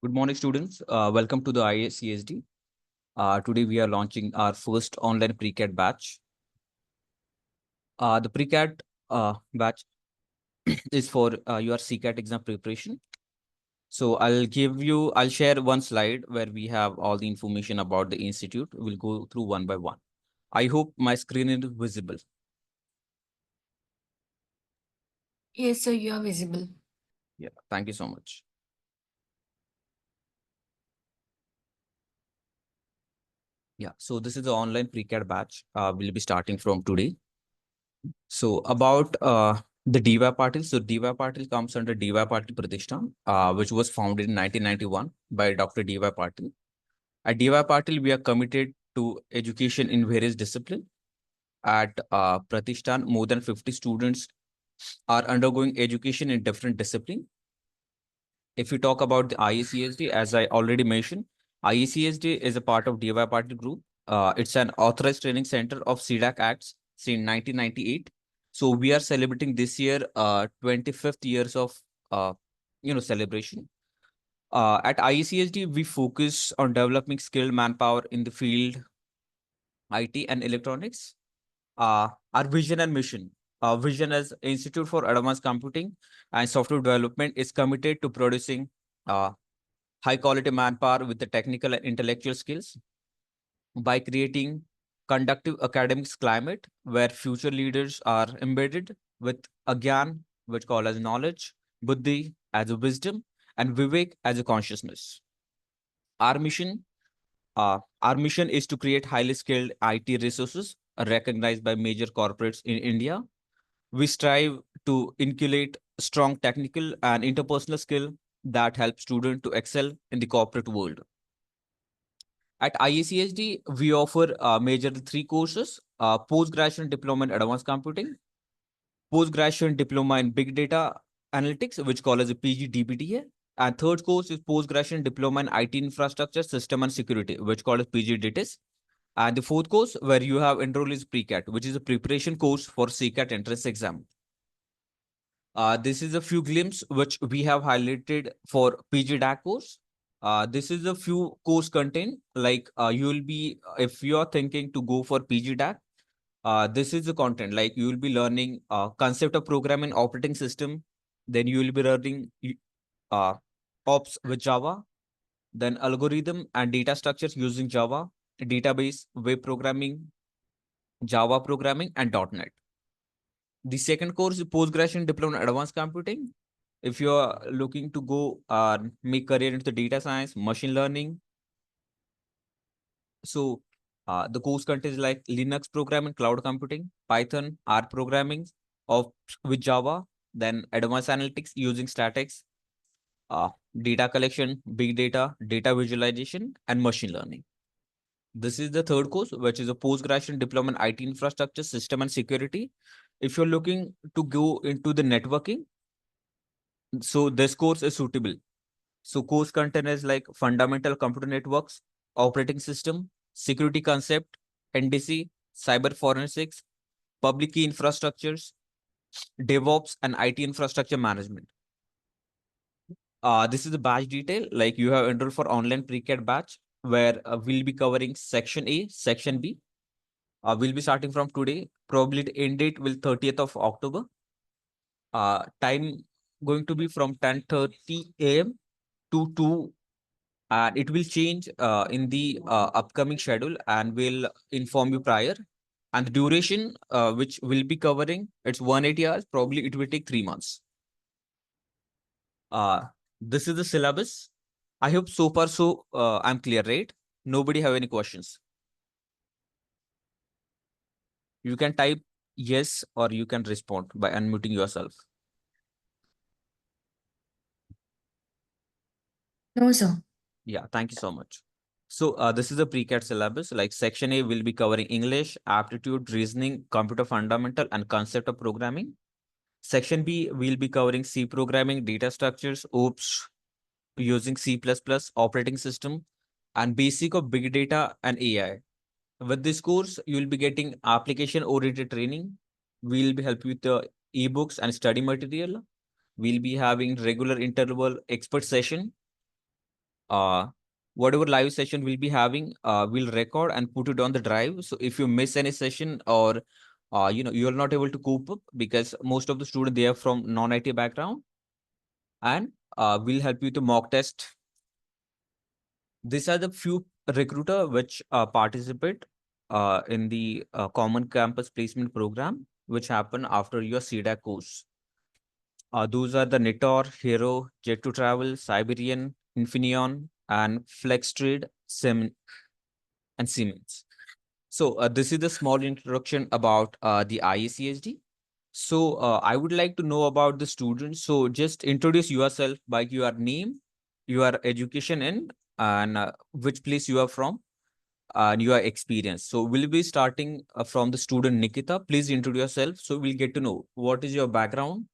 Good morning, students. Welcome to the IACSD. Today we are launching our first online PreCAT batch. The PreCAT batch is for your CCAT exam preparation. So I'll share one slide where we have all the information about the institute. We'll go through one by one. I hope my screen is visible. Yes, sir, you are visible. Yeah, thank you so much. Yeah, so this is the online PreCAT batch. We'll be starting from today. So about the DY Patil. So DY Patil comes under DY Patil Pratishthan, which was founded in 1991 by Dr. DY Patil. At DY Patil, we are committed to education in various disciplines. At Pratishthan, more than 50 students are undergoing education in different disciplines. If we talk about the IACSD, as I already mentioned, IACSD is a part of DY Patil Group. It's an authorized training center of CDAC Acts since 1998. So we are celebrating this year 25th years of celebration. At IACSD, we focus on developing skilled manpower in the field IT and electronics. Our vision and mission. Our vision as Institute for Advanced Computing and Software Development is committed to producing uh, high quality manpower with the technical and intellectual skills by creating conductive academics climate where future leaders are embedded with agyan, which call as knowledge, buddhi as a wisdom, and vivek as a consciousness. Our mission, our mission is to create highly skilled IT resources recognized by major corporates in India. We strive to inculcate strong technical and interpersonal skill that help students to excel in the corporate world. At IACSD, we offer majorly three courses: post-graduate diploma in advanced computing, post-graduate diploma in big data analytics, which call as a PG DPTA, and third course is post-graduate diploma in IT infrastructure, system and security, which called as PG DTIS. And the fourth course where you have enrolled is PreCAT, which is a preparation course for CCAT entrance exam. This is a few glimpse which we have highlighted for PG DAC course. This is a few course content like you will be, if you are thinking to go for PG DAC, this is the content like you will be learning concept of programming operating system. Then you will be learning uh, ops with Java, then algorithm and data structures using Java, database, web programming, Java programming, and .NET. The second course is post-graduate diploma in advanced computing. If you are looking to go make career into the data science, machine learning, so the course contains like Linux programming, cloud computing, Python, R programming of with Java, then advanced analytics using statics, uh, data collection, big data, data visualization, and machine learning. This is the third course, which is a post-graduate diploma in IT infrastructure, system and security. If you're looking to go into the networking, so this course is suitable. So course content is like fundamental computer networks, operating system, security concept, NDC, cyber forensics, public key infrastructures, DevOps, and IT infrastructure management. This is the batch detail. Like you have enrolled for online PreCAT batch where we'll be covering section A, section B. We'll be starting from today. Probably the end date will 30th of October. Time going to be from 10:30 a.m. to 2, and it will change in the upcoming schedule and we'll inform you prior. And the duration which we'll be covering, it's 180 hours. Probably it will take 3 months. Uh, this is the syllabus. I hope so far so I'm clear, right? Nobody have any questions? You can type yes or you can respond by unmuting yourself. No, sir. Yeah, thank you so much. So this is a PreCAT syllabus. Like section A will be covering English, aptitude, reasoning, computer fundamental, and concept of programming. Section B will be covering C programming, data structures, OOPS using C++, operating system, and basic of big data and AI. With this course, you will be getting application-oriented training. We'll be helping with the ebooks and study material. We'll be having regular interval expert session. whatever live session we'll be having, we'll record and put it on the drive. So if you miss any session or you are not able to cope up because most of the students they are from non-IT background, and we'll help you to mock test. These are the few recruiter which participate in the common campus placement program, which happen after your CDAC course. Those are the Nitor, Hero, Jet2Travel, Siberian, Infineon, and Flextrade, and Siemens. So this is the small introduction about the IACSD. So I would like to know about the students. So just introduce yourself by your name, your education in, and which place you are from, and your experience. So we'll be starting from the student Nikita. Please introduce yourself so we'll get to know what is your background.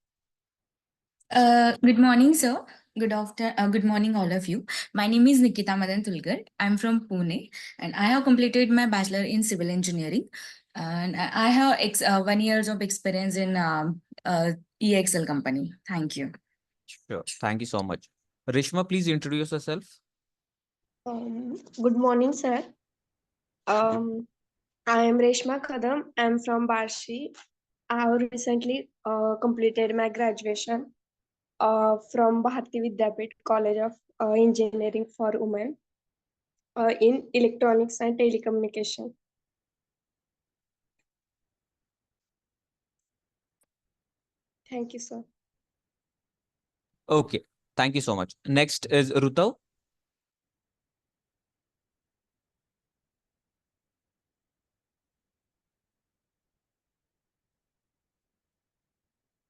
Good morning, sir. Good morning, all of you. My name is Nikita Madan Tulgar. I'm from Pune, and I have completed my bachelor in civil engineering. And I have 1 years of experience in EXL company. Thank you. Sure. Thank you so much. Rishma, please introduce yourself. Good morning, sir. I am Reshma Kadam. I'm from Barshi. I have recently completed my graduation from Bharati Vidyapeeth College of Engineering for Women in Electronics and Telecommunication. Thank you, sir. Okay. Thank you so much. Next is Rutav.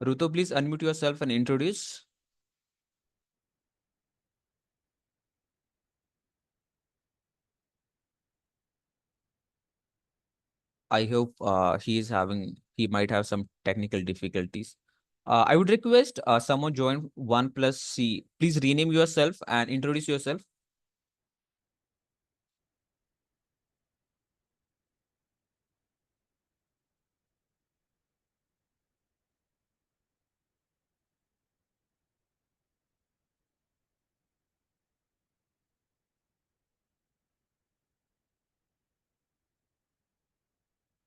Rutav, please unmute yourself and introduce. I hope he might have some technical difficulties. I would request someone join 1+C. Please rename yourself and introduce yourself.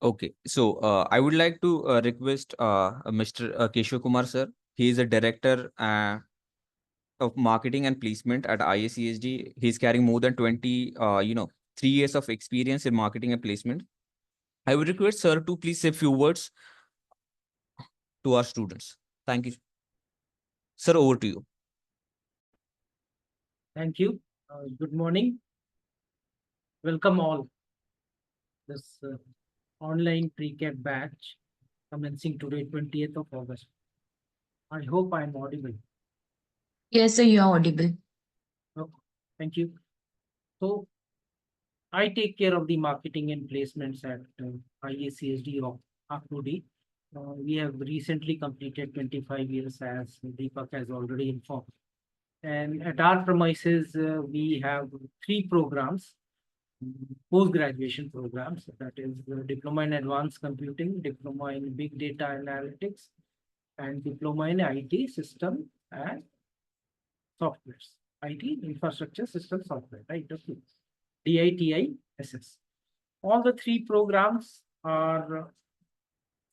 Okay, so I would like to request Mr. Keshav Kumar sir. He is a director of marketing and placement at IACSD. He's carrying more than 3 years of experience in marketing and placement. I would request sir to please say a few words to our students. Thank you. Sir, over to you. Thank you. Good morning. Welcome all. This online PreCAT batch commencing today, 20th of August. I hope I'm audible. Yes, sir, you are audible. Okay. Thank you. So I take care of the marketing and placements at IACSD of Akudi. We have recently completed 25 years, as Deepak has already informed. And at our premises, we have 3 programs, post-graduation programs, that is Diploma in Advanced Computing, Diploma in Big Data Analytics, and Diploma in IT System and Softwares, IT Infrastructure System Software, right? DITISS. All the 3 programs are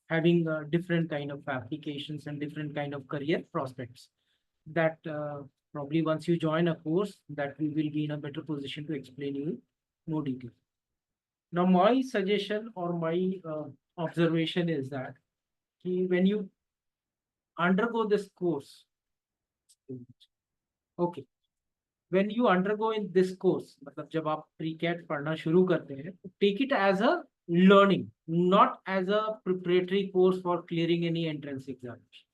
having different kind of applications and different kind of career prospects that probably once you join a course that we will be in a better position to explain you more detail. Now, my suggestion or my observation is that when you undergo this course, okay, when you undergo in this course, मतलब जब आप PreCAT पढ़ना शुरू करते हैं, take it as a learning, not as a preparatory course for clearing any entrance examination.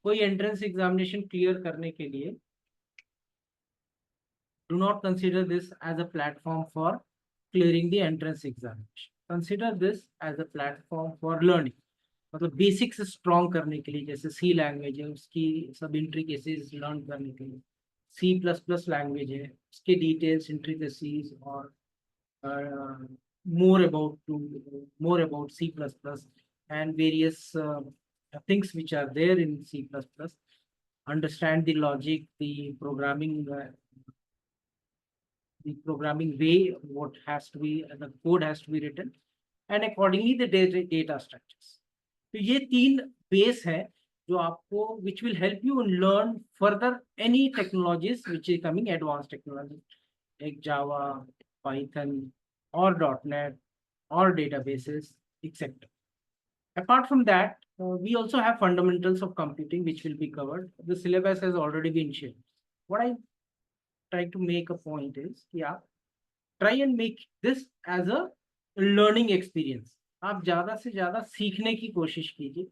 कोई entrance examination clear करने के लिए do not consider this as a platform for clearing the entrance examination. Consider this as a platform for learning. मतलब basics strong करने के लिए, जैसे सी language है उसकी सब इंट्रिकेसीज लर्न करने के लिए, C++ लैंग्वेज है उसके डिटेल्स इंट्रिकेसीज और more about C++ and various things which are there in C++. Understand the logic, the programming the programming way, what has to be, the code has to be written, and accordingly the data structures. तो ये तीन base है जो आपको which will help you learn further any technologies which is coming, advanced technology like Java, Python, or .NET, or databases, etc. Apart from that, we also have fundamentals of computing which will be covered. The syllabus has already been shared. What I try to make a point is, yeah, try and make this as a learning experience. आप ज़्यादा से ज़्यादा सीखने की कोशिश कीजिए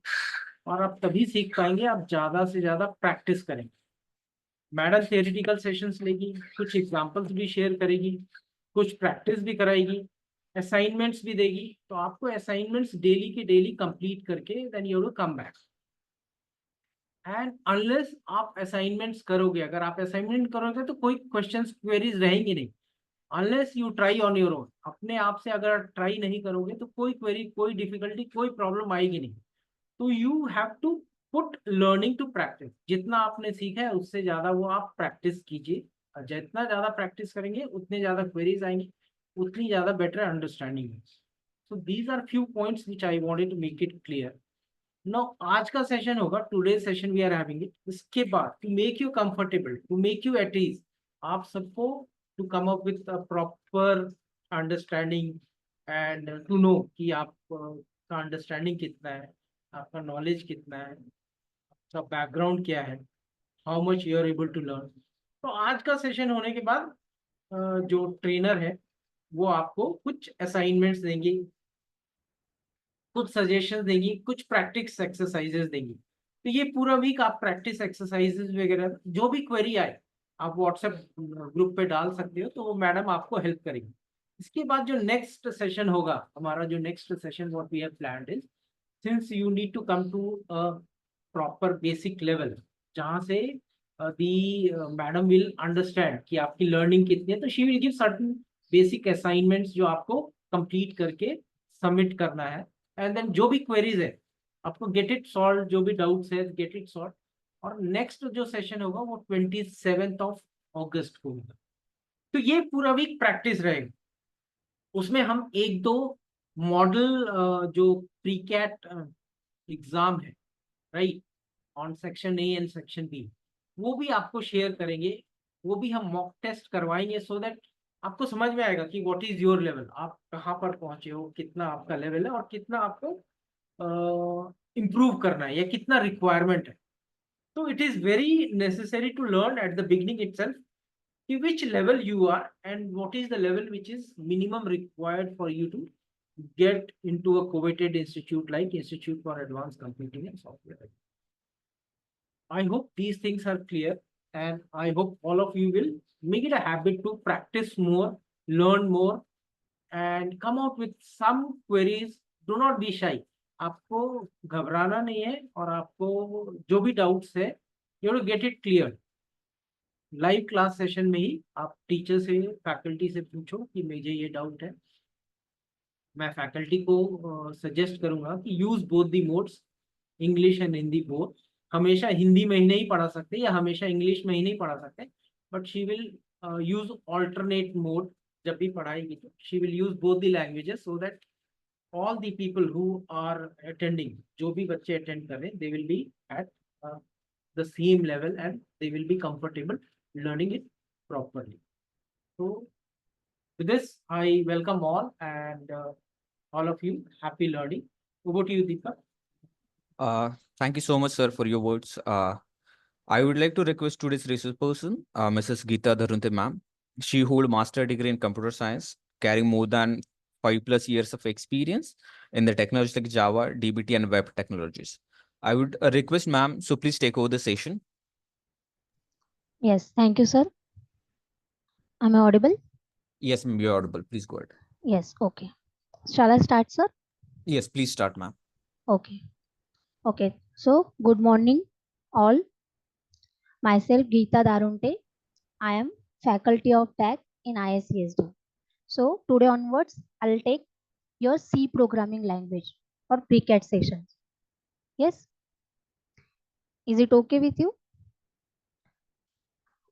और आप तभी सीख पाएंगे आप ज़्यादा से ज़्यादा प्रैक्टिस करेंगे. मैडम थियोरिटिकल सेशंस लेगी, कुछ एग्जांपल्स भी शेयर करेगी, कुछ प्रैक्टिस भी कराएगी, असाइनमेंट्स भी देगी. तो आपको असाइनमेंट्स डेली के डेली कंप्लीट करके then you will come back. And unless आप असाइनमेंट्स करोगे, अगर आप असाइनमेंट करोगे तो कोई क्वेश्चंस क्वेरीज रहेंगी नहीं. Unless you try on your own, अपने आप से अगर ट्राई नहीं करोगे तो कोई क्वेरी, कोई डिफिकल्टी, कोई प्रॉब्लम आएगी नहीं. तो you have to put learning to practice. जितना आपने सीखा है उससे ज्यादा वो आप प्रैक्टिस कीजिए, और जितना ज्यादा प्रैक्टिस करेंगे उतने ज्यादा क्वेरीज आएंगी, उतनी ज्यादा बेटर अंडरस्टैंडिंग है. So these are few points which I wanted to make it clear. No, आज का सेशन होगा, today session we are having it. इसके बाद to make you comfortable, to make you at ease, आप सबको to come up with a proper understanding and to know कि आप का अंडरस्टैंडिंग कितना है, आपका नॉलेज कितना है, आपका बैकग्राउंड क्या है, how much you are able to learn. तो आज का सेशन होने के बाद जो ट्रेनर है वो आपको कुछ असाइनमेंट्स देंगे, कुछ सजेशन देंगी, कुछ प्रैक्टिस एक्सरसाइजेस देंगी. तो ये पूरा वीक आप प्रैक्टिस एक्सरसाइजेस वगैरह जो भी क्वेरी आए आप व्हाट्सएप ग्रुप पे डाल सकते हो, तो वो मैडम आपको हेल्प करेगी. इसके बाद जो नेक्स्ट सेशन होगा, हमारा जो next session what we have planned is, since you need to come to a proper basic level जहाँ से दी मैडम विल अंडरस्टैंड कि आपकी लर्निंग कितनी है, तो she will give certain basic assignments जो आपको कंप्लीट करके सबमिट करना है. एंड देन जो भी क्वेरीज है आपको गेट इट सॉल्व, जो भी डाउट्स है गेट इट सॉल्व. और नेक्स्ट जो सेशन होगा वो 27th of August को होगा. तो ये पूरा वीक प्रैक्टिस रहेगा. उसमें हम एक दो मॉडल जो प्रीकैट एग्जाम है, right, on section A and section B, वो भी आपको शेयर करेंगे. वो भी हम मॉक टेस्ट करवाएंगे सो दैट आपको समझ में आएगा कि व्हाट इज योर लेवल, आप कहाँ पर पहुंचे हो, कितना आपका लेवल है और कितना आपको इम्प्रूव करना है या कितना रिक्वायरमेंट है. तो it is very necessary to learn at the beginning itself कि which level you are and what is the level which is minimum required for you to get into a coveted institute like Institute for Advanced Computing and Software. I hope these things are clear, and I hope all of you will make it a habit to practice more, learn more, and come out with some queries. Do not be shy. आपको घबराना नहीं है और आपको जो भी doubts है you have to get it clear. Live class session में ही आप टीचर से, फैकल्टी से पूछो कि मुझे ये डाउट है. मैं फैकल्टी को सजेस्ट करूंगा कि use both the modes, English and Hindi both. हमेशा हिंदी में ही नहीं पढ़ा सकते या हमेशा इंग्लिश में ही नहीं पढ़ा सकते, but she will use alternate mode. जब भी पढ़ाएगी तो she will use both the languages so that all the people who are attending, जो भी बच्चे attend कर रहे हैं, they will be at the same level and they will be comfortable learning it properly. So with this, I welcome all and all of you. Happy learning. Over to you, Deepak. Thank you so much, sir, for your words. I would like to request today's resource person, Mrs. Geeta Dharunte ma'am. She holds master degree in computer science, carrying more than 5+ years of experience in the technologies like Java, DBT, and web technologies. I would request ma'am, so please take over the session. Yes, thank you, sir. Am I audible? Yes, ma'am, you're audible. Please go ahead. Yes, okay. Shall I start, sir? Yes, please start, ma'am. Okay. Okay. So, good morning, all. Myself, Geeta Darunte. I am faculty of tech in IACSD. So, today onwards, I'll take your C programming language or PreCAT sessions. Yes? Is it okay with you?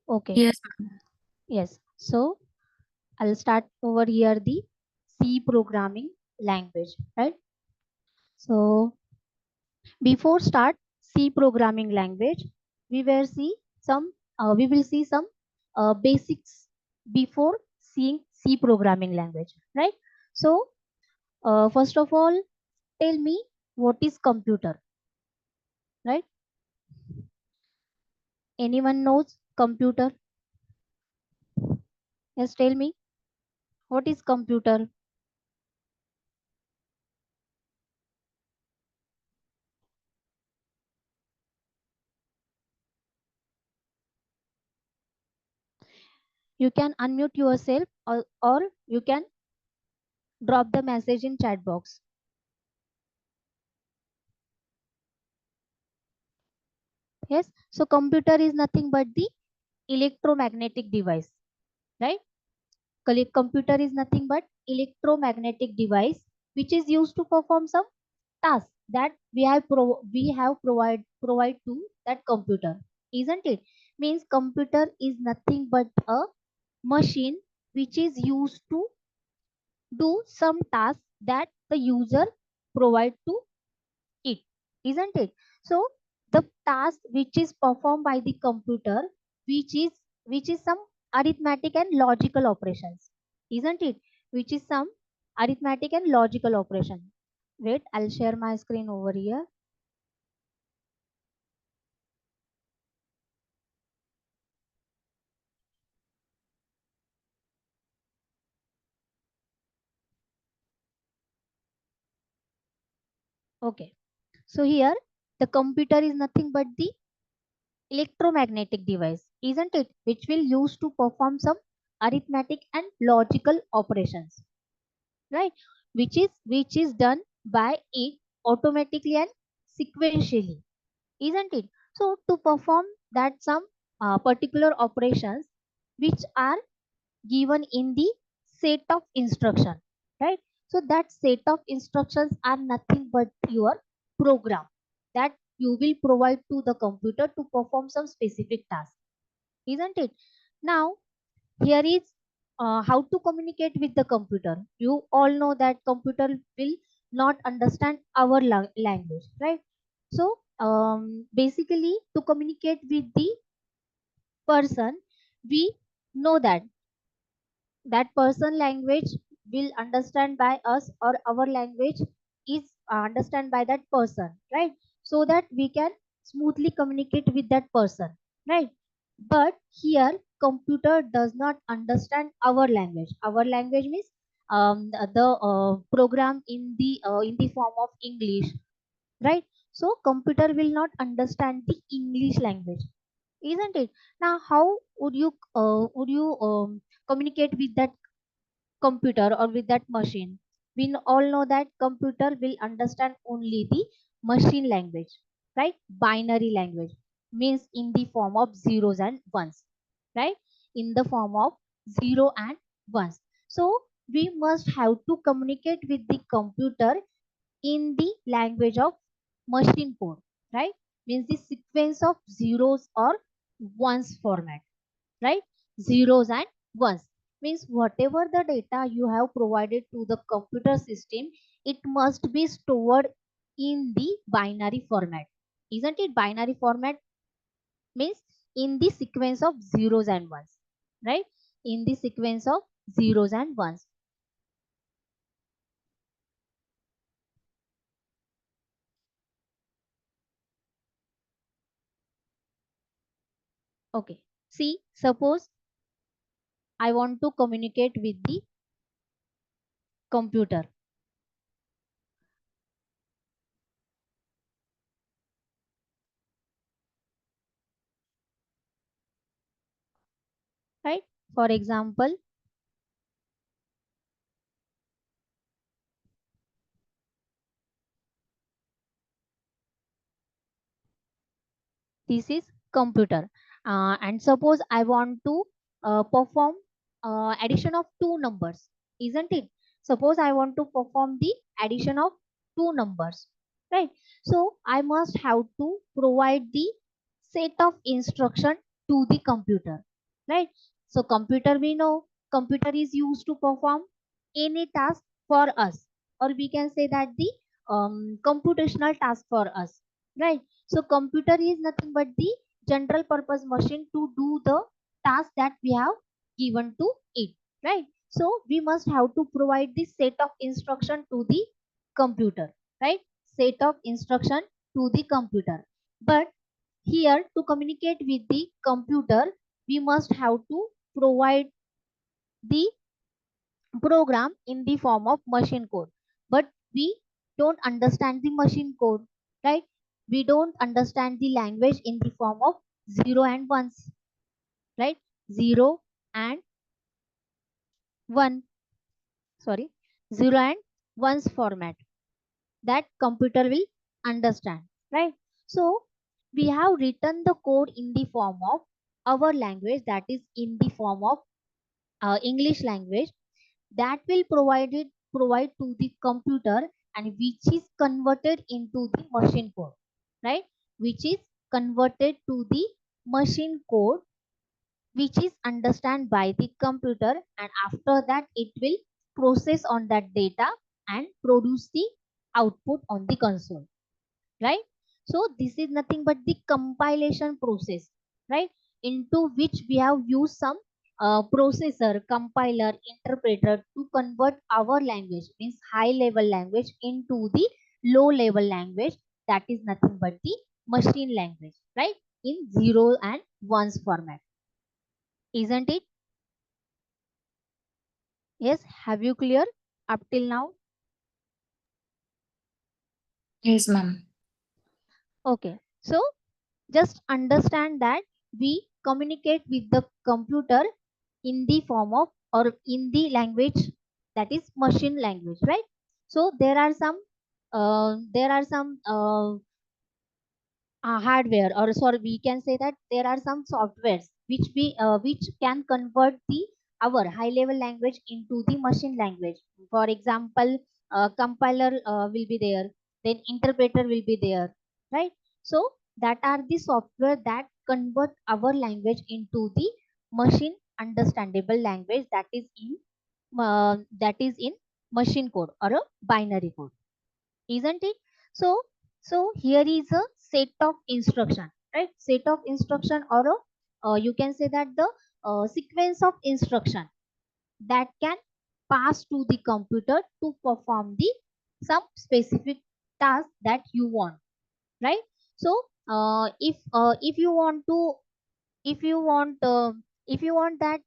Okay. Yes. Yes. So, I'll start over here the C programming language, right? So before start C programming language, we will see some basics before seeing C programming language, right? So first of all, tell me what is computer, right? Anyone knows computer? Yes, tell me what is computer? You can unmute yourself, or you can drop the message in chat box. Yes, so computer is nothing but the electromagnetic device, right? Computer is nothing but electromagnetic device which is used to perform some task that we have provide to that computer, isn't it? Means computer is nothing but a machine which is used to do some task that the user provide to it, isn't it? So the task which is performed by the computer, which is some arithmetic and logical operations, isn't it? Which is some arithmetic and logical operation. Wait, I'll share my screen over here. Okay, so here the computer is nothing but the electromagnetic device, isn't it? Which will use to perform some arithmetic and logical operations, right? Which is done by it automatically and sequentially, isn't it? So to perform that some particular operations which are given in the set of instruction, right? So that set of instructions are nothing but your program that you will provide to the computer to perform some specific task, isn't it? Now here is how to communicate with the computer. You all know that computer will not understand our language, right? So basically to communicate with the person, we know that that person language will understand by us, or our language is understand by that person, right? So that we can smoothly communicate with that person, right? But here computer does not understand our language. Our language means the program in the form of English, right? So computer will not understand the English language, isn't it? Now how would you communicate with that computer or with that machine? We all know that computer will understand only the machine language, right? Binary language means in the form of zeros and ones, right? In the form of zero and ones. So we must have to communicate with the computer in the language of machine code, right? Means the sequence of zeros or ones format, right? Zeros and ones means whatever the data you have provided to the computer system, it must be stored in the binary format, isn't it? Binary format means in the sequence of zeros and ones, right? In the sequence of zeros and ones. Okay, see, suppose I want to communicate with the computer, right? For example, this is computer, and suppose I want to perform addition of two numbers, isn't it? Suppose I want to perform the addition of two numbers, right? So I must have to provide the set of instruction to the computer, right? So computer, we know computer is used to perform any task for us, or we can say that the computational task for us, right? So computer is nothing but the general purpose machine to do the task that we have given to it, right? So we must have to provide this set of instruction to the computer, right? Set of instruction to the computer. But here to communicate with the computer, we must have to provide the program in the form of machine code. But we don't understand the machine code, right? We don't understand the language in the form of 0 and 1s, right? 0 and 1, sorry, 0 and 1s format that computer will understand, right? So we have written the code in the form of our language, that is in the form of English language, that will provide to the computer, and which is converted into the machine code, right? Which is converted to the machine code, which is understand by the computer, and after that it will process on that data and produce the output on the console, right? So this is nothing but the compilation process, right? Into which we have used some processor, compiler, interpreter to convert our language, means high level language, into the low level language, that is nothing but the machine language, right? In 0 and 1s format, isn't it? Yes, have you clear up till now? Yes, ma'am. Okay, so just understand that we communicate with the computer in the form of, or in the language, that is machine language, right? So there are some hardware, or sorry, we can say that there are some softwares which can convert the our high level language into the machine language. For example, compiler will be there, then interpreter will be there, right? So that are the software that convert our language into the machine understandable language, that is in machine code or a binary code, isn't it? So here is a set of instruction, right? Set of instruction, or a, you can say that the sequence of instruction that can pass to the computer to perform the some specific task that you want, right? So if you want to, if you want if you want that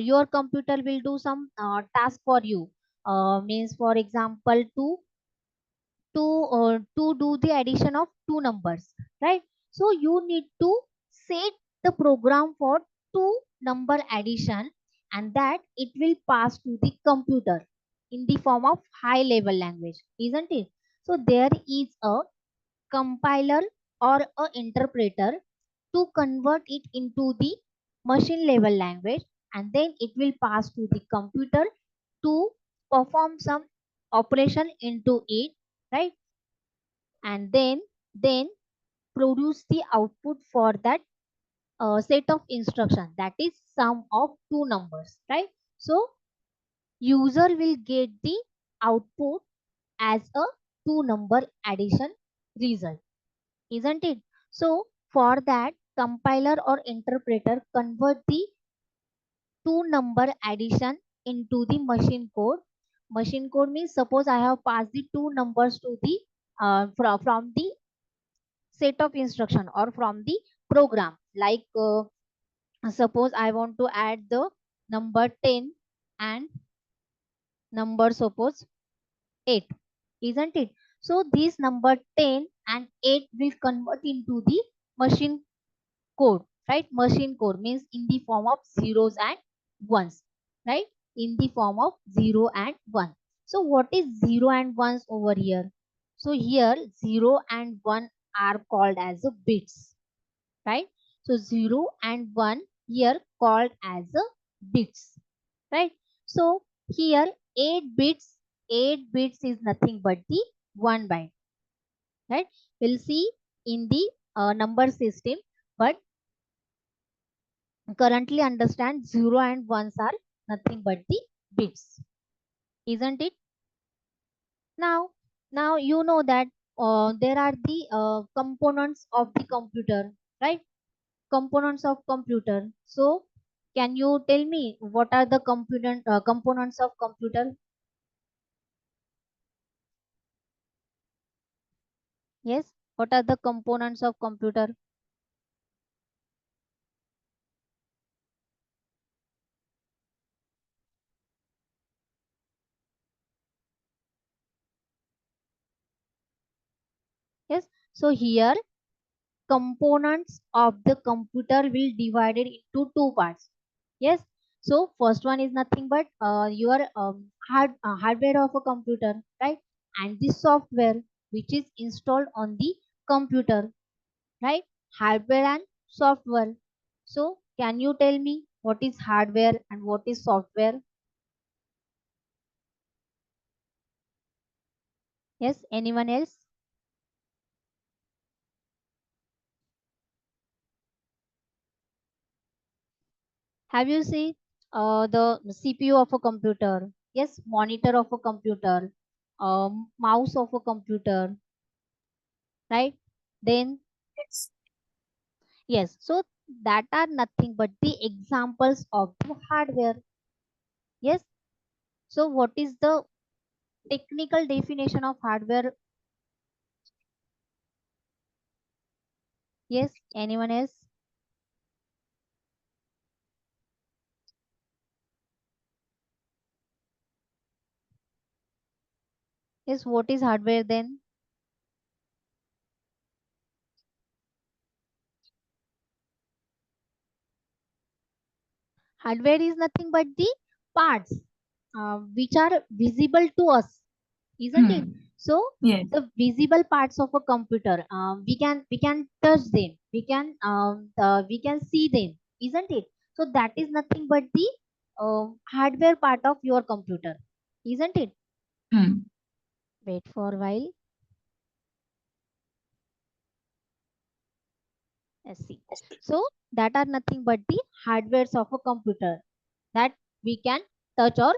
your computer will do some task for you, means for example to do the addition of two numbers, right? So you need to set the program for two number addition, and that it will pass to the computer in the form of high level language, isn't it? So there is a compiler or a interpreter to convert it into the machine level language, and then it will pass to the computer to perform some operation into it, right? And then produce the output for that set of instruction, that is sum of two numbers, right? So user will get the output as a two number addition result, isn't it? So for that, compiler or interpreter convert the two number addition into the machine code. Machine code means, suppose I have passed the two numbers to the from the set of instruction or from the program, like suppose I want to add the number 10 and number suppose 8, isn't it? So this number 10 and 8 will convert into the machine code, right? Machine code means in the form of zeros and ones, right? In the form of 0 and 1. So what is 0 and 1s over here? So here 0 and 1 are called as a bits, right? So 0 and 1 here called as a bits, right? So here 8 bits is nothing but the 1 byte, right? We'll see in the number system, but currently understand 0 and 1s are nothing but the bits, isn't it? Now you know that there are the components of the computer, right? Components of computer. So can you tell me what are the components of computer? Yes, what are the components of computer? Yes, so here components of the computer will divided into two parts. Yes, so first one is nothing but your hardware of a computer, right? And the software which is installed on the computer, right? Hardware and software. So can you tell me what is hardware and what is software? Yes, anyone else? Have you seen the CPU of a computer? Yes, monitor of a computer, mouse of a computer, right? Then Yes. yes, so that are nothing but the examples of the hardware. Yes, so what is the technical definition of hardware? Yes, anyone else? Yes, what is hardware then? Hardware is nothing but the parts which are visible to us, isn't it? So Yes. the visible parts of a computer, we can touch them, we can see them, isn't it? So that is nothing but the hardware part of your computer, isn't it? Wait for a while. Let's see. So that are nothing but the hardwares of a computer that we can touch or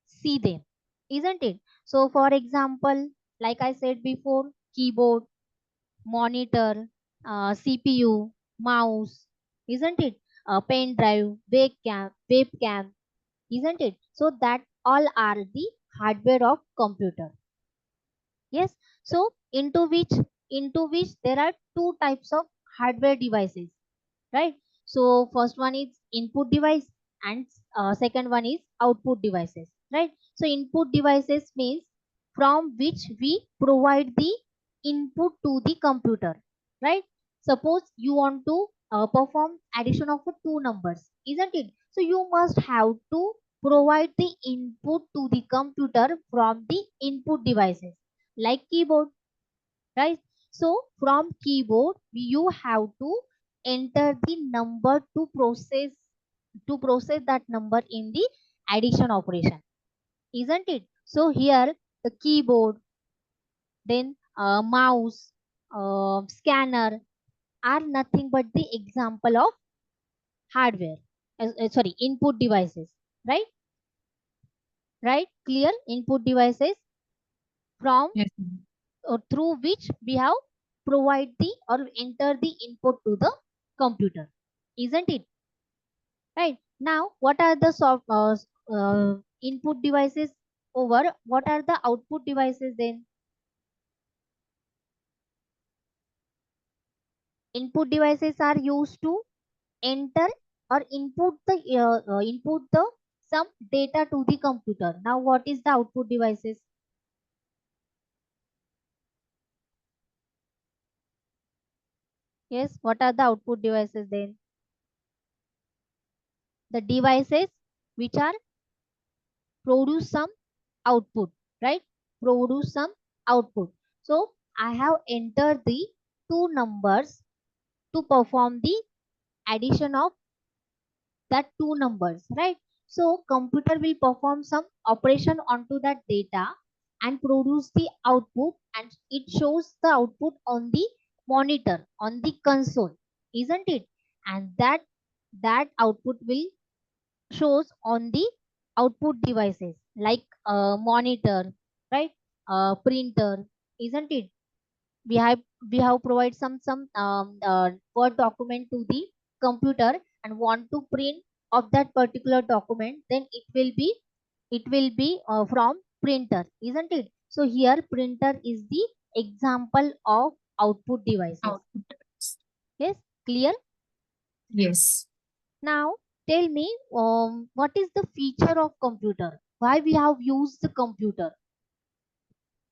see them, isn't it? So for example, like I said before, keyboard, monitor, CPU, mouse, isn't it? Pen drive, webcam, isn't it? So that all are the hardware of computer. Yes. So into which there are two types of hardware devices, right? So first one is input device and second one is output devices, right? So input devices means from which we provide the input to the computer, right? Suppose you want to perform addition of two numbers, isn't it? So you must have to provide the input to the computer from the input devices like keyboard, right? So from keyboard you have to enter the number to process that number in the addition operation, isn't it? So here the keyboard, then mouse, scanner are nothing but the example of hardware, sorry, input devices, right? Right, clear? Input devices from Yes. through which we have provide the or enter the input to the computer, isn't it? Right, now what are the input devices over what are the output devices then? Input devices are used to enter or input the some data to the computer. Now what is the output devices? Yes, what are the output devices then? The devices which are produce some output, right? Produce some output. So I have entered the two numbers to perform the addition of that two numbers, right? So computer will perform some operation onto that data and produce the output, and it shows the output on the monitor, on the console, isn't it? And that output will shows on the output devices like monitor, right? Printer, isn't it? We have we have provide some Word document to the computer and want to print of that particular document, then it will be from printer, isn't it? So here printer is the example of output devices. Output. Yes, clear? Yes. Now tell me, what is the feature of computer? Why we have used the computer?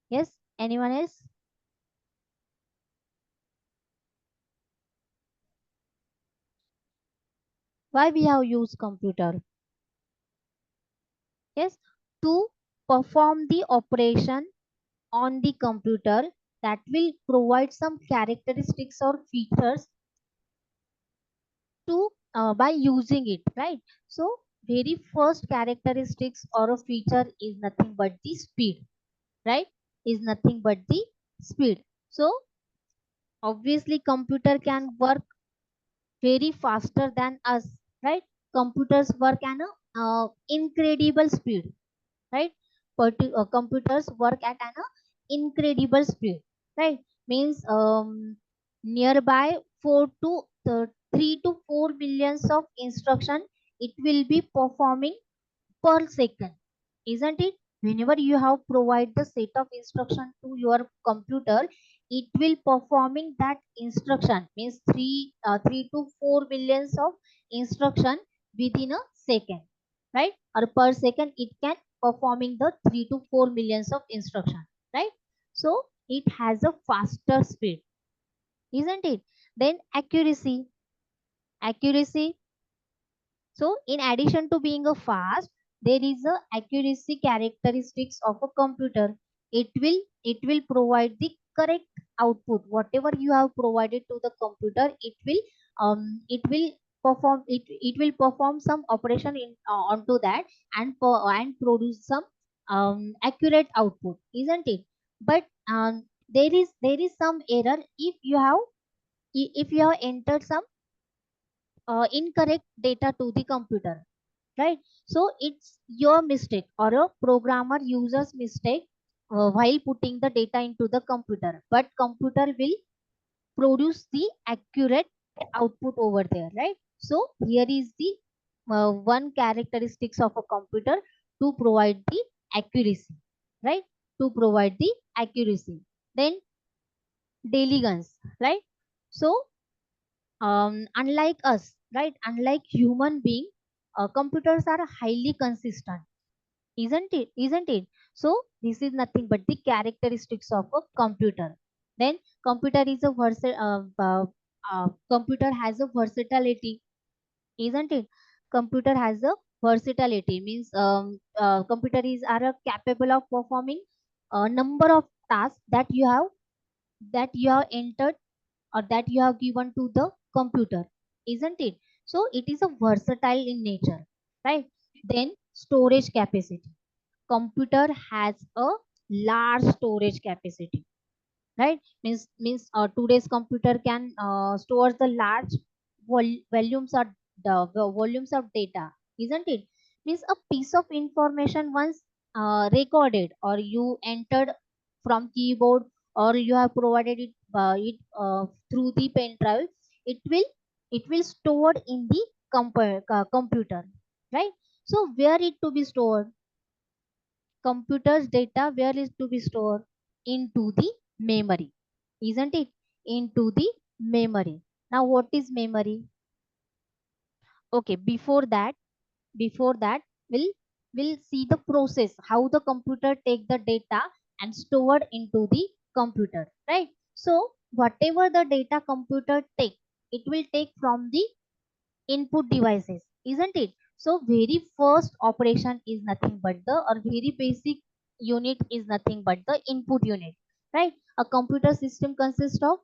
Yes, anyone else? Why we have used computer? Yes, to perform the operation on the computer that will provide some characteristics or features to by using it, right? So very first characteristics or a feature is nothing but the speed, right? Is nothing but the speed. So obviously computer can work very faster than us, right? Computers work at an incredible speed, right? Computers work at an incredible speed, right? Means nearby 3 to 4 billions of instruction it will be performing per second, isn't it? Whenever you have provide the set of instruction to your computer, it will performing that instruction, means 3 to 4 billions of instruction within a second, right? Or per second it can performing the 3 to 4 millions of instruction, right? So it has a faster speed, isn't it? Then accuracy. So in addition to being a fast, there is a accuracy characteristics of a computer. It will provide the correct output. Whatever you have provided to the computer, it will it will perform some operation in onto that and produce some accurate output, isn't it? But there is some error if you have entered some incorrect data to the computer, right? So it's your mistake or a programmer user's mistake while putting the data into the computer, but computer will produce the accurate output over there, right? So here is the one characteristics of a computer to provide the accuracy, right? To provide the accuracy. Then diligence, right? So unlike us, right? Unlike human being, computers are highly consistent, isn't it? So this is nothing but the characteristics of a computer. Then computer is a computer has a versatility, isn't it? Computer has a versatility, means computer is are capable of performing a number of tasks that you have entered or that you have given to the computer, isn't it? So it is a versatile in nature, right? Then storage capacity. Computer has a large storage capacity, right? Means today's computer can store the large volumes of volumes of data, isn't it? Means a piece of information once recorded or you entered from keyboard or you have provided it through the pen drive, it will it will stored in the computer, right? So where it to be stored? Computer's data where is to be stored? Into the memory, isn't it? Into the memory. Now what is memory? Okay, before that we'll see the process how the computer take the data and stored into the computer, right? So whatever the data computer take, it will take from the input devices, isn't it? So very first operation is nothing but the or very basic unit is nothing but the input unit, right? A computer system consists of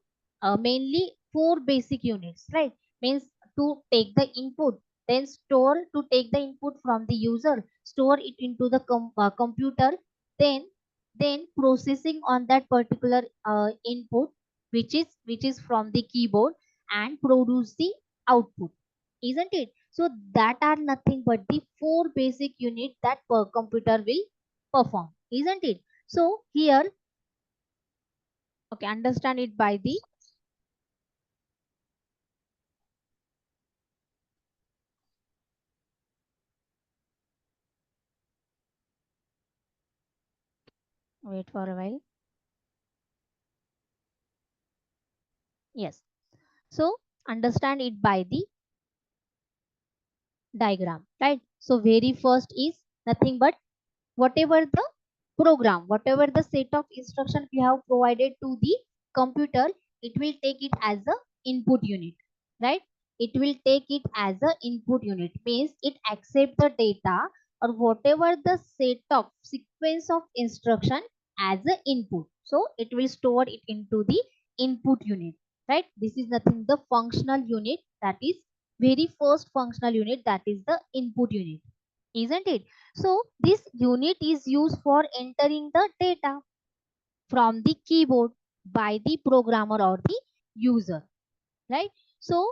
mainly four basic units, right? Means to take the input, then store to take the input from the user, store it into the computer, then processing on that particular input which is from the keyboard and produce the output, isn't it? So that are nothing but the four basic units that per computer will perform, isn't it? So here, okay, understand it by the wait for a while. Yes. So understand it by the diagram, right? So very first is nothing but whatever the program, whatever the set of instruction we have provided to the computer, it will take it as a input unit, right? It will take it as a input unit, means it accept the data or whatever the set of sequence of instruction as a input. So it will store it into the input unit, right? This is nothing the functional unit, that is very first functional unit, that is the input unit, isn't it? So this unit is used for entering the data from the keyboard by the programmer or the user, right? So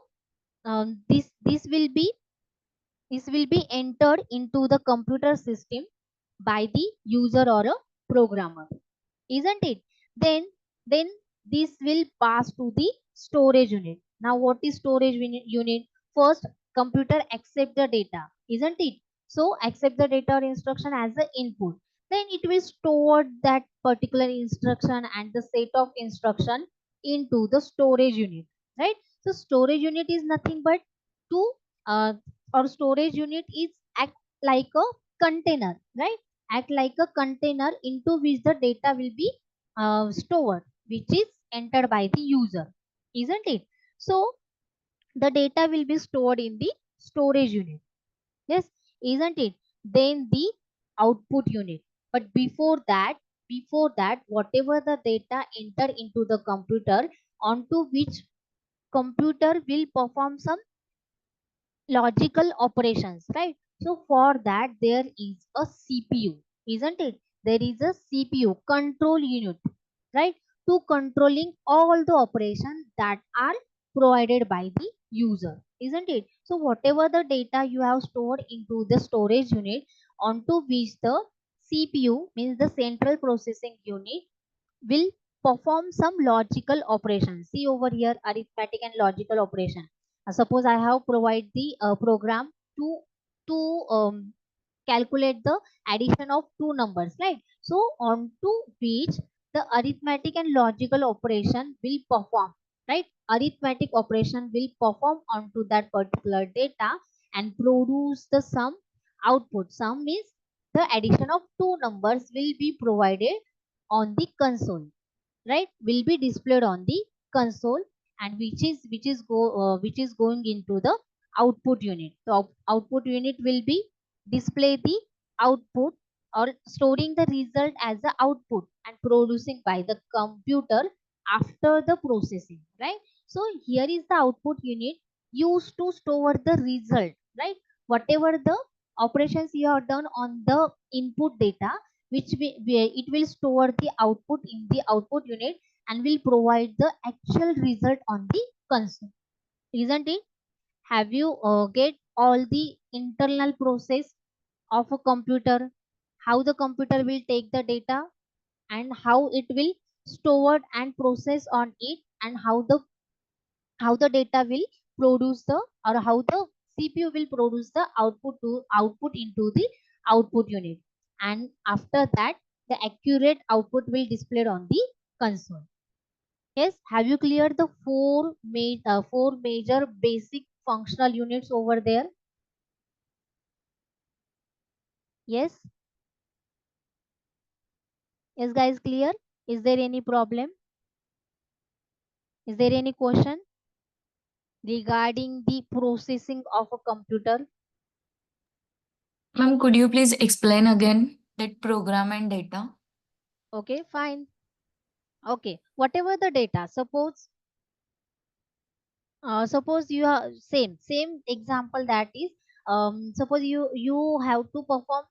this will be entered into the computer system by the user or a programmer, isn't it? Then this will pass to the storage unit. Now what is storage unit? First, computer accept the data, isn't it? So accept the data or instruction as the input, then it will store that particular instruction and the set of instruction into the storage unit, right? So storage unit is nothing but to or storage unit is act like a container, right? Act like a container into which the data will be stored, which is entered by the user, isn't it? So the data will be stored in the storage unit, yes, isn't it? Then the output unit. But before that, whatever the data enter into the computer, onto which computer will perform some logical operations, right? So for that there is a CPU, isn't it? There is a CPU control unit, right? To controlling all the operations that are provided by the user, isn't it? So whatever the data you have stored into the storage unit, onto which the CPU, means the central processing unit, will perform some logical operations. See over here, arithmetic and logical operation. Suppose I have provided the program to calculate the addition of two numbers, right? So on to which the arithmetic and logical operation will perform, right? Arithmetic operation will perform onto that particular data and produce the sum output. Sum means the addition of two numbers will be provided on the console, right? Will be displayed on the console, and which is going into the output unit. So output unit will be display the output or storing the result as the output and producing by the computer after the processing, right? So here is the output unit used to store the result, right? Whatever the operations you have done on the input data, where it will store the output in the output unit and will provide the actual result on the console, isn't it? Have you get all the internal process of a computer, how the computer will take the data and how it will store and process on it, and how the data will produce the, or how the CPU will produce the output into the output unit, and after that the accurate output will displayed on the console. Yes, have you cleared the four major basic functional units over there? Yes, yes guys, clear? Is there any problem? Is there any question regarding the processing of a computer? Ma'am, could you please explain again that program and data? Okay, fine. Okay, whatever the data, suppose you are same example, that is suppose you have to perform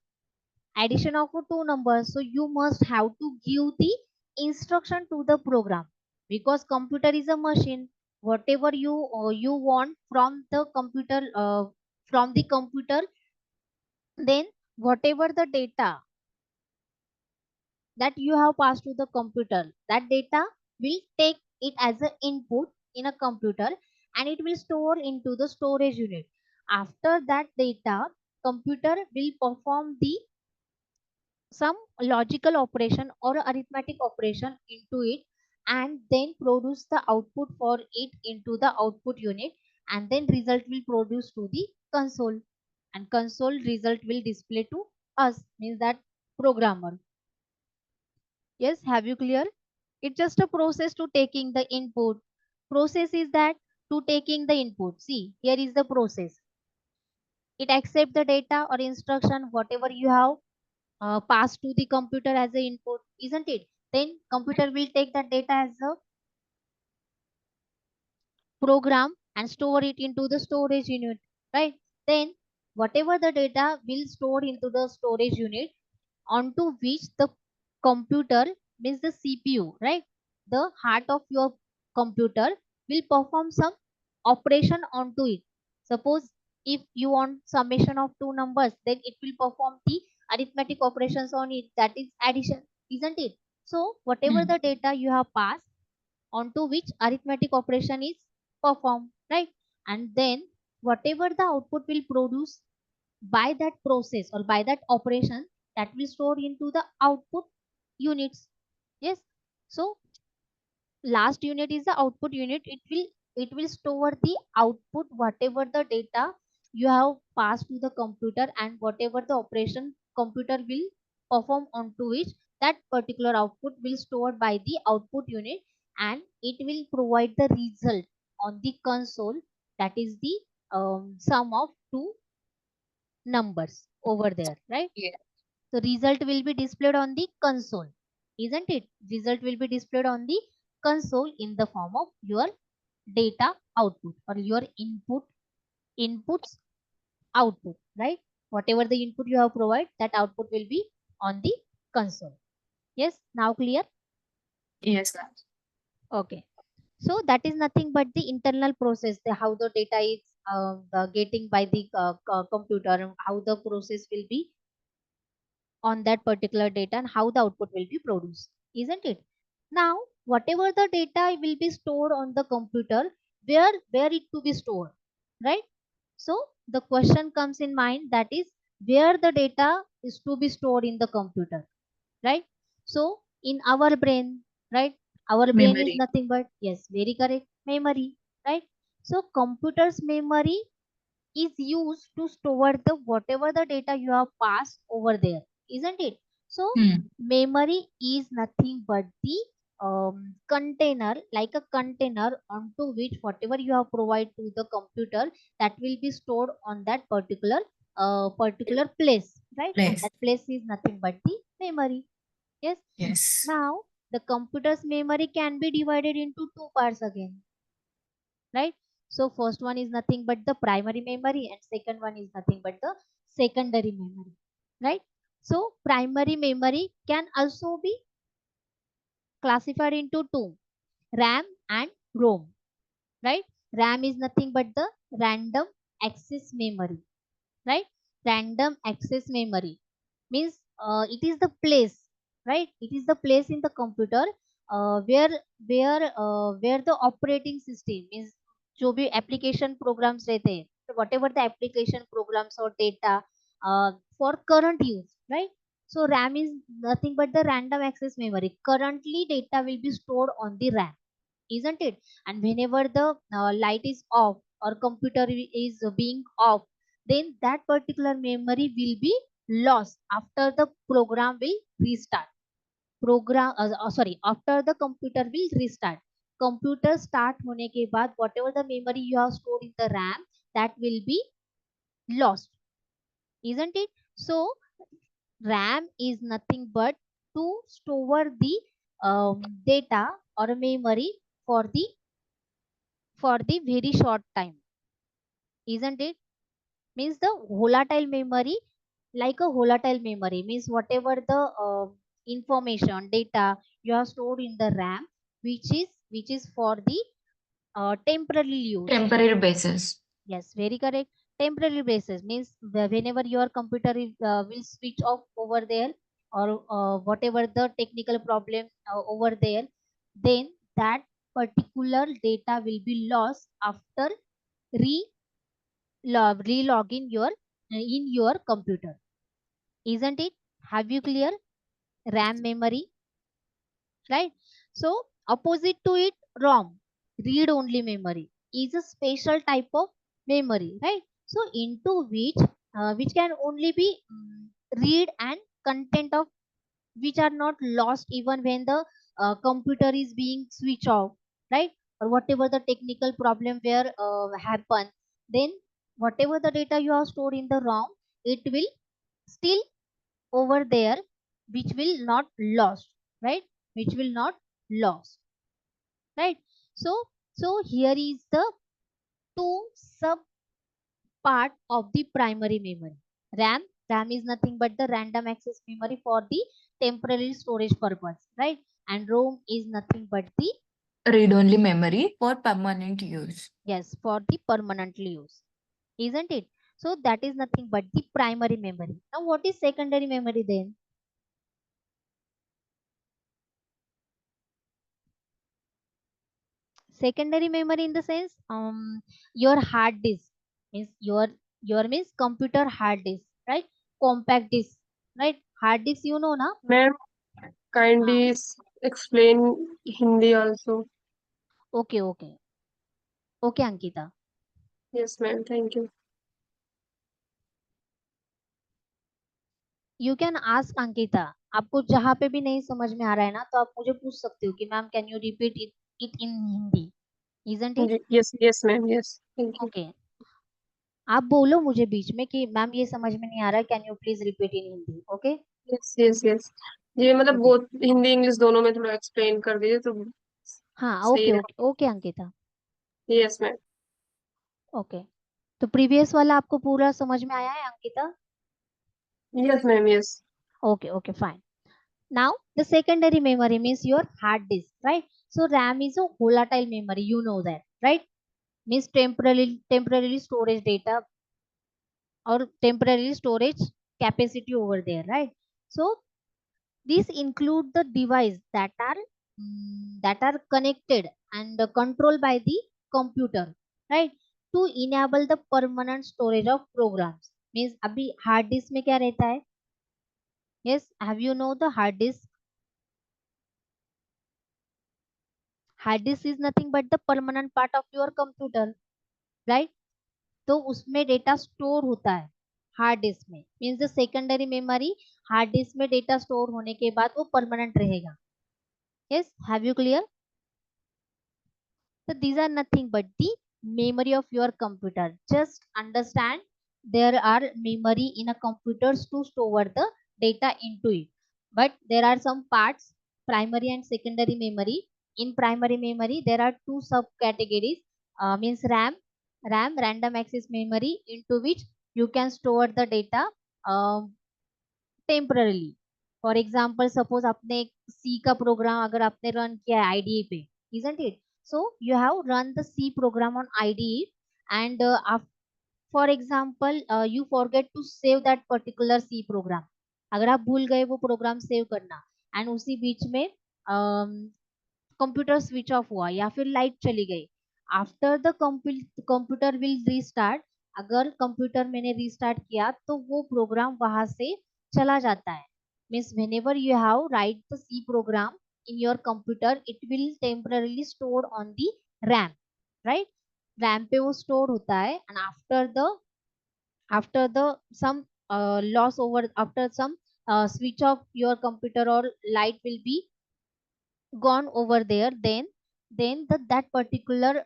addition of two numbers, so you must have to give the instruction to the program, because computer is a machine. Whatever you want from the computer, from the computer, then whatever the data that you have passed to the computer, that data will take it as an input in a computer and it will store into the storage unit. After that data, computer will perform the some logical operation or arithmetic operation into it and then produce the output for it into the output unit, and then result will produce to the console, and console result will display to us, means that programmer. Yes, have you clear? It's just a process to taking the input. Process is that to taking the input. See, here is the process. It accept the data or instruction whatever you have passed to the computer as a input, isn't it? Then computer will take that data as a program and store it into the storage unit, right? Then whatever the data will store into the storage unit, onto which the computer, means the CPU, right? The heart of your computer will perform some operation onto it. Suppose if you want summation of two numbers, then it will perform the arithmetic operations on it, that is addition, isn't it? So whatever the data you have passed, onto which arithmetic operation is performed, right? And then whatever the output will produce by that process or by that operation, that will store into the output units. Yes, so last unit is the output unit. It will store the output whatever the data you have passed to the computer and whatever the operation computer will perform onto which, that particular output will stored by the output unit, and it will provide the result on the console, that is the sum of two numbers over there, right? Yeah. So result will be displayed on the console, isn't it? Result will be displayed on the console in the form of your data output or your inputs output, right? Whatever the input you have provided, that output will be on the console. Yes, now clear? Yes, ma'am. Okay. So that is nothing but the internal process, how the data is getting by the computer, and how the process will be on that particular data and how the output will be produced, isn't it? Now whatever the data will be stored on the computer, where it to be stored, right? So the question comes in mind, that is where the data is to be stored in the computer, right? So in our brain, right? Our brain is Memory. nothing but, yes, very correct, memory, right? So computer's memory is used to store the whatever the data you have passed over there, isn't it? So memory is nothing but the container, like a container onto which whatever you have provided to the computer, that will be stored on that particular place, right? And Place. that place is nothing but the memory. Yes. Yes. Now the computer's memory can be divided into two parts again, right? So first one is nothing but the primary memory and second one is nothing but the secondary memory, right? So primary memory can also be classified into two, RAM and ROM, right? RAM is nothing but the random access memory, right? Random access memory means it is the place, right? It is the place in the computer where the operating system means जो भी application programs रहते हैं, so whatever the application programs or data for current use, right? So RAM is nothing but the random access memory. Currently data will be stored on the RAM, isn't it? And whenever the light is off or computer is being off, then that particular memory will be lost after the program will restart. After the computer will restart. Computer start होने के बाद whatever the memory you have stored in the RAM, that will be lost, isn't it? So RAM is nothing but to store the data or memory for the very short time, isn't it? Means the volatile memory, like a volatile memory means whatever the information data you have stored in the RAM, which is for the temporary use. Temporary basis. Yes, very correct. Temporary basis means whenever your computer is, will switch off over there, or whatever the technical problem over there, then that particular data will be lost after re re-login your in your computer, isn't it? Have you clear? RAM memory, right? So opposite to it, ROM, read only memory, is a special type of memory, right? So into which can only be read and content of which are not lost even when the computer is being switched off, right? Or whatever the technical problem where happen, then whatever the data you have stored in the ROM, it will still over there, which will not lost, right? Which will not lost, right? So here is the two sub part of the primary memory. RAM is nothing but the random access memory for the temporary storage purpose, right? And ROM is nothing but the Read-only memory for permanent use. yes, for the permanently use, isn't it? So that is nothing but the primary memory. Now what is secondary memory then? Secondary memory in the sense your hard disk means your means computer hard disk, right? Compact disk, right? Hard disk, you know na. Ma'am, kindly explain Hindi also. Okay, okay, okay, Ankita. Yes, ma'am. Thank you. You can ask Ankita. आपको जहां पे भी नहीं समझ में आ रहा है ना, तो आप मुझे पूछ सकते हो कि ma'am can you repeat it in Hindi, isn't it? Yes, yes, ma'am. Yes. Thank you. Okay, आप बोलो मुझे बीच में कि मैम ये समझ में नहीं आ रहा है, can you please repeat in Hindi. Okay, Yes, yes, yes. ये मतलब ओके, वो हिंदी इंग्लिश दोनों में थोड़ा एक्सप्लेन कर दीजिए तो हाँ, सही ओके रहे. Okay okay Ankita. Yes, ma'am. Okay, तो प्रीवियस वाला आपको पूरा समझ में आया है Ankita? Yes, ma'am. Yes. Okay, okay, fine. Now the secondary memory means your hard disk, right? So RAM is a volatile memory, you know that, right? Means temporarily storage data or temporary storage capacity over there, right? So these include the device that are connected and controlled by the computer, right? To enable the permanent storage of programs. Means अभी hard disk में क्या रहता है? Yes, have you know the hard disk? Hard disk is nothing but the permanent part of your computer, right? तो उसमें data store होता है hard disk में. Means the secondary memory hard disk में डेटा स्टोर होने के बाद वो परमानेंट रहेगा. Yes, have you clear? So these are nothing but the memory of your computer. Just understand there are memory in a computers to store the data into it. But there are some parts, primary and secondary memory. In primary memory, there are two subcategories. Means RAM, random access memory, into which you can store the data temporarily. For example suppose आपने एक सी का programme अगर आपने run किया है IDE पे, isn't it? So you have run the C program on IDE, and for example you forget to save that particular C program. अगर आप भूल गए वो प्रोग्राम सेव करना एंड उसी बीच में कंप्यूटर स्विच ऑफ हुआ या फिर लाइट चली गई, after the computer will restart, अगर कंप्यूटर मैंने रीस्टार्ट किया तो वो प्रोग्राम वहां से चला जाता है. Means whenever you have write the C program in your computer, it will temporarily store on the RAM, right? RAM पे वो store होता है and after the some loss over after some switch off your computer or light will be gone over there, then that particular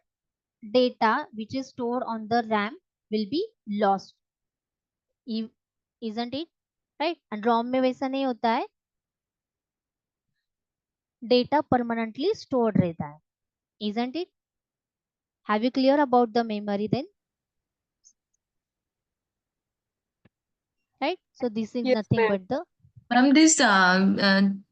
data which is stored on the RAM will be lost, isn't it? Right? And ROM में वैसा नहीं होता है, data permanently stored रहता है, isn't it? Have you clear about the memory then? Right? So this is Yes, nothing ma'am. but but the from this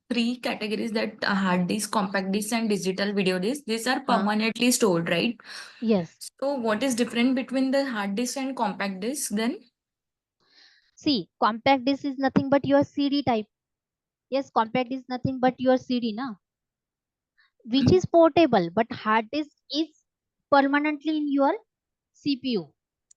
three categories that hard disk, compact disk, and digital video disk. These are हाँ, permanently stored, right? yes. So what is different between the hard disk and compact disk then? See, compact disc is nothing but your CD type. Yes, compact is nothing but your CD, na, which is portable, but hard disk is permanently in your CPU.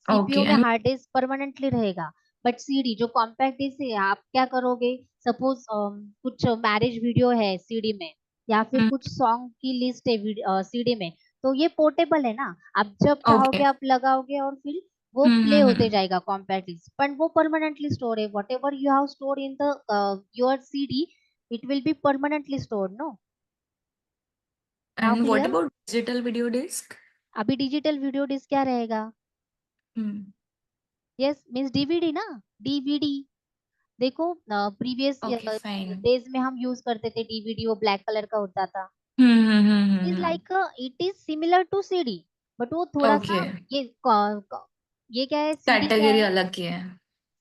Okay, CPU में and hard disk permanently रहेगा, but CD जो compact disc है आप क्या करोगे, suppose कुछ marriage video है CD में या फिर कुछ सॉन्ग की लिस्ट है सीडी में, तो ये पोर्टेबल है ना, आप जब चाहोगे okay. आप लगाओगे और फिर वो प्ले होते जाएगा कॉम्पैक्ट डिस्क, बट वो परमानेंटली स्टोर है, whatever you have store in the your CD it will be permanently stored, no. Now And what clear. about digital video disk? अभी डिजिटल वीडियो डिस्क क्या रहेगा, Hmm. Yes means DVD ना, DVD. देखो previous Okay, fine. Days में हम use करते थे DVD, वो ब्लैक कलर का होता था. Is like it is similar to CD, but वो थोड़ा सा Okay. ये क्या है, सीडी क्या Category है, अलग की है.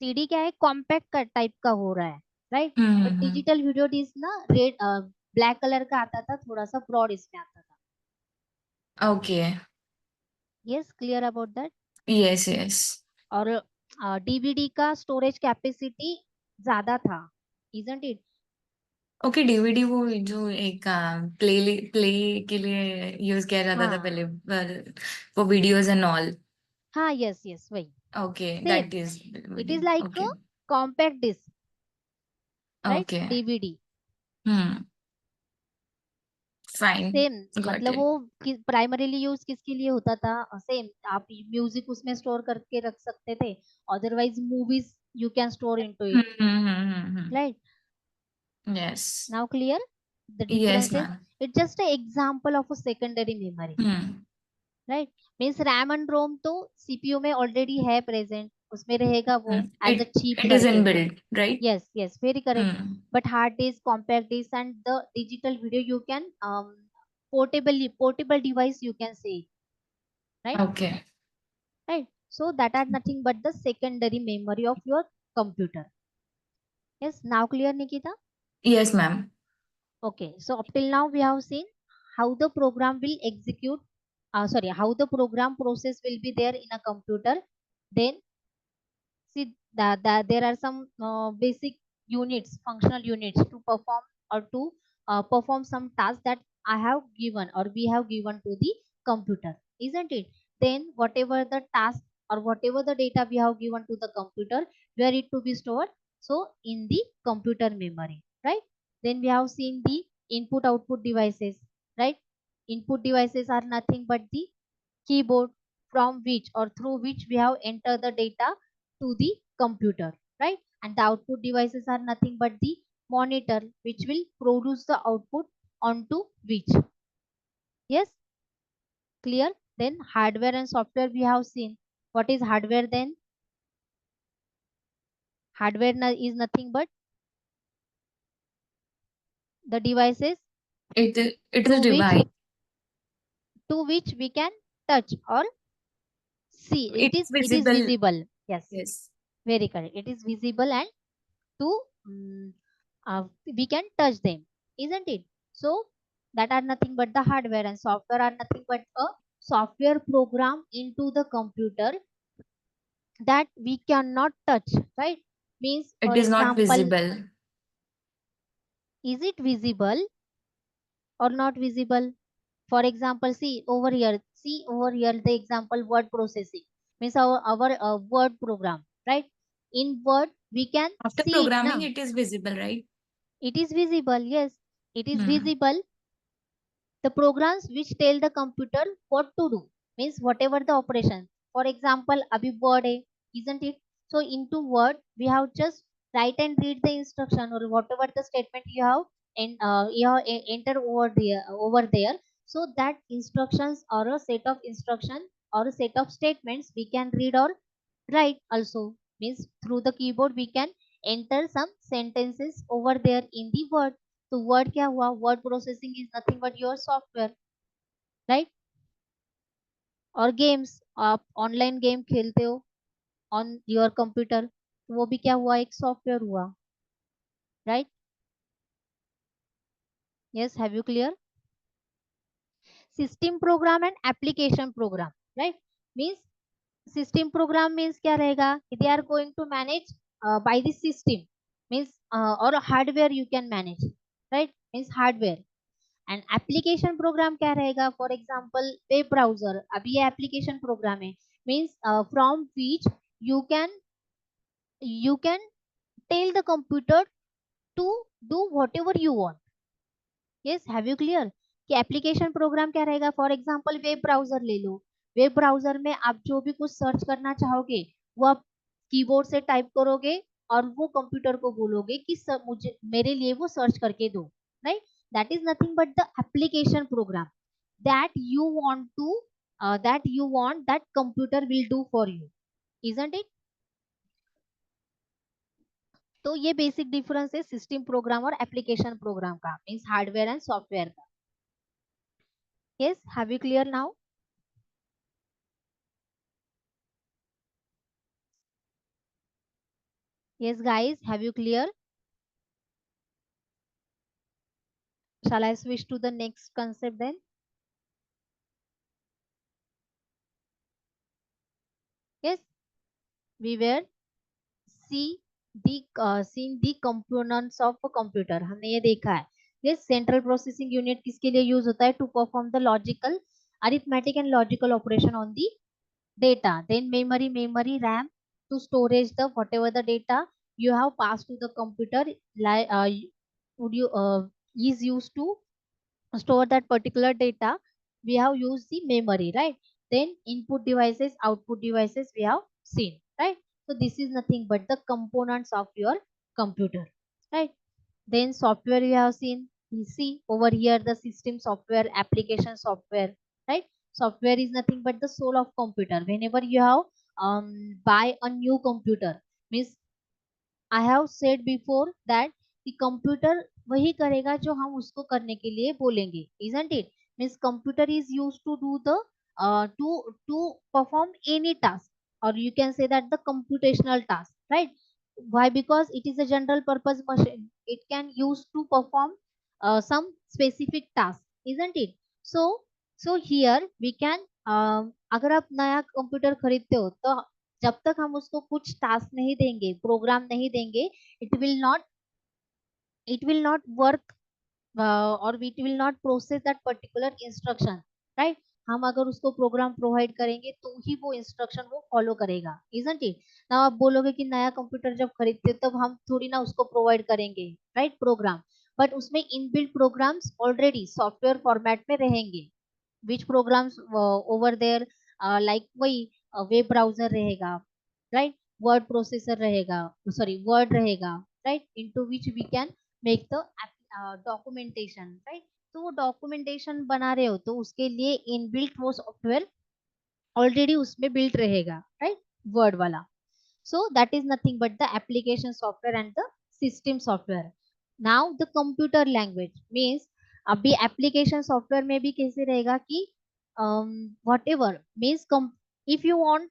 सीडी क्या है, कॉम्पैक्ट टाइप का हो रहा है, right. But hmm. Digital video disc ना रेड ब्लैक कलर का आता था, थोड़ा सा ब्रॉड इसमें आता था. Okay. Yes, clear about that. Yes, yes. और डीवीडी का स्टोरेज कैपेसिटी ज्यादा था, इजंट इट. ओके, डीवीडी वो जो एक प्ले के लिए यूज किया जाता था हाँ पहले वो वीडियोस एंड ऑल. हाँ, यस यस, वही okay, same. That is it is DVD. Like okay. Compact disc, right, okay. DVD. Fine. Same, got मतलब इट. वो प्राइमरीली यूज किसके लिए होता था, सेम आप म्यूजिक उसमें स्टोर करके रख सकते थे, otherwise movies you can store into it, right. Yes. Now clear the yes differences. Ma'am. It's just example of a secondary memory, right. Means RAM and ROM तो सीपीयू में already है present, उसमें रहेगा वो as a cheap it is करके. Inbuilt, right? Yes, yes, very correct. But hard disk, compact disk, and the digital video you can portable device you can say, right? Okay. Right. So that are nothing but the secondary memory of your computer. Yes. Now clear, Nikita? Yes ma'am. Okay. So up till now we have seen how the program will execute. Sorry, how the program process will be there in a computer. Then see that there are some basic units, functional units to perform or to perform some tasks that I have given or we have given to the computer, isn't it? Then whatever the task or whatever the data we have given to the computer, where it to be stored, so in the computer memory, right? Then we have seen the input output devices, right? Input devices are nothing but the keyboard from which or through which we have entered the data to the computer, right? And the output devices are nothing but the monitor which will produce the output onto which. Yes, clear. Then hardware and software we have seen. What is hardware then? Hardware is nothing but the devices It is a through device. which we can touch or see. It It is is visible. visible. Yes, Yes. very correct. It is visible and to we can touch them, isn't it? So that are nothing but the hardware, and software are nothing but a software program into the computer that we cannot touch, right? Means It for is not example, visible. is it visible or not visible? For example, see over here, the example word processing means our word program, right? In word we can After see it programming, now. it is visible, right? It is visible, yes, it is visible. The programs which tell the computer what to do means whatever the operation. For example, abhi word hai, isn't it? So into word we have just write and read the instruction or whatever the statement you have and enter over there. So that instructions or a set of instruction or a set of statements we can read or write also, means through the keyboard we can enter some sentences over there in the word. तो word क्या हुआ, word processing is nothing but your software, right. और games, आप online game खेलते हो on your computer, तो वो भी क्या हुआ, एक सॉफ्टवेयर हुआ, right. Yes, have you clear? System program and application program, right? Means system program means क्या रहेगा? They are going to manage by the system, means or hardware you can manage, right? Means hardware. And application program क्या रहेगा? For example web browser, अभी ये application program है, means from which you can tell the computer to do whatever you want. Yes, have you clear? कि application program क्या रहेगा? For example web browser ले लो. Web browser में आप जो भी कुछ सर्च करना चाहोगे वो आप कीबोर्ड से टाइप करोगे और वो कंप्यूटर को बोलोगे कि मुझे मेरे लिए वो सर्च करके दो, right? That is nothing but the application program that you want that computer will do for you, isn't it? तो ये बेसिक डिफरेंस है सिस्टम प्रोग्राम और एप्लीकेशन प्रोग्राम का, मींस हार्डवेयर एंड सॉफ्टवेयर का. Yes, have you clear now? Yes guys, have you clear? Shall I switch to the next concept then? Yes, we were seeing the components of a computer. हमने ये देखा है. Yes, central processing unit किसके लिए use होता है? To perform the logical, arithmetic and logical operation on the data. Then memory, RAM to storage the whatever the data you have passed to the computer. Would you is used to store that particular data. We have used the memory, right? Then input devices, output devices we have seen, right? So this is nothing but the components of your computer, right? Then software you have seen. You see over here the system software, application software, right? Software is nothing but the soul of computer. Whenever you have buy a new computer, means I have said before that the computer वही करेगा जो हम उसको करने के लिए बोलेंगे, isn't it? Means computer is used to do the to perform any task, or you can say that the computational task, right? Why? Because it is a general purpose machine. It can use to perform some specific task, isn't it? So here we can अगर आप नया computer खरीदते हो तो जब तक हम उसको कुछ टास्क नहीं देंगे, प्रोग्राम नहीं देंगे, it will not work or it will not process that particular instruction, right? हम अगर उसको प्रोग्राम प्रोवाइड करेंगे तो ही वो इंस्ट्रक्शन वो फॉलो करेगा, isn't it? ना आप बोलोगे कि नया कंप्यूटर जब खरीदते तब हम थोड़ी ना उसको प्रोवाइड करेंगे, राइट? प्रोग्राम, बट उसमें inbuilt programs already software format में रहेंगे. which programs over there like वही वेब ब्राउजर रहेगा, राइट? वर्ड प्रोसेसर रहेगा, सॉरी वर्ड रहेगा, right? Into which we can make the documentation, right? तो वो डॉक्यूमेंटेशन बना रहे हो तो उसके लिए इनबिल्ट वो सॉफ्टवेयर ऑलरेडी उसमें बिल्ट रहेगा, राइट? वर्ड वाला. So that is nothing but the application software and the system software. Now the computer language means अभी application software में भी कैसे रहेगा कि whatever means if you want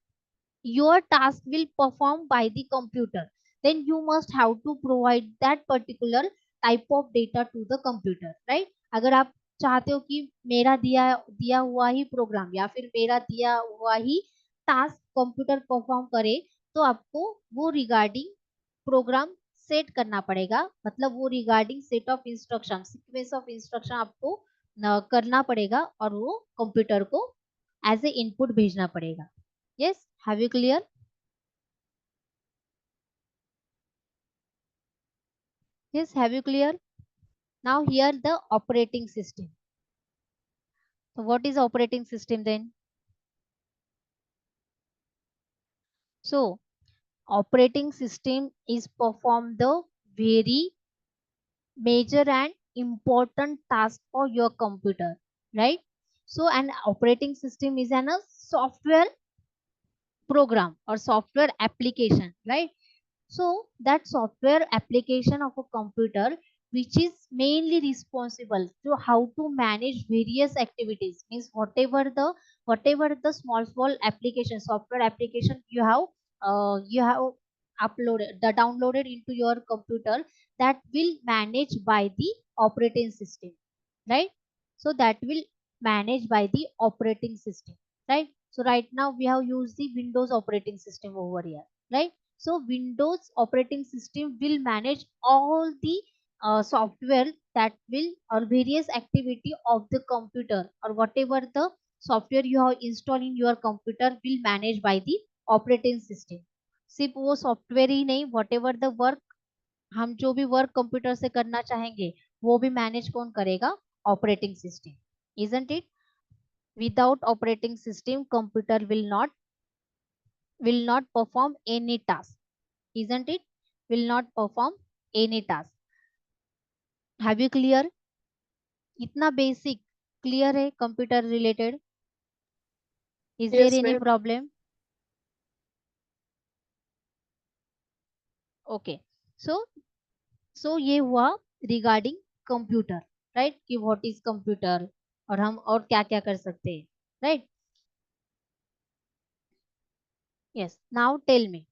your task will perform by the computer, then you must have to provide that particular type of data to the computer, right? अगर आप चाहते हो कि मेरा दिया दिया हुआ ही प्रोग्राम या फिर मेरा दिया हुआ ही टास्क कंप्यूटर परफॉर्म करे तो आपको वो रिगार्डिंग प्रोग्राम सेट करना पड़ेगा, मतलब वो regarding set of instruction, sequence of instruction आपको करना पड़ेगा और वो कंप्यूटर को एज ए इनपुट भेजना पड़ेगा. Yes, have you clear? Yes, have you clear? Now here the operating system. So what is operating system then? So operating system is perform the very major and important task for your computer, right? So an operating system is a software program or software application, right? So that software application of a computer which is mainly responsible to how to manage various activities, means whatever the small application, software application you have uploaded the downloaded into your computer, that will manage by the operating system, right? So that will manage by the operating system, right? So right now we have used the Windows operating system over here, right? So Windows operating system will manage all the software that will or various activity of the computer or whatever the software you have installed in your computer will manage by the operating system. सिर्फ वो software ही नहीं, whatever the work हम जो भी work computer से करना चाहेंगे वो भी मैनेज कौन करेगा? Operating system, isn't it? Without operating system computer will not perform any task, isn't it? Will not perform any task. Have you clear? इतना बेसिक क्लियर है computer related? Is there Yes, any ma'am. problem? Okay, so ये हुआ regarding computer, right? कि what is computer और हम और क्या क्या कर सकते हैं, right? Yes, now tell me,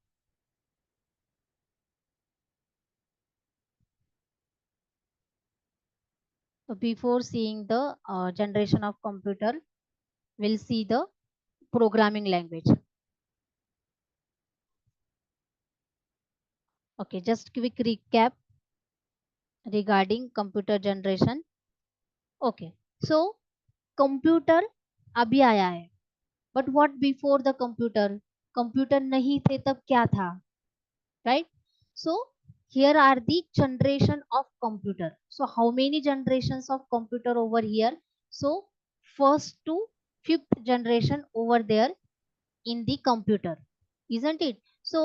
so before seeing the generation of computer, we'll see the programming language. Okay, just quick recap regarding computer generation. Okay, so computer अभी आया है, but what before the computer? Computer नहीं थे तब क्या था, right? So here are the generation of computer. So how many generations of computer over here? So first to fifth generation over there in the computer, isn't it? So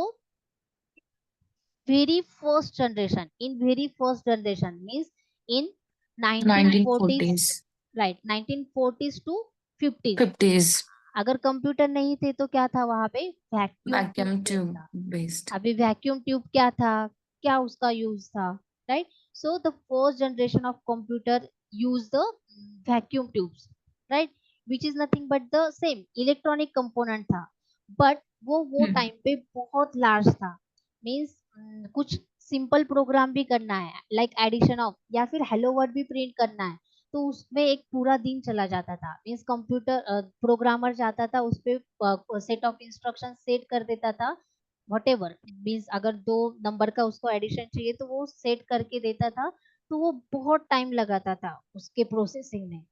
very first generation, in very first generation means in 1940s, 1940s, right? 1940s to 50s. 50s, अगर computer नहीं थे तो क्या था वहां पे? Vacuum vacuum tube tube था. based. अभी वैक्यूम ट्यूब क्या था, क्या उसका यूज था, right? So the first generation of computer use the vacuum tubes, right? Which is nothing but the same electronic component था, बट वो टाइम पे बहुत लार्ज था. मीन्स कुछ सिंपल प्रोग्राम भी करना है, लाइक एडिशन ऑफ या फिर हेलो वर्ड भी प्रिंट करना है, तो उसमें एक पूरा दिन चला जाता था. मीन्स कंप्यूटर प्रोग्रामर जाता था, उस पर सेट ऑफ इंस्ट्रक्शन सेट कर देता था, whatever मीन्स अगर 2 नंबर का उसको एडिशन चाहिए तो वो सेट करके देता था, तो वो बहुत टाइम लगाता था उसके प्रोसेसिंग में,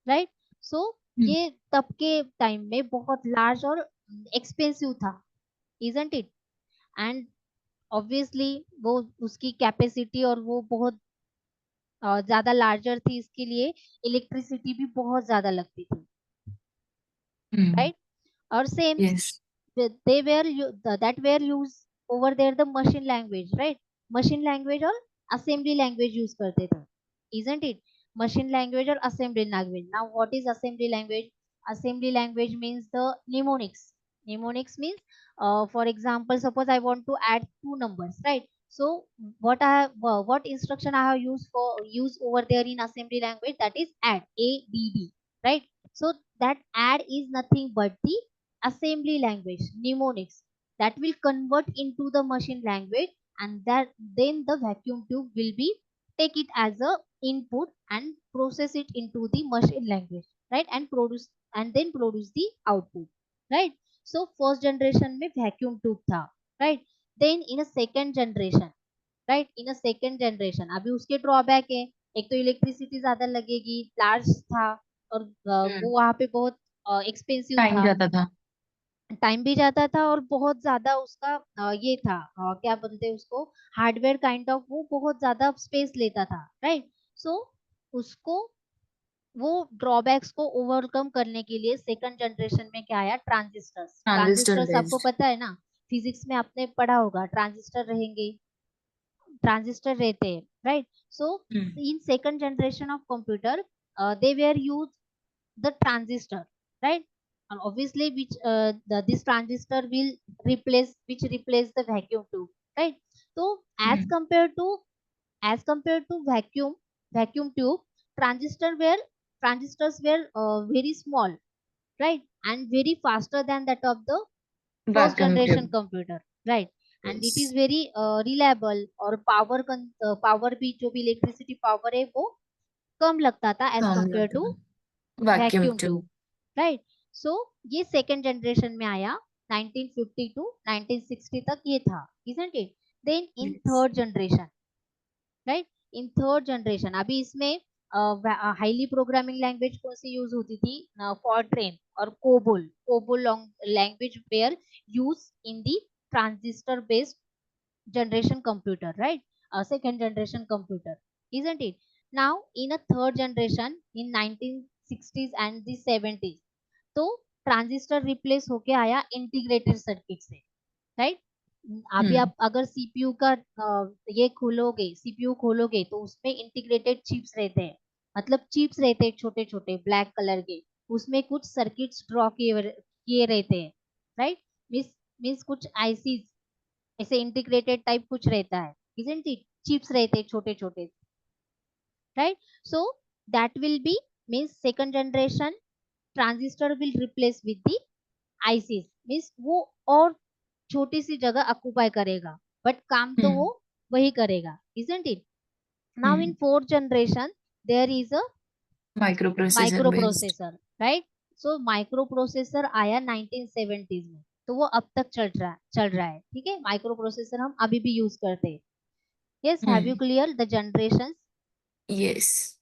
राइट? सो ये तब के टाइम में बहुत लार्ज और एक्सपेंसिव था, इजंट इट? एंड ऑब्वियसली वो उसकी कैपेसिटी और वो बहुत ज्यादा लार्जर थी, इसके लिए इलेक्ट्रिसिटी भी बहुत ज्यादा लगती थी, राइट? और same Yes. they were that were used over there the machine language, right? Machine language और assembly language use करते थे, isn't it? Machine language और assembly language. Now what is assembly language? Assembly language means the mnemonics. Mnemonics means for example, suppose I want to add 2 numbers, right? So what instruction I have used over there in assembly language, that is add, right? So that add is nothing but the assembly language mnemonics that will convert into the machine language, and that then the vacuum tube will be take it as a input and process it into the machine language, right? And then produce the output, right? So first generation में vacuum tube था, right? Then in a second generation, right? In a second generation अभी उसके drawback है, एक तो electricity ज्यादा लगेगी, large था, और वो वहां पे बहुत एक्सपेंसिव Time था, जाता था. टाइम भी जाता था, और बहुत ज्यादा उसका ये था, क्या बोलते हैं उसको, हार्डवेयर काइंड ऑफ, वो बहुत ज्यादा स्पेस लेता था, राइट? सो उसको वो ड्रॉबैक्स को ओवरकम करने के लिए सेकंड जनरेशन में क्या आया? ट्रांजिस्टर्स. Transistor ट्रांजिस्टर्स आपको based. पता है ना, फिजिक्स में आपने पढ़ा होगा, ट्रांजिस्टर रहेंगे, ट्रांजिस्टर रहते हैं, right? So in second generation of computer they were use the transistor, right? And obviously this transistor will replace the vacuum tube, right? So as compared to vacuum tube, transistors were very small, right? And very faster than that of the first Vacuum generation tube. computer, right? And it is Yes. very reliable, और power भी जो भी electricity power है वो कम लगता था as कम कंपेयर लगता टू था। Vacuum vacuum tube. Tube, right. So ये सेकेंड जनरेशन में आया 1950 टू 1960 तक ये था, isn't it? Then in Yes. third generation, right, in third generation अभी इसमें हाईली प्रोग्रामिंग लैंग्वेज कौन सी यूज होती थी? फॉरट्रेन और COBOL, COBOL language were use in the transistor based generation computer, right? A second generation computer, isn't it? Now in a third generation in 1960s and the 70s, तो transistor replace होके आया integrated circuit से, right. अभी आप अगर CPU का ये खोलोगे, सीपीयू खोलोगे तो उसमें इंटीग्रेटेड चिप्स रहते हैं, मतलब चिप्स रहते हैं छोटे छोटे ब्लैक कलर के, उसमें कुछ सर्किट्स ड्रॉ किए रहते हैं, राइट। मीन्स कुछ आईसी ऐसे इंटीग्रेटेड टाइप कुछ रहता है, isn't it? चिप्स रहते हैं छोटे छोटे, right. So that will B means second generation transistor will replace with the ISIS, means वो और छोटी सी जगह ऑक्यूपाई करेगा, बट काम तो वो वही करेगा, isn't it? Now in fourth generation there is a microprocessor, right. So microprocessor आया 1970s में, तो वो अब तक चल रहा है, ठीक है। माइक्रोप्रोसेसर हम अभी भी यूज करते हैं। Yes, have you clear the generations? Yes.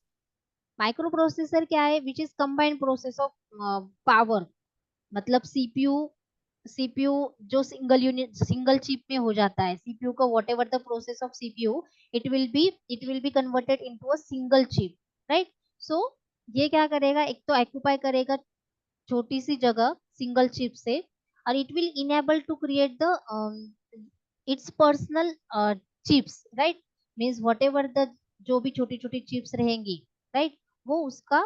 Microprocessor क्या है? Which is combined process of power, मतलब सीपीयू जो सिंगल चिप में हो जाता है, सीपीयू का whatever the process of CPU, it will be converted into a single chip, right. So ये क्या करेगा? एक तो ऑक्यूपाई करेगा छोटी सी जगह सिंगल चिप से, और it will enable to create the its personal chips, right. Means whatever the जो भी छोटी छोटी चिप्स रहेंगी, राइट, वो उसका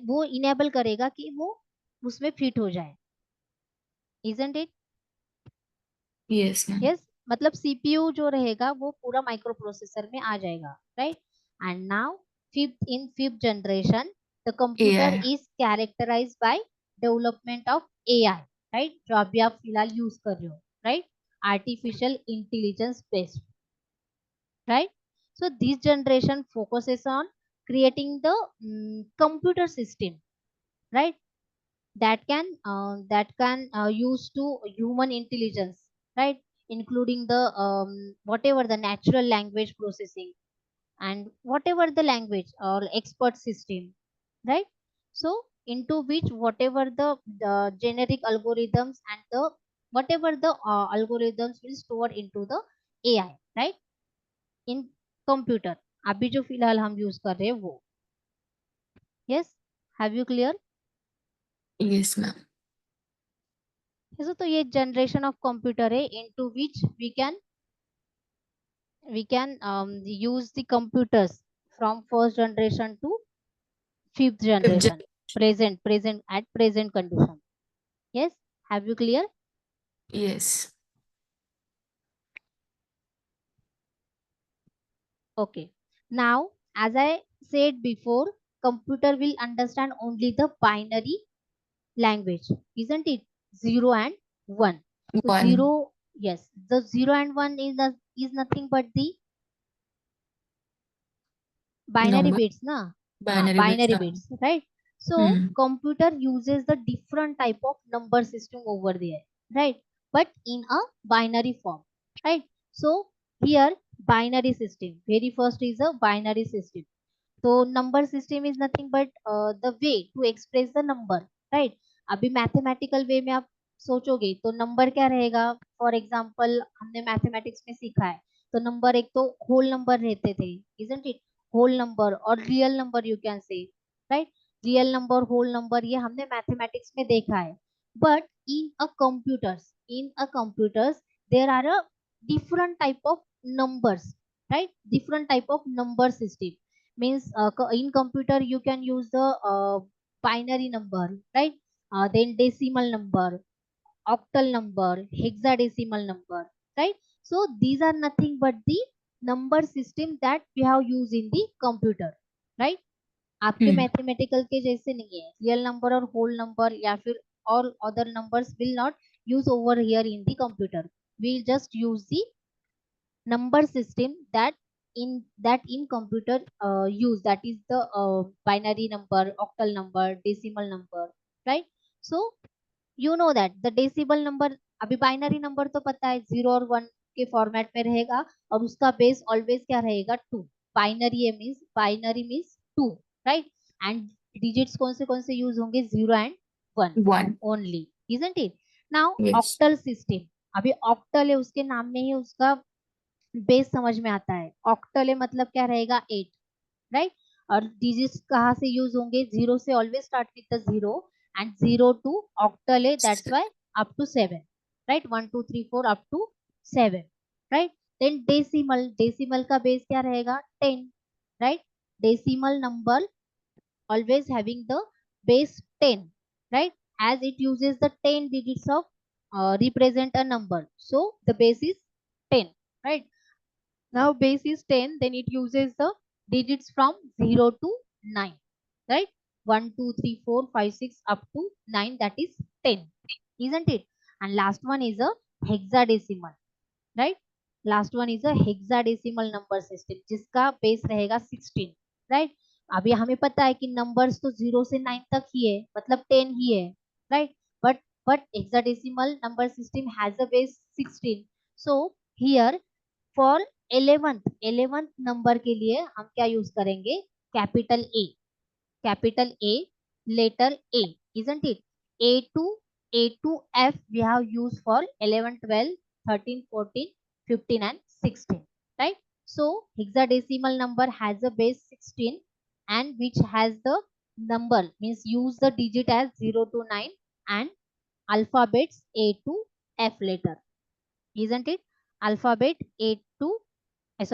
वो इनेबल करेगा कि वो उसमें फिट हो जाए, isn't it? Yes ma'am. Yes, मतलब सीपीयू जो रहेगा वो पूरा माइक्रो प्रोसेसर में आ जाएगा, right. And now fifth generation the computer AI. Is characterized by development of AI, right, जो अभी आप फिलहाल यूज कर रहे हो, right, artificial intelligence based, right? So this generation focuses on creating the computer system, right, that can use to human intelligence, right, including the whatever the natural language processing and whatever the language or expert system, right. So into which whatever the generic algorithms and the whatever the algorithms will store into the AI, right, in computer अभी जो फिलहाल हम use कर रहे हैं वो। Yes, have you clear? Yes ma'am. तो ये जनरेशन ऑफ कंप्यूटर है into which we can use the computers from first generation to fifth generation, present at present condition. Yes, have you clear? Yes. Okay. Now, as I said before, computer will understand only the binary language, isn't it? 0 and 1. So 1. 0, yes, the 0 and 1 is nothing but the binary Number. bits, na? Binary Bits, right? So computer uses the different type of number system over there, right? But in a binary form, right? So here binary system, very first is a binary system. So number system is nothing but the way to express the number, right? अभी mathematical वे में आप सोचोगे तो number क्या रहेगा? For example हमने mathematics में सीखा है, तो नंबर एक तो होल नंबर रहते थे, isn't it? होल नंबर और real number you can say, right. Real number, whole number, ये हमने मैथमेटिक्स में देखा है। But in a computers there are a different type of numbers, right? Different type of number system means in computer you can use the binary number, right? Then decimal number, octal number, hexadecimal number, right? So these are nothing but the number system that we have used in the computer, right? आपके mathematical के जैसे नहीं है, real number और whole number या फिर और other numbers will not use over here in the computer, we just use the number system that in computer use, that is the binary number, octal number, decimal number, right? So you know that the decimal number, अभी binary number तो पता है 0 और 1 के format में रहेगा और उसका बेस ऑलवेज क्या रहेगा 2. Binary means 2, right? And digits कौन से यूज होंगे? 0 and 1 only, isn't it? Now octal system, अभी ऑक्टल है, उसके नाम में ही उसका बेस समझ में आता है. ऑक्टल है मतलब क्या रहेगा? 8, राइट? और डिजिट्स कहाँ से यूज होंगे? 0 से always start with the 0 and 0 to octal है, that's why up to 7, right? 1 2 3 4 up to 7, right? Then decimal का बेस क्या रहेगा? 10, right? Decimal number always having the base 10, right? As it uses the 10 digits of represent a number, so the base is 10, right? Now base is 10, then it uses the digits from 0 to 9, right? 1 2 3 4 5 6 up to 9, that is 10, isn't it? And last one is a hexadecimal, right? Last one is a hexadecimal number system जिसका base रहेगा 16, right? अभी हमें पता है कि numbers तो 0 से 9 तक ही है, मतलब 10 ही है, right? but hexadecimal number system has a base 16. So here for 11th number के लिए हम क्या यूज करेंगे? Capital A, letter A, isn't it? A to F we have used for 11 12 13 14 15 and 16, right? So hexadecimal number has a base 16 and which has the number, means use the digit as 0 to 9 and alphabets A to F letter, isn't it? Alphabet A to A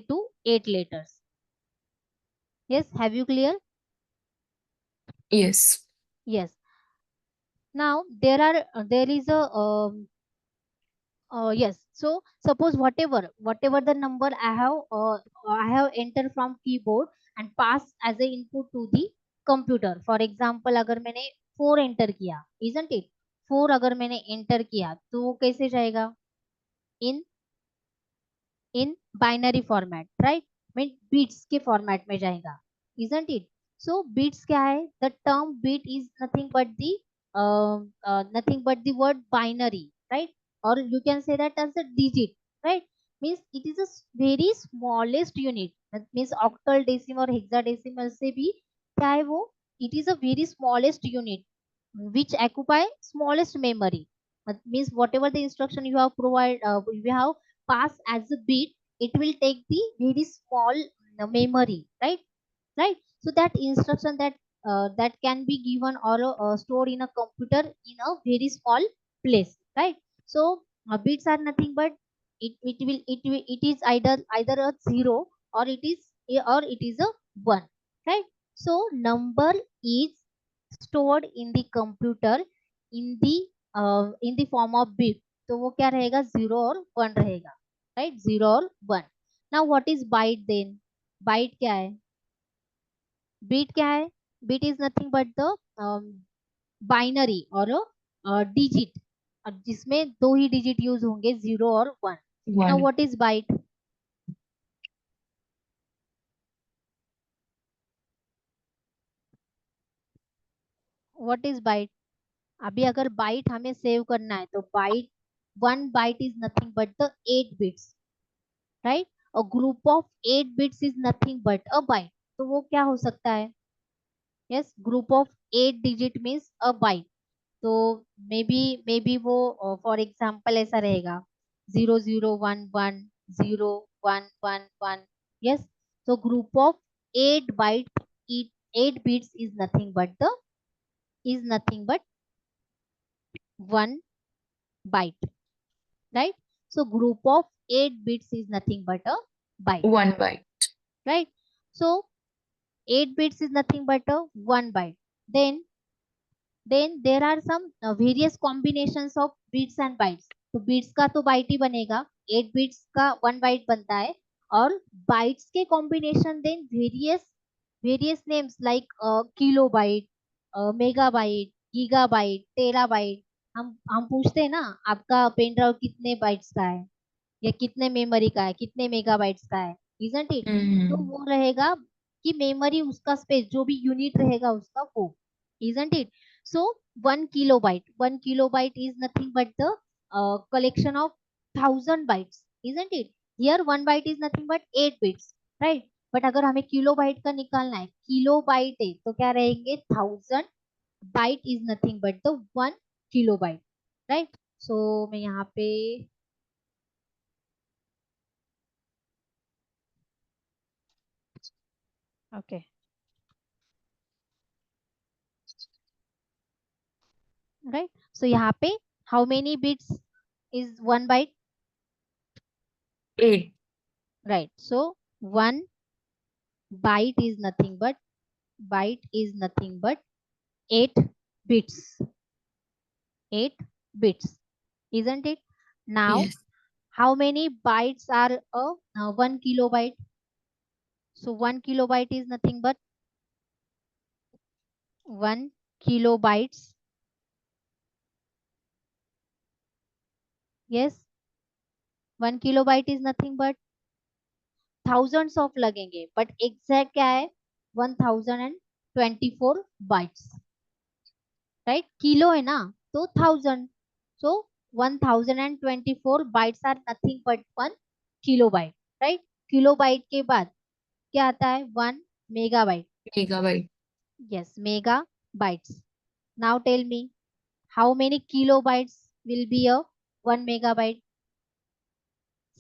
to 8 letters. Yes, have you clear? Yes. Yes. Now there is a yes. So suppose whatever the number I have entered from keyboard and pass as a input to the computer. For example, अगर मैंने 4 enter किया, isn't it? 4 अगर मैंने enter किया तो वो कैसे जाएगा? in binary format, right? Mean bits के format में जाएगा, isn't it? So bits क्या है? The term bit is nothing but the word binary, right? Or you can say that as a digit, right? Means it is a very smallest unit. That means octal, decimal और hexadecimal से भी क्या है वो? It is a very smallest unit which occupy smallest memory. That means whatever the instruction you have you have passed as a bit, it will take the very small memory, right? Right? So that instruction that can be given or stored in a computer in a very small place, right? So bits are nothing but it is either a 0 or it is a 1, right? So number is stored in the computer in the form of bit, तो वो क्या रहेगा? 0 और 1 रहेगा, right? 0 और 1. Now what is byte then? Byte क्या है? Bit क्या है? Bit is nothing but the binary और digit, जिसमें 2 ही digit यूज होंगे, 0 और 1. Now what is byte? What is byte? अभी अगर बाइट हमें सेव करना है तो byte 1 byte is nothing but the 8 bits, right? A group of 8 bits is nothing but a byte, तो वो क्या हो सकता है? Yes, group of 8 digit means a byte. तो मे बी वो फॉर एग्जांपल ऐसा रहेगा 0011 0111. Yes, so group of 8 byte 8 bits is nothing but 1 byte, right? So group of 8 bits is nothing but a byte. 1 byte. Right? So 8 bits is nothing but a 1 byte. Then there are some various combinations of bits and bytes. तो bits का तो byte ही बनेगा, 8 bits का 1 byte बनता है, और bytes के combination then various names like kilobyte, megabyte, gigabyte, terabyte. हम पूछते हैं ना, आपका पेन ड्राइव कितने बाइट्स का है या कितने मेमोरी का है, कितने मेगाबाइट्स का है, isn't it? तो हम्म वो रहेगा कि मेमोरी उसका स्पेस जो भी यूनिट रहेगा उसका वो, isn't it? So 1 kilobyte is nothing but the collection of 1000 bytes, isn't it? Here 1 byte is nothing but 8 bits, right? But अगर हमें किलोबाइट का निकालना है, किलोबाइट है तो क्या रहेंगे 1000 byte is nothing but the 1 kilobyte, right? So मैं यहाँ पे ओके राइट, सो यहाँ पे how many bits is 1 byte? 8 right, so 1 byte is nothing but 8 bits, 8 bits, isn't it? Now yes how many bytes are a 1 kilobyte? So 1 kilobyte is nothing but 1 kilobytes. Yes, 1 kilobyte is nothing but thousands of लगेंगे, but exact क्या है 1024 bytes, right? Kilo है ना तो 1000, so 1024 bytes are nothing but 1 kilobyte, right? Kilobyte के बाद क्या आता है 1 megabyte. megabyte Yes, megabytes. Now tell me how many kilobytes will be a 1 megabyte?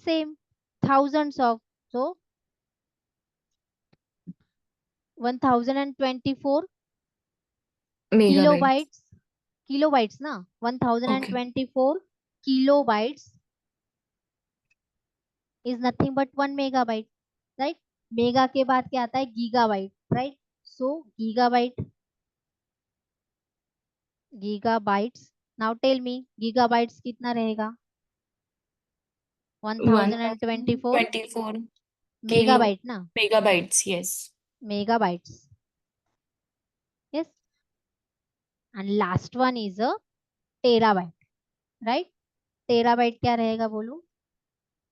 Same, thousands of. So 1024 megabyte kilobytes ना, okay 1024 kilobytes is nothing but 1 megabyte, right? Mega के बाद क्या आता है gigabyte, right? So gigabytes. Now tell me gigabytes कितना रहेगा? 1024 1024 kilo megabyte ना, megabytes yes megabytes. Yes, and last one is a terabyte, right? terabyte क्या रहेगा बोलो?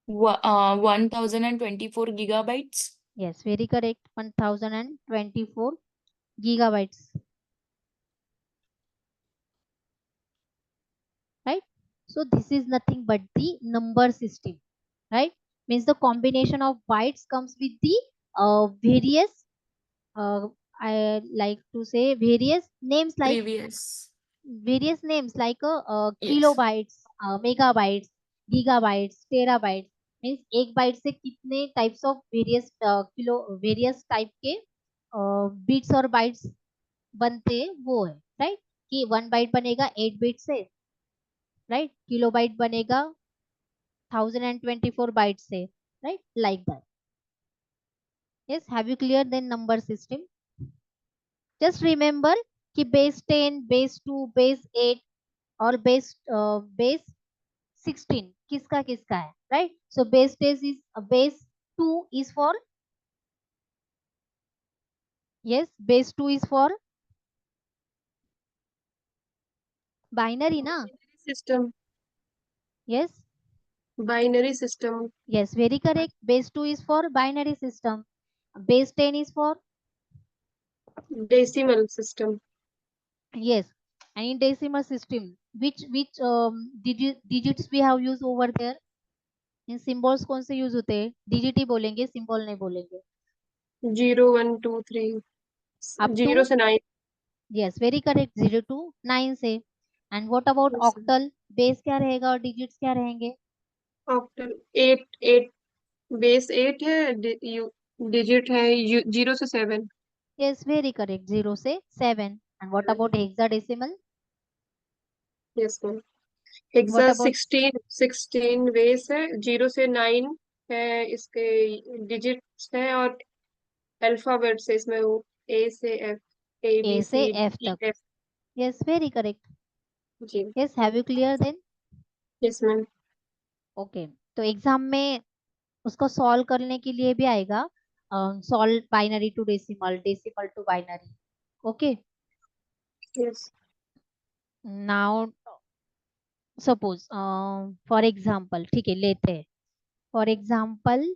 1024 gigabytes Yes, very correct, 1024 gigabytes, right? So this is nothing but the number system, right? Means the combination of bytes comes with the various I like to say various names like previous yes kilobytes, megabytes, gigabytes, terabytes. Means एक bite से कितने types of various type के bits और bytes बनते हैं वो है, right? कि 1 बाइट बनेगा 8 बिट से, राइट? किलोबाइट बनेगा 1024 बाइट से, right? Like that. Yes, have you clear then number system? Just remember कि बेस 10, बेस 2, बेस 8 और बेस 16 किसका किसका है, right? So base 2 is for, yes, base 2 is for binary na? system. Yes, Binary system. yes, very correct. Base 2 is for binary system. Base 10 is for, Decimal system. yes, and in decimal system which digits we have used over there? In symbols कौन से use होते हैं? Digit ही बोलेंगे, symbol नहीं बोलेंगे. 0 1 2 3 Up to, 0 से 9. yes, very correct, 0 to 9 से. And what about Yes, octal? Base क्या रहेगा और डिजिट्स क्या रहेंगे? octal 8 बेस 8 है, डिजिट है 0 से 7. यस, वेरी करेक्ट, 0 से 7. And what about hexadecimal? Yes ma'am. What hexa about 16 base है, 0 से 9 है इसके डिजिट्स है, और अल्फाबेट से इसमें वो ए से एफ, ए ए बी से सी एफ डी तक? एफ. Yes, very correct. जी. Yes, have you clear then? Yes ma'am. Okay, तो एग्जाम में उसको सॉल्व करने के लिए भी आएगा, solve binary to decimal, decimal to binary. Okay, yes. Now suppose for example, ठीक है लेते हैं, फॉर एग्जाम्पल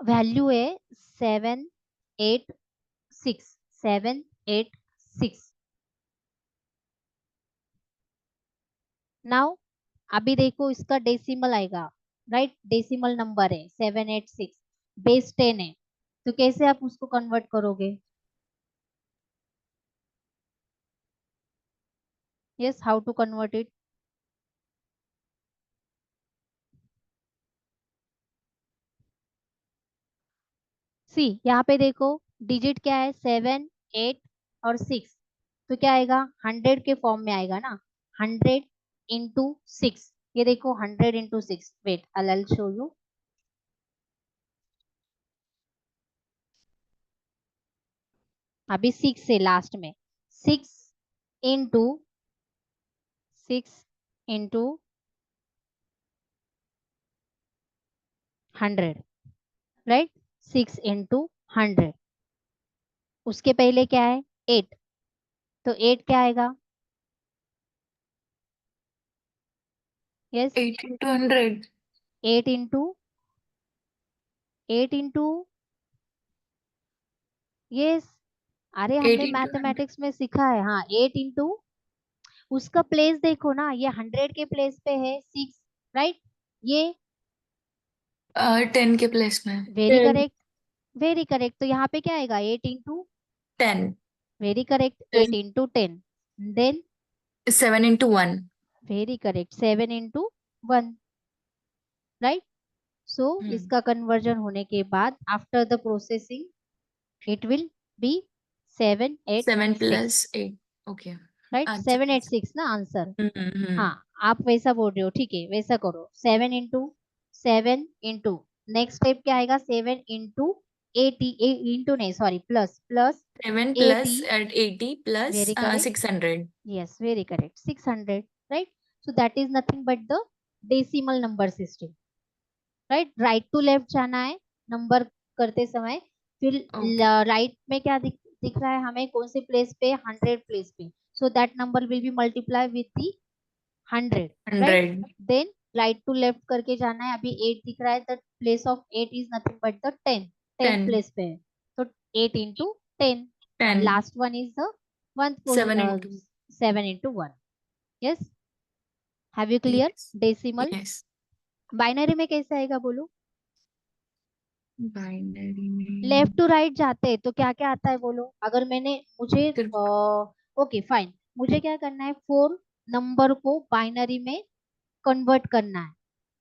वैल्यू है 786 नाउ अभी देखो इसका डेसिमल आएगा, राइट? डेसिमल नंबर है 786, बेस 10 है, तो कैसे आप उसको कन्वर्ट करोगे? Yes, how to convert it? See यहाँ पे देखो डिजिट क्या है, 7, 8 और 6, तो क्या आएगा? 100 के फॉर्म में आएगा ना, 100 इंटू 6, ये देखो 100 into 6, wait I show you. अभी 6 से लास्ट में, 6 इंटू 6 इंटू 100, राइट? 6 इंटू 100, उसके पहले क्या है 8, तो 8 क्या आएगा? Yes, 8 into 100. 8 into 8 into, yes, अरे 8 हमने into 100. मैथमेटिक्स में सीखा है, हाँ 8 इंटू, उसका प्लेस देखो ना, ये 100 के प्लेस पे है 6, राइट? ये 10 के प्लेस में. वेरी 10. करेक्ट, वेरी करेक्ट, तो यहाँ पे क्या आएगा 8 into, 10. Very correct, 8 into 10, then 7 into 1. Very correct, 7 into 1, right? So इसका कन्वर्जन होने के बाद after the processing it will be 786, 7 plus 8. Okay. Right? अच्छा. 786 ना आंसर, हम्म. हाँ आप वैसा बोल रहे हो, ठीक है वैसा करो, 7 इंटू नेक्स्ट स्टेप क्या आएगा, 7 इंटू 80, इंटू नहीं sorry, plus plus 7 80, plus at 80 plus very correct, 600. yes very correct, 600, right? So that is nothing but the decimal number system, right? Right to left जाना है नंबर करते समय, फिर Okay. Right में क्या दिख रहा है हमें, कौन से प्लेस पे, 100 प्लेस पे, so that number will be multiply with the 100, right? 100. Then right to left करके जाना है, अभी 8 दिख रहा है, the place of 8 is nothing but the 10, 10 10. Place पे है, तो 8 into 10, 10. Last one is the 7 into. 7 into 1, yes, have you clear? Yes. Decimal Yes. Binary में कैसे आएगा बोलो? Binary में. लेफ्ट टू राइट जाते हैं तो क्या क्या आता है बोलो? अगर मैंने मुझे सिर्फ. ओके फाइन, मुझे क्या करना है, 4 नंबर को बाइनरी में कन्वर्ट करना है,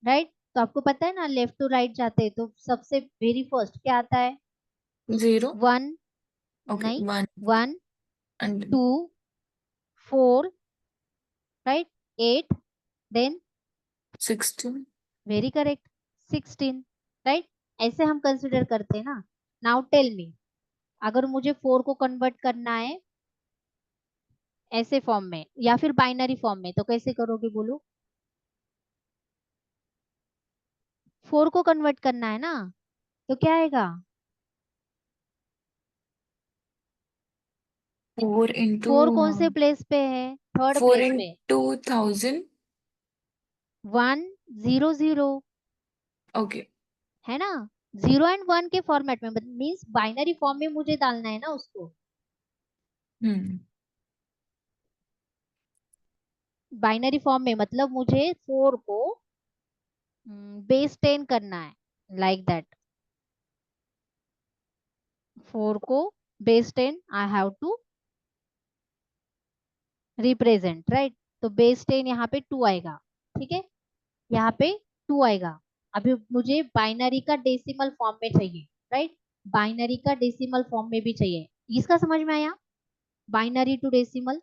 राइट? तो आपको पता है ना, लेफ्ट टू राइट जाते हैं तो सबसे वेरी फर्स्ट क्या आता है, 0. 1, Okay. नहीं 1 1, and 2, 4, right, 8, then 16. Very correct 16, right? ऐसे हम कंसिडर करते हैं ना। नाउ टेल मी, अगर मुझे 4 को कन्वर्ट करना है ऐसे फॉर्म में या फिर बाइनरी फॉर्म में, तो कैसे करोगे बोलो? 4 को कन्वर्ट करना है ना, तो क्या आएगा? 4 into 4 कौन से प्लेस पे है? थर्ड 4 प्लेस पे, into 1000. 1 0 0, Okay. है ना? 0 एंड 1 के फॉर्मेट में, मीन्स बाइनरी फॉर्म में मुझे डालना है ना उसको, बाइनरी फॉर्म में, मतलब मुझे 4 को बेस 10 करना है, लाइक दैट, 4 को base 10 I have to represent, right? तो बेस 10 यहाँ पे 2 आएगा, ठीक है, यहाँ पे 2 आएगा। अभी मुझे बाइनरी का डेसिमल फॉर्म में चाहिए, राइट? बाइनरी का डेसिमल फॉर्म में भी चाहिए, इसका समझ में आया? Binary to decimal,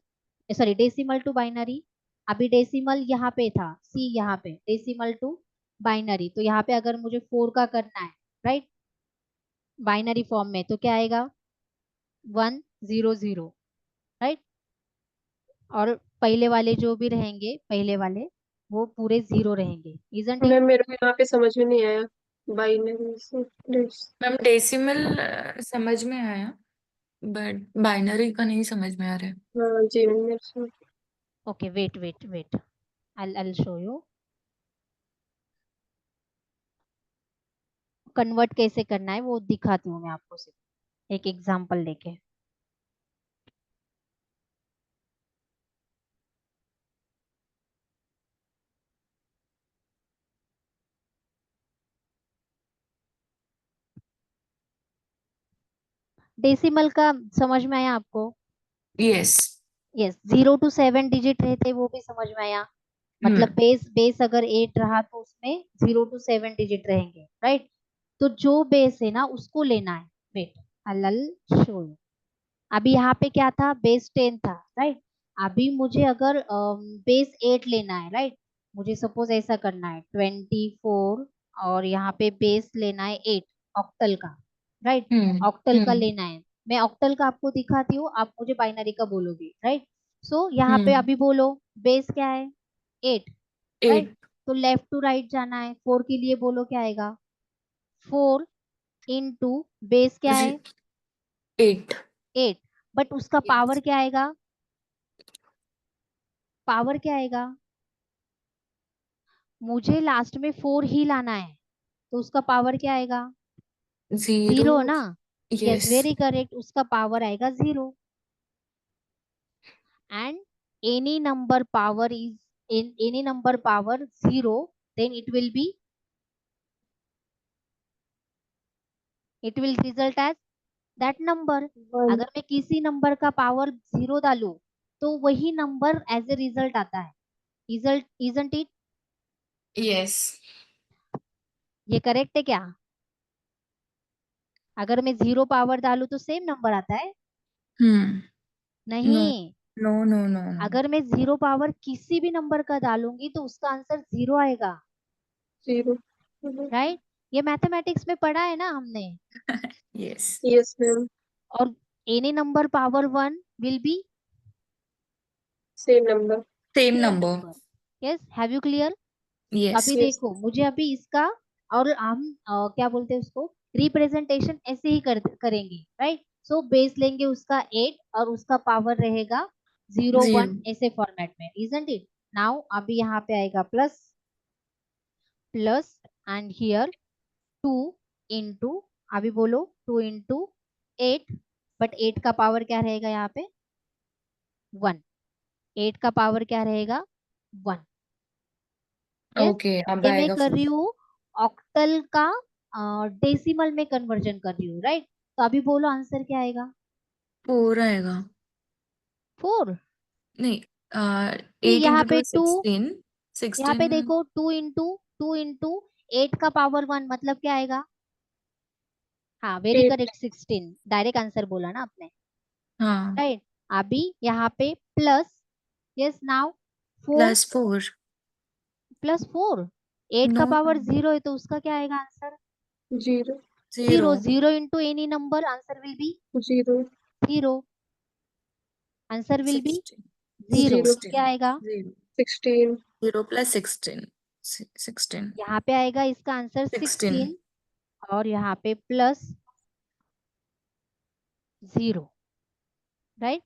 sorry decimal to binary, अभी डेसिमल यहाँ पे था, सी यहाँ पे डेसिमल टू बाइनरी, तो यहाँ पे अगर मुझे 4 का करना है, राइट, बाइनरी फॉर्म में, तो क्या आएगा 1 0 0, राइट? और पहले वाले जो भी रहेंगे, पहले वाले वो पूरे 0 रहेंगे, इजंट इट? मैम मेरे को यहाँ पे समझ में नहीं आया बाइनरी से मैम डेसिमल समझ में आया बट बाइनरी का नहीं समझ में आ रहा है. हाँ जी मेरे से okay wait wait wait, I'll show you. Convert कैसे करना है वो दिखाती हूँ मैं आपको, सिर्फ एक एग्जांपल लेके। डेसिमल का समझ में आया आपको? यस। यस, 0 to 7 डिजिट रहते वो भी समझ में आया। मतलब बेस बेस अगर 8 रहा तो उसमें 0 to 7 डिजिट रहेंगे, राइट? तो जो बेस है ना उसको लेना है। वेट, अल शो। अभी यहाँ पे क्या था? बेस 10 था, राइट? अभी मुझे अगर बेस 8 लेना है, राइट? मुझे सपोज ऐसा करना है 24 और यहाँ पे बेस लेना है 8 ऑक्टल का, राइट? ऑक्टल का लेना है। मैं ऑक्टल का आपको दिखाती हूँ, आप मुझे बाइनरी का बोलोगे, राइट? सो यहाँ पे अभी बोलो बेस क्या है? 8, राइट? तो लेफ्ट टू राइट जाना है। 4 के लिए बोलो क्या आएगा? 4 इंटू बेस क्या है? 8। 8। बट उसका पावर क्या आएगा? पावर क्या आएगा? मुझे लास्ट में 4 ही लाना है, तो उसका पावर क्या आएगा? 0 ना? यस, वेरी करेक्ट, उसका पावर आएगा 0। And any number power is in any number power 0, then it will result as that number. अगर मैं किसी नंबर का पावर 0 डालू तो वही नंबर एज ए रिजल्ट आता है। isn't it? यस। ये करेक्ट है क्या? अगर मैं 0 पावर डालू तो सेम नंबर आता है? नहीं, नो नो नो। अगर मैं 0 पावर किसी भी नंबर का डालूंगी तो उसका आंसर 0 आएगा, 0। राइट? ये मैथमेटिक्स में पढ़ा है ना हमने। यस। Yes ma'am. और any number power 1 will be same number. Same number. Yes, have you clear? Yes. अभी देखो, मुझे अभी इसका और हम क्या बोलते हैं उसको, रिप्रेजेंटेशन ऐसे ही करेंगे, राइट? सो बेस लेंगे उसका 8 और उसका पावर रहेगा 0 1 ऐसे फॉर्मेट में, इजंट इट? नाउ अभी यहाँ पे आएगा plus plus and here 2 into, अभी बोलो 2 इंटू 8, बट 8 का पावर क्या रहेगा यहाँ पे? 1। 8 का पावर क्या रहेगा? 1। Yes, ओके, अब ये मैं आएगा कर रही हूँ ऑक्टल का डेसिमल में कन्वर्जन कर रही हूँ, राइट? तो अभी बोलो आंसर क्या आएगा? 4 आएगा। 4 नहीं, नहीं, 8 यहाँ इंटू पे 2 2, 16। यहाँ पे 16। देखो 2 इंटू 8 का पावर 1 मतलब क्या आएगा? हाँ, वेरी 8। करेक्ट, 16। डायरेक्ट आंसर बोला ना आपने, हाँ, राइट? अभी यहाँ पे plus, yes, now 4 +4। Plus 4, 8 no. का पावर 0 है तो उसका क्या आएगा answer? 0। 0। 0। 0 into any number, answer will be 0। 0। Answer will be 16। 0। 0। क्या आएगा? 0। 16। 0 + 16। 16। यहाँ पे आएगा इसका आंसर 16। 16 और यहाँ पे प्लस 0, राइट?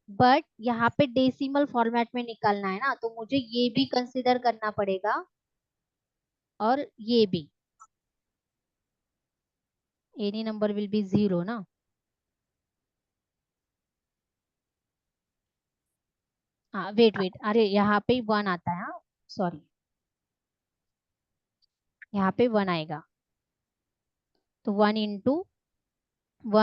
बट यहाँ पे डेसिमल फॉर्मेट में निकालना है ना, तो मुझे ये भी कंसिडर करना पड़ेगा और ये भी। एनी नंबर विल बी 0 ना? हाँ, वेट वेट, अरे यहाँ पे 1 आता है, हाँ सॉरी, यहाँ पे 1 आएगा, तो 1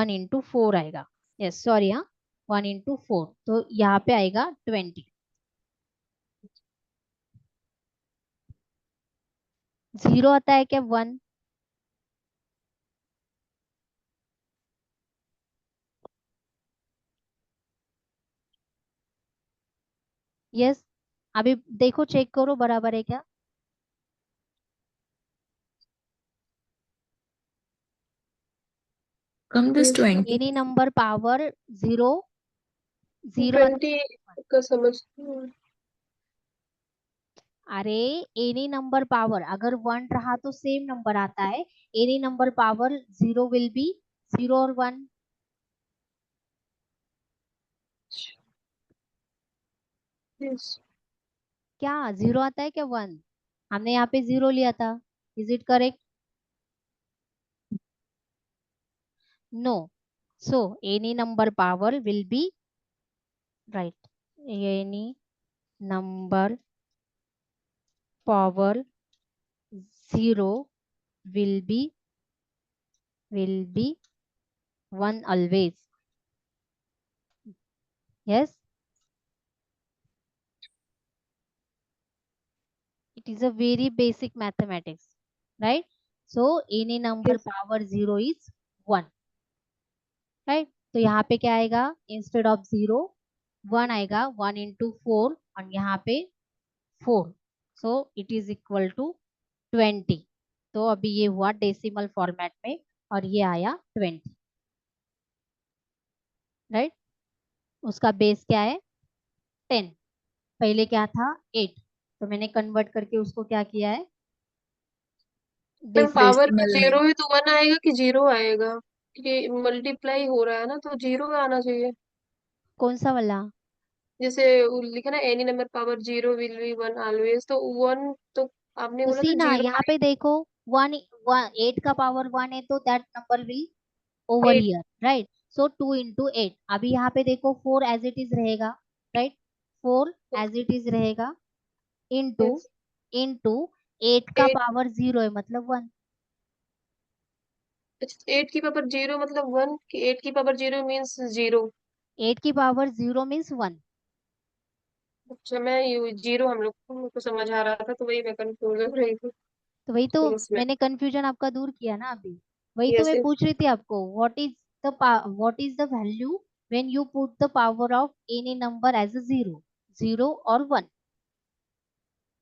इंटू 4 आएगा। यस, सॉरी, हाँ, 1 इंटू 4, तो यहाँ पे आएगा 20। 0 आता है क्या? 1? यस, अभी देखो, चेक करो बराबर है क्या? Come this Yes, 20। Any number power 0, 0 आता 20 है। का समझ। अरे, एनी नंबर पावर अगर 1 रहा तो सेम नंबर आता है, any number power 0 will be 0 और 1। यस। क्या 0 आता है क्या? 1? हमने यहाँ पे 0 लिया था, is it correct? No. So any number power will be right. Any number power 0 will be 1 always. Yes. It is a very basic mathematics, right? So any number Yes. power 0 is 1, right? तो यहाँ पे क्या आएगा? Instead of 0 1 आएगा, 1 into 4 और यहाँ पे 4, so it is equal to 20. तो अभी ये हुआ डेसिमल फॉर्मेट में और ये आया 20, राइट? उसका बेस क्या है? 10. पहले क्या था? 8. तो मैंने कन्वर्ट करके उसको क्या किया है? पावर में decimal 0 में। है तो 1 आएगा कि 0 आएगा? ये मल्टीप्लाई हो रहा है ना, तो 0 आना चाहिए। कौन सा वाला? जैसे लिखा ना, any number power 0 will be 1 always, तो 1 तो आपने बोला उसी था ना, 0 यहाँ पे देखो 1 8 का पावर 1 है तो that number will over 8। Here, right? So 2 into 8. अभी यहाँ पे देखो 4 एज इट इज रहेगा, राइट? 4 एज इट इज रहेगा इनटू यस। 8 का 8। पावर 0 है मतलब 1। अच्छा, 8 की पावर 0 मतलब 1, कि 8 की पावर 0 मीन्स 0? 8 की पावर 0 मीन्स 1। अच्छा, मैं ये 0 हम लोग को समझ आ रहा था, तो वही मैं कंफ्यूज हो रही थी तो वही तो उसमें। मैंने कंफ्यूजन आपका दूर किया ना अभी। वही तो यस मैं यस। पूछ रही थी आपको, what is the value when you put the power of any number as a 0, 0 और 1।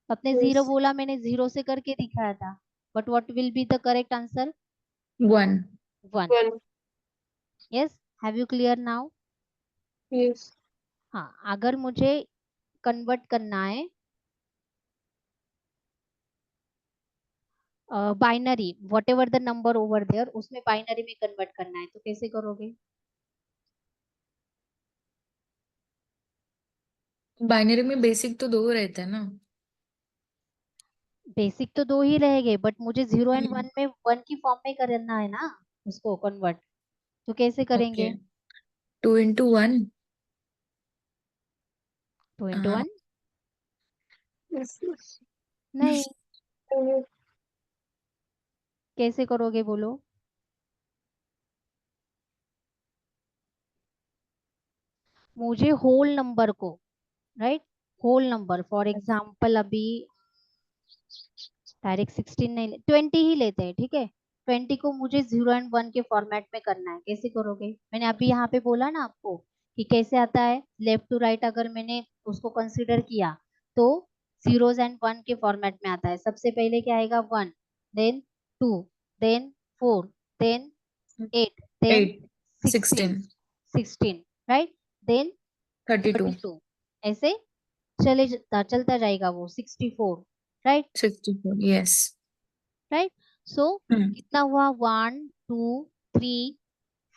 अपने 0 बोला, मैंने 0 से करके दिखाया था, but what will be the correct answer? 1 1। 1। Yes, have you clear now? Yes. हाँ, अगर मुझे कन्वर्ट करना है binary, whatever the number over there, उसमें बाइनरी में कन्वर्ट करना है तो कैसे करोगे? बाइनरी में बेसिक तो 2 रहता है ना। बेसिक तो 2 ही रहेंगे, बट मुझे 0 एंड 1 हम्म, में 1 की फॉर्म में करना है ना उसको कन्वर्ट, तो कैसे ओके। करेंगे? 2 into 1। 2 into 1? Yes yes. नहीं, कैसे करोगे बोलो? मुझे होल नंबर को, right, whole number for example अभी डायरेक्ट 16 नहीं 20 ही लेते हैं, ठीक है? 20 को मुझे 0 एंड 1 के फॉर्मेट में करना है, कैसे करोगे? मैंने अभी यहाँ पे बोला ना आपको कि कैसे आता है, लेफ्ट टू राइट अगर मैंने उसको कंसीडर किया तो जीरोस एंड 1 के फॉर्मेट में आता है। सबसे पहले क्या आएगा? 1, then 2, then 4, then 8, then 8 16, 16 16, right, then 32 32, ऐसे चलता जाएगा वो 64, राइट? 64 यस। राइट, सो कितना हुआ? 1 2 3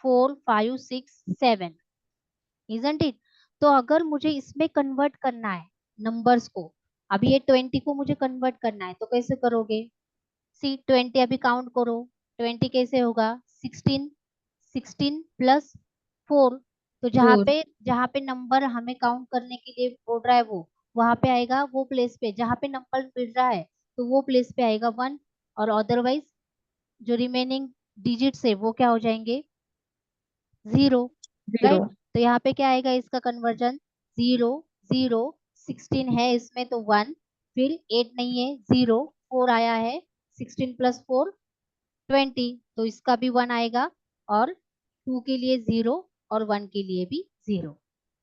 4 5 6 7, इजंट इट? तो अगर मुझे इसमें कन्वर्ट करना है नंबर्स को, अभी ये 20 को मुझे कन्वर्ट करना है तो कैसे करोगे? सी 20 अभी काउंट करो, 20 कैसे होगा? 16, 16 प्लस 4, तो4 जहाँ पे नंबर हमें काउंट करने के लिए बोल रहा है वो वहां पे आएगा, वो प्लेस पे जहाँ पे नंबर मिल रहा है तो वो प्लेस पे आएगा 1, और अदरवाइज जो रिमेनिंग डिजिट्स है वो क्या हो जाएंगे? 0, 0 राइट? तो यहाँ पे क्या आएगा इसका कन्वर्जन? 0 0, 16 है इसमें तो 1, फिर 8 नहीं है 0, 4 आया है, 16 प्लस 4 20, तो इसका भी 1 आएगा, और 2 के लिए 0 और 1 के लिए भी 0,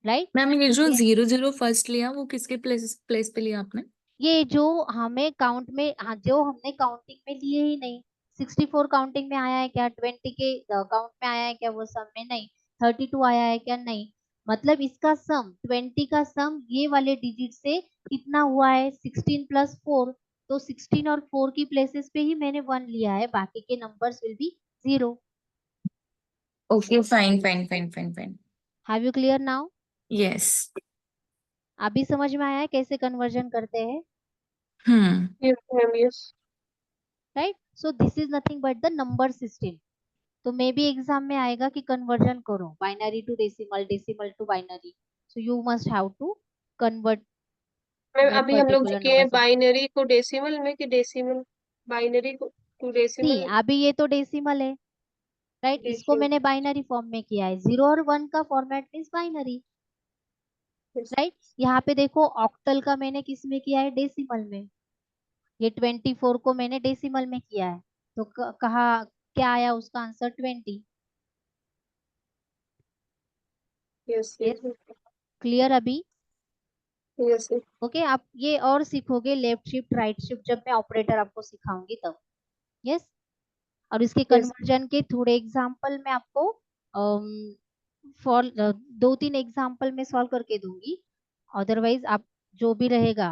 राइट? मैम ये जो 0 0 फर्स्ट लिया वो किसके प्लेस पे लिया आपने? ये जो हमें काउंट में, हाँ, जो हमने काउंटिंग में लिए ही नहीं। 64 काउंटिंग में आया है क्या? 20 के काउंट में आया है क्या? वो सम में नहीं। 32 आया है क्या? नहीं। मतलब इसका सम 20 का सम ये वाले डिजिट से कितना हुआ है? 16 प्लस 4, तो 16 और 4 की प्लेसेस पे ही मैंने 1 लिया है, बाकी के numbers will be 0। Okay fine fine fine fine fine have you clear now? Yes. अभी समझ में आया है कैसे कन्वर्जन करते हैं, hmm yes ma'am. Yes. Right? So this is nothing but the number system, तो मे बी एग्जाम में आएगा कि कन्वर्जन करो binary to decimal, decimal to binary, so you must have to convert ma'am that अभी हम लोग जो पर्टिकुलर किए नंबर हैं सिस्टम। बाइनरी को डेसिमल में कि डेसिमल बाइनरी को टू सी डेसिमल अभी ये तो डेसिमल है, राइट, इसको डेसिमल। मैंने बाइनरी फॉर्म में किया है, 0 और 1 का फॉर्मेट मीन्स बाइनरी, राइट। यहाँ पे देखो ऑक्टल का मैंने किस में किया है, डेसिमल में, ये 24 को मैंने डेसिमल में किया है, तो कहा क्या आया उसका answer 20। Yes yes, yes clear अभी? यस ओके, आप ये और सीखोगे लेफ्ट शिफ्ट राइट शिफ्ट जब मैं ऑपरेटर आपको सिखाऊंगी तब। यस, और इसके यस कन्वर्जन के थोड़े एग्जांपल मैं आपको फॉर 2-3 एग्जांपल में सॉल्व करके दूंगी, अदरवाइज आप जो भी रहेगा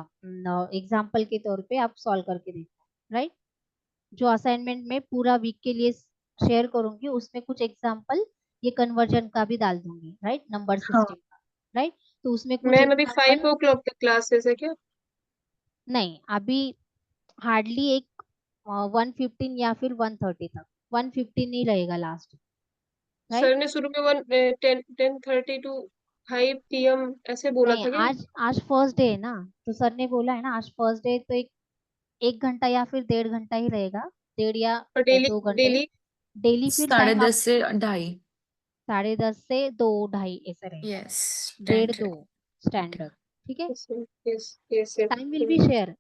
एग्जांपल के तौर पे आप सॉल्व करके देखो, राइट। जो असाइनमेंट में पूरा वीक के लिए शेयर करूंगी उसमें कुछ एग्जांपल ये कन्वर्जन का भी डाल दूंगी, राइट, नंबर हाँ। सिस्टम का, राइट। तो उसमें कुछ मैम अभी एग्जांपल 5 o'clock तक क्लासेस है क्या? नहीं, अभी हार्डली एक 1:15 या फिर 1:30 तक, 1:15 ही रहेगा लास्ट, राइट। सर ने शुरू में 10:30 टू 5 PM ऐसे बोला नहीं, था क्या? आज आज फर्स्ट डे है ना, तो सर ने बोला है ना आज फर्स्ट डे, तो एक घंटा या फिर 1.5 घंटा ही रहेगा, 1.5 या और डेली 2 घंटे डेली डेली। फिर टाइम आप 10:30 से 2:30। 10:30 से 2-2:30 ऐसा रहेगा, यस, 1:30-2 10:30। ओके। स्टैंडर्ड, ठीक है। Yes yes yes time will be share,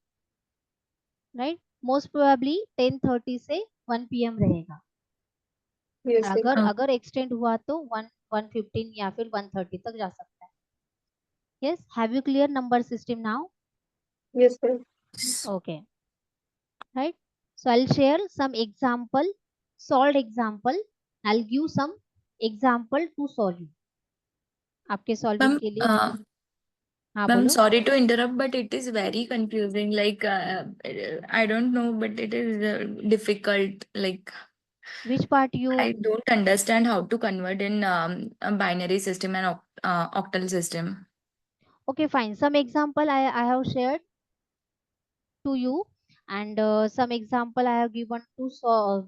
right, most probably 10:30 से 1 PM रहेगा, यस अगर अगर एक्सटेंड हुआ तो 1:15 या फिर 1:30 तक जा सकता है। Yes, have you clear number system now? Yes sir. Okay, right, so I'll share some example, solved example, I'll give some example to solve you, आपके मैम, सॉल्विंग के लिए। हाँ मैम बोलो, sorry to interrupt but it is very confusing, like I don't know but it is difficult, like which part you? I don't understand how to convert in a binary system and octal system. Okay, fine, some example I have shared to you, and some example I have given to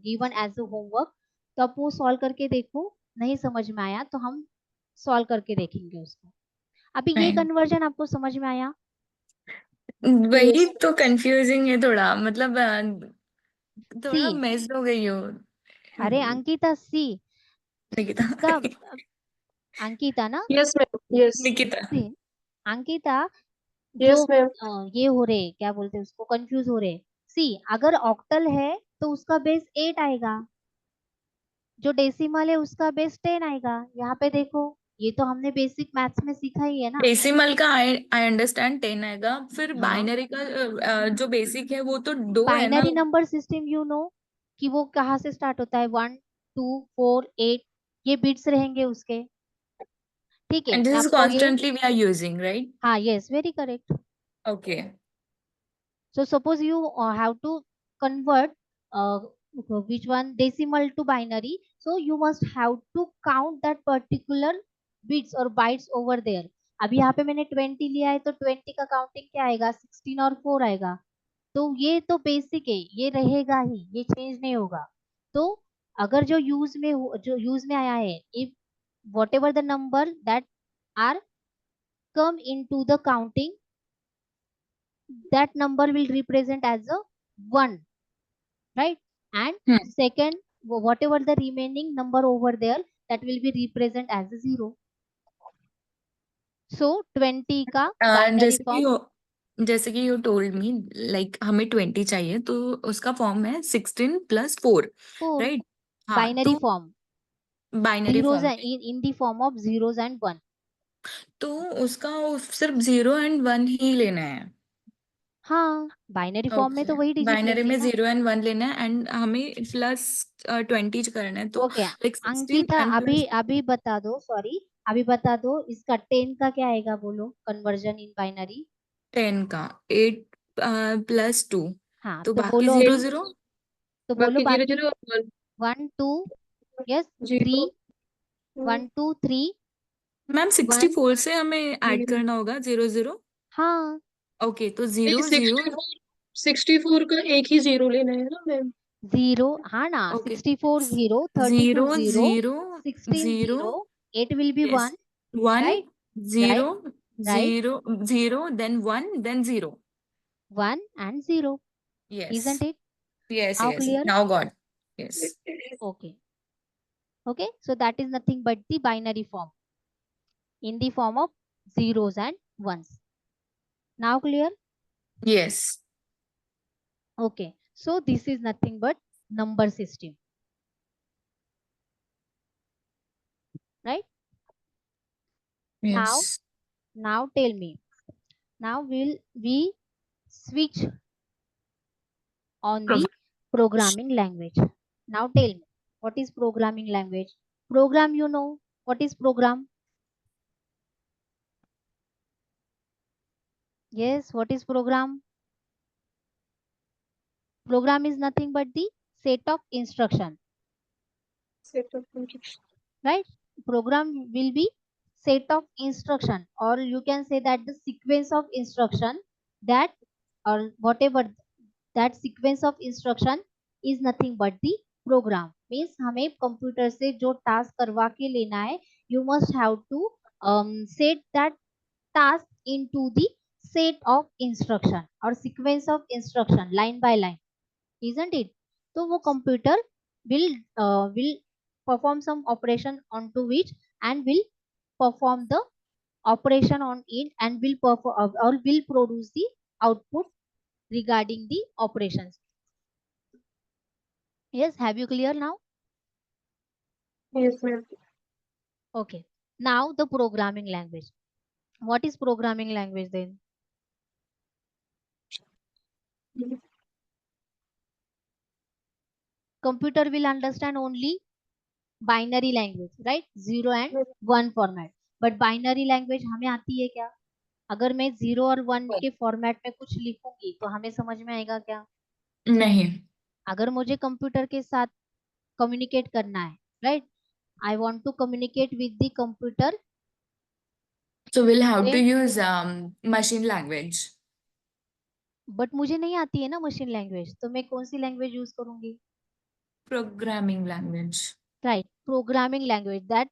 given as a homework, तो आप वो solve करके देखो, नहीं समझ में आया तो हम सॉल्व करके देखेंगे उसको। अभी ये Fine. कन्वर्जन आपको समझ में आया? वही तो कंफ्यूजिंग है थोड़ा, मतलब थोड़ा सी, मेस हो गई हो। अरे अंकिता सी, निकिता। इसका अंकिता ना, यस मैम यस निकिता। सी, अंकिता, जो यस मैम। ये हो रहे क्या बोलते हैं उसको, कंफ्यूज हो रहे। सी, अगर ऑक्टल है तो उसका बेस 8 आएगा, जो डेसिमल है उसका बेस 10 आएगा। यहाँ पे देखो, ये तो हमने बेसिक मैथ्स में सीखा ही है ना। डेसिमल का आई अंडरस्टैंड 10 आएगा, फिर हाँ, बाइनरी का जो बेसिक है वो तो 2 है ना। Binary number system you know कि वो कहाँ से स्टार्ट होता है, 1, 2, 4, 8, ये बिट्स रहेंगे उसके, ठीक है। एंड दिस इज आपको ये, constantly we are using, right? हाँ yes, very correct. Okay. So suppose you have to convert which one decimal to binary. So you must have to count that particular bits or bytes over there. अभी यहाँ पे मैंने 20 लिया है तो 20 का counting क्या आएगा, 16 और 4 आएगा। तो ये तो बेसिक है, ये रहेगा ही, ये चेंज नहीं होगा। तो अगर जो यूज में आया है, if whatever the number that are come into the counting, that number will represent as a 1, right, and second whatever the remaining number over there, that will be represent as a 0. So 20 का binary जैसे कि form, you told me, like हमें 20 चाहिए तो उसका form है 16 + 4, 4, right? हाँ, binary तो form, binary zeros form and in the form of zeros and 1. तो उसका सिर्फ 0 एंड 1 ही लेना है। हाँ, बाइनरी फॉर्म में ओके, तो वही डिजिट बाइनरी लेंगे में ना। 0 एंड 1 लेना है एंड हमें +20 करना है, तो ओके, लाइक 16 अंकिता एंड अभी प्लस अभी बता दो, सॉरी, अभी बता दो इसका 10 का क्या आएगा, बोलो कन्वर्जन इन बाइनरी। 10 का 8 +2, हाँ, तो तो बाकी बोलो 0 अभी, 0। तो बोलो बाकी जीरो बाकी। जीरो 1 1 2, यस, 3, जीरो 1 2 3 मैम 1, 64 से हमें ऐड जीरो। करना होगा 0 0। हाँ ओके, तो नहीं 0 0। 64 का एक ही जीरो लेना है ना मैम। 0, हाँ ना, Okay. 64 0, 32 0, 0, 0, 16 0, 0. 8 will be Yes. 1, 1, right? 0, Right. 0, 0, then 1, then 0. 1 and 0, Yes. isn't it? Yes, Now yes. clear? Now got. Yes. Okay. Okay, so that is nothing but the binary form in the form of zeros and ones. Now clear? Yes. Okay, so this is nothing but number system, right? Yes. Now tell me. Now will we switch on the programming language? Now tell me, what is programming language? Program, you know what is program? Yes, what is program? Program is nothing but the set of instruction, Set of instructions. right? Program will be set of instruction, or you can say that the sequence of instruction, that or whatever, that sequence of instruction is nothing but the program. Means हमें computer से जो task करवा के लेना है, you must have to set that task into the set of instruction or sequence of instruction line by line, isn't it? So वो computer will perform some operation onto which, and will perform the operation on it, and will perform or will produce the output regarding the operations. Yes, have you clear now? Yes, ma'am. Okay. Now the programming language. What is programming language then? Computer will understand only binary language, right? 0 and 1 format. But binary language हमें आती है क्या? अगर मैं 0 और 1 के format में कुछ लिखूंगी तो हमें समझ में आएगा क्या? नहीं. अगर मुझे कंप्यूटर के साथ कम्युनिकेट करना है, right? I want to communicate with the computer. So we'll have to Then, use machine language. but मुझे नहीं आती है ना मशीन लैंग्वेज, तो मैं कौन सी लैंग्वेज यूज करूंगी? Programming language. Right, programming language that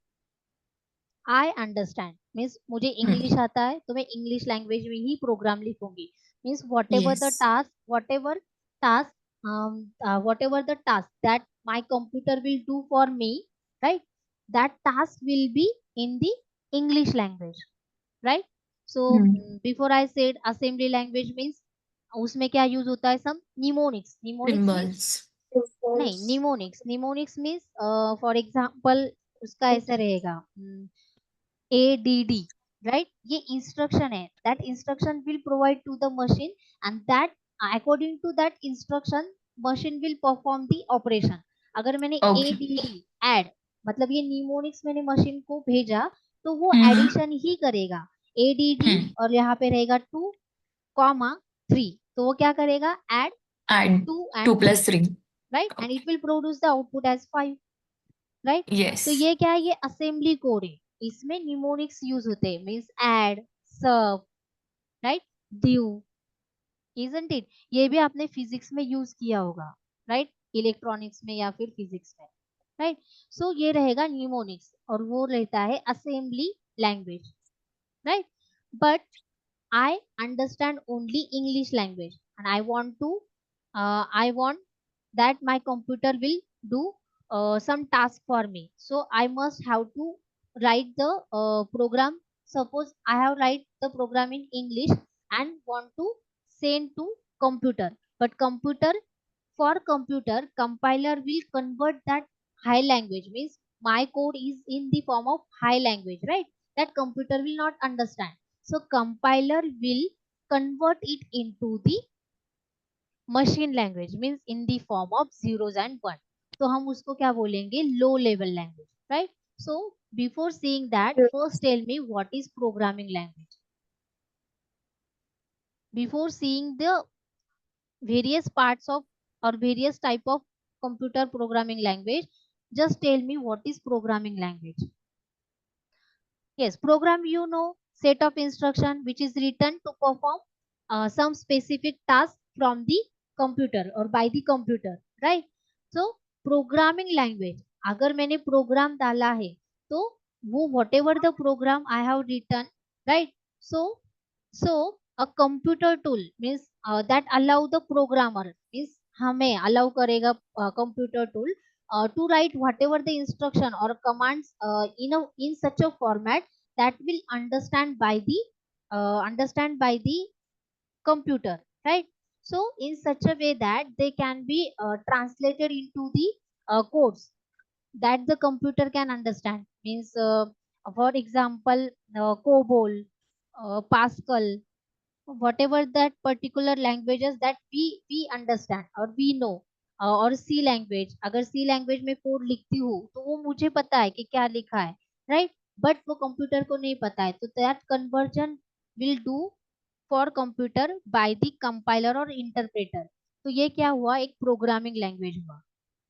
I understand, means मुझे इंग्लिश आता है तो मैं इंग्लिश लैंग्वेज में ही प्रोग्राम लिखूंगी. Means whatever the Yes. Task, whatever the task that my computer will do for me, right? That task will be in the English language, right? So before I said assembly language means उसमें क्या use होता है? Some mnemonics. Mnemonics means Symbols. नहीं, mnemonics means for example उसका ऐसा रहेगा ADD, right? ये instruction है. That instruction will provide to the machine, and that according to that instruction machine will perform the operation. अगर मैंने Okay. ADD ऐड, मतलब ये निमोनिक्स मैंने मशीन को भेजा, तो वो एडिशन ही करेगा. ADD और यहाँ पे रहेगा 2, 3, तो वो क्या करेगा? Add Add 2 2 and plus 3. right, and it will produce the output as 5, right? Yes. तो ये क्या है? ये असेंबली कोड है. इसमें निमोनिक्स यूज होते हैं, means add, serve, right, due, isn't it? ये भी आपने फिजिक्स में यूज किया होगा, राइट? इलेक्ट्रॉनिक्स में या फिर फिजिक्स में, राइट? सो ये रहेगा निमोनिक्स, और वो रहता है assembly language, right? But I understand only English language, and I want that my computer will do some task for me. So I must have to write the program. Suppose I have write the program in English and want to send to computer, but computer compiler will convert that high language, means my code is in the form of high language, right? That computer will not understand. So compiler will convert it into the machine language, means in the form of zeros and one. तो हम उसको क्या बोलेंगे? Low level language, right? So before seeing that, first tell me what is programming language. Before seeing the various parts of or various type of computer programming language, just tell me what is programming language. Yes, program, you know, set of instruction which is written to perform some specific task from the computer or by the computer, right? So programming language, अगर मैंने program डाला है तो वो whatever the program I have written, right, so so a computer tool means that allow the programmer means हमें allow करेगा computer tool to write whatever the instruction or commands in such a format that will understand by the computer, right? So in such a way that they can be translated into the codes that the computer can understand, means for example COBOL, Pascal, whatever that particular languages that we understand or we know, और सी language, अगर सी language में code लिखती हूँ तो वो मुझे पता है कि क्या लिखा है, राइट, बट वो कंप्यूटर को नहीं पता है, तो that conversion will do for computer by the compiler और इंटरप्रेटर। तो ये क्या हुआ, एक प्रोग्रामिंग लैंग्वेज हुआ,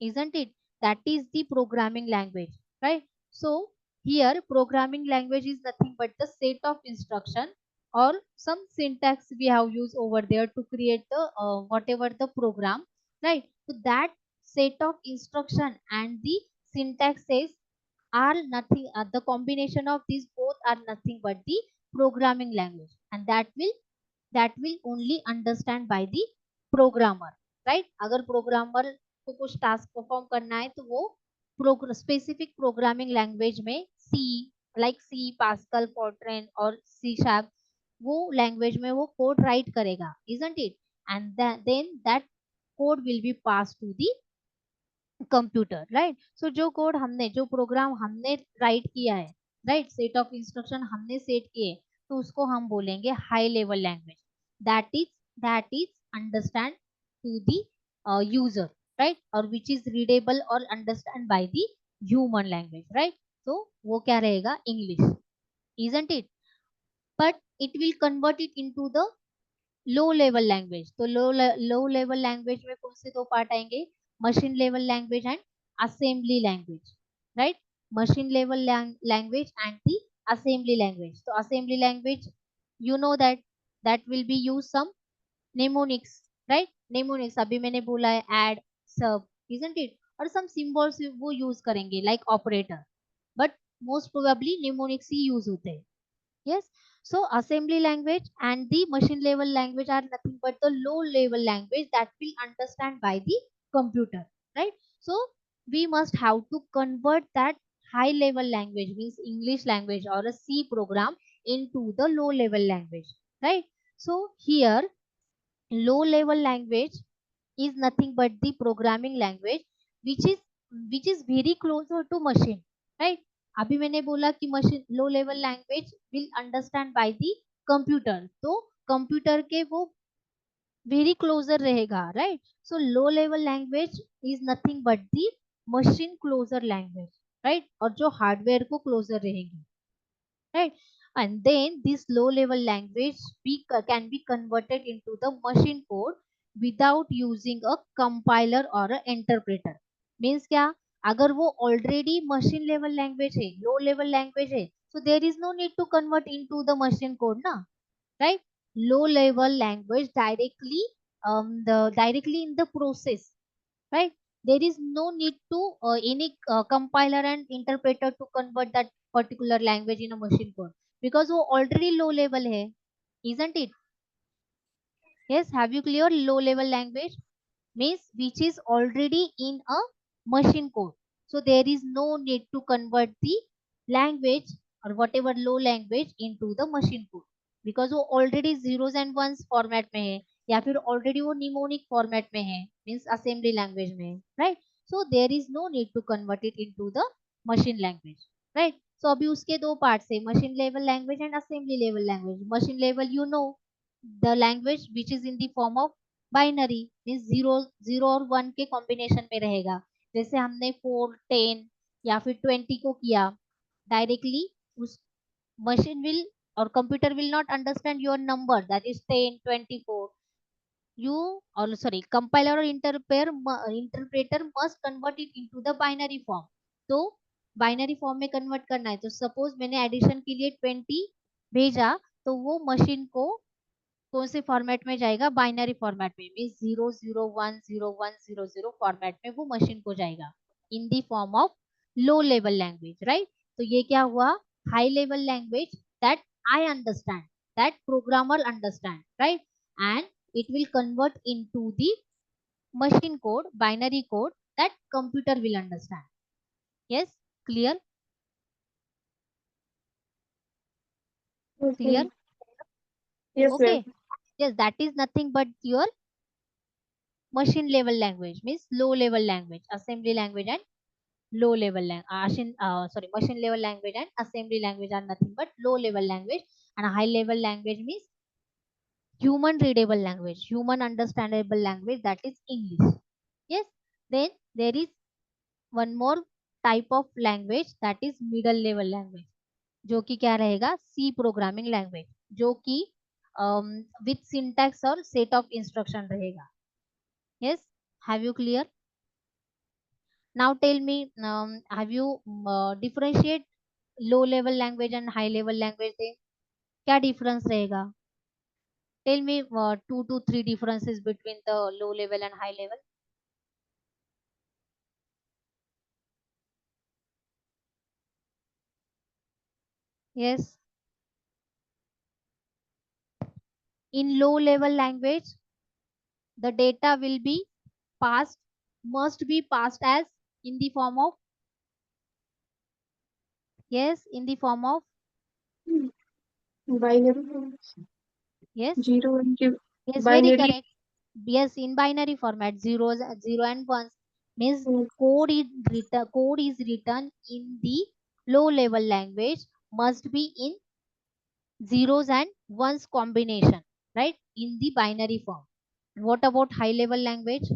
isn't it? That is the programming language, right? So here programming language is nothing but the set of instruction or some syntax we have used over there to create the whatever the program, right? So that set of instruction and the syntaxes are nothing, the combination of these both are nothing but the programming language, and that will only understand by the programmer, right? अगर programmer को कुछ task perform करना है तो वो specific programming language में C, like C, Pascal, Fortran और C Sharp, वो language में वो code write करेगा, isn't it? And then that code will be passed to the computer, right. So जो कोड हमने, जो प्रोग्राम हमने राइट किया है, राइट, सेट ऑफ इंस्ट्रक्शन हमने सेट किए, तो उसको हम बोलेंगे high level language, that is understand to the user, right, और विच इज रीडेबल और understand by the human language, right. तो वो क्या रहेगा, English, isn't it? But it will convert it into the low level language. तो low level language में कौन से दो पार्ट आएंगे, machine level language and assembly language, right, machine level language and the assembly language. तो assembly language, you know that will be use some mnemonics, right, mnemonics अभी मैंने बोला है, ऐड, सब, इजंट इट, और some symbols वो use करेंगे like operator, but most probably mnemonics ही use होते हैं। Yes, so assembly language and the machine level language are nothing but the low level language that will understand by the computer, right? So we must have to convert that high level language, means English language or a C program, into the low level language, right? So here low level language is nothing but the programming language which is very closer to machine, right? अभी मैंने बोला कि machine low level language will understand by the computer, तो computer के वो very closer रहेगा, right. So low level language is nothing but the machine closer language, right, और जो हार्डवेयर को क्लोजर रहेगी, right, and then this low level language can be converted into the machine code without using a compiler or a interpreter। means क्या, अगर वो already machine level language है, low level language है, so there is no need to convert into the machine code ना, right? Low level language directly in the process, right? There is no need to any compiler and interpreter to convert that particular language in a machine code, because वो already low level है, isn't it? Yes, have you clear low level language means which is already in a machine code, so there is no need to convert the language or whatever low language into the machine code, because वो already zeros and ones format में है, या फिर already वो mnemonic format में है, means assembly language में है, right? So there is no need to convert it into the machine language, right? So अभी उसके दो parts है, machine level language and assembly level language। machine level you know the language which is in the form of binary, means zero और one के combination में रहेगा, जैसे हमने 4, 10 या फिर 20 को किया, डायरेक्टली उस मशीन विल और computer will not understand your number that is 10, 24, you or sorry compiler or interpreter must convert it into the binary form। तो बाइनरी फॉर्म में कन्वर्ट करना है, तो सपोज मैंने एडिशन के लिए 20 भेजा, तो वो मशीन को कौन से फॉर्मेट में जाएगा? बाइनरी फॉर्मेट में, मीन 0010100 फॉर्मेट में वो मशीन को जाएगा in the form of low level language, right? तो ये क्या हुआ? High level language that I understand, that programmer understand, right? And it will convert into the machine code, binary code that computer will understand. Yes, clear? Clear? Yes, Okay. ma'am. Yes, that is nothing but your machine level language, means low level language, assembly language and low level machine level language and assembly language are nothing but low level language, and high level language means human readable language, human understandable language, that is English. Yes, then there is one more type of language, that is middle level language, जो कि क्या रहेगा? सी programming language, जो कि with syntax और set of instruction रहेगा. Yes, have you clear? Now tell me, have you differentiate low level language and high level language में क्या difference रहेगा? Tell me 2 to 3 differences between the low level and high level. Yes. In low level language, the data will be passed, must be passed as in the form of, yes, in the form of, Binary. yes, 0 and yes, very binary. correct. Yes, in binary format, zero and ones, means Mm. code is written in the low level language, must be in zeros and ones combination, right? In the binary form. What about high level language?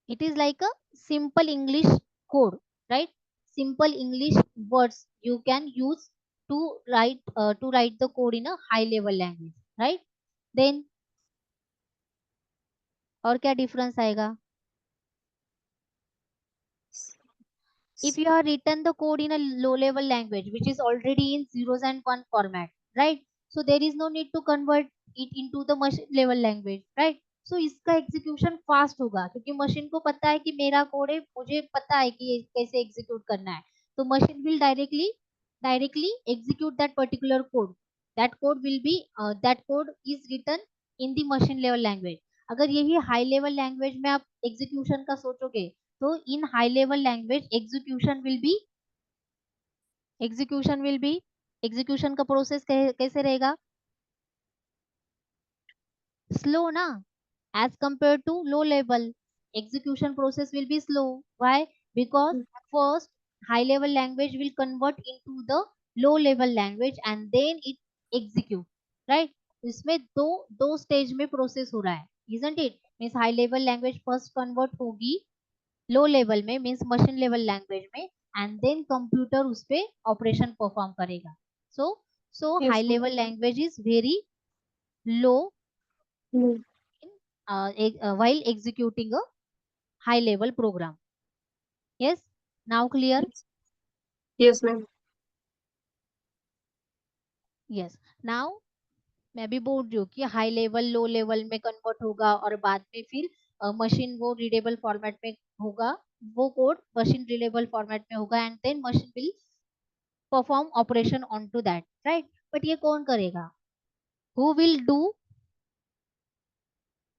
It is like a simple English code, right? Simple English words you can use to write the code in a high level language, right? Then और क्या difference आएगा? If you are written the code in a low level language which is already in zeros and one format, right? So there is no need to convert it into the machine level language, right? So इसका execution fast होगा क्योंकि machine को पता है कि मेरा code है, मुझे पता है कि ये कैसे execute करना है, तो machine will directly execute that particular code. That code is written in the machine level language. अगर यही high level language में आप execution का सोचोगे, तो in high level language execution will be execution का process कैसे रहेगा? Slow ना, as compared to low level execution process will be slow. Why? Because first high level language will convert into the low level language and then it execute, right? इसमें दो stage में process हो रहा है, isn't it? Means high level language first convert होगी low level में, means machine level language में, and then computer उस पे ऑपरेशन परफॉर्म करेगा. सो Yes, high ma'am. Level language is very low Mm. while executing a high level program. Yes, now clear? Yes, ma'am. Yes, now मैं भी बोल रही हूँ कि हाई लेवल लो लेवल में कन्वर्ट होगा और बाद में फिर मशीन वो रीडेबल फॉर्मेट में होगा, वो कोड मशीन रीडेबल फॉर्मेट में होगा and then machine will perform operation on to that, right? But ये कौन करेगा? Who will do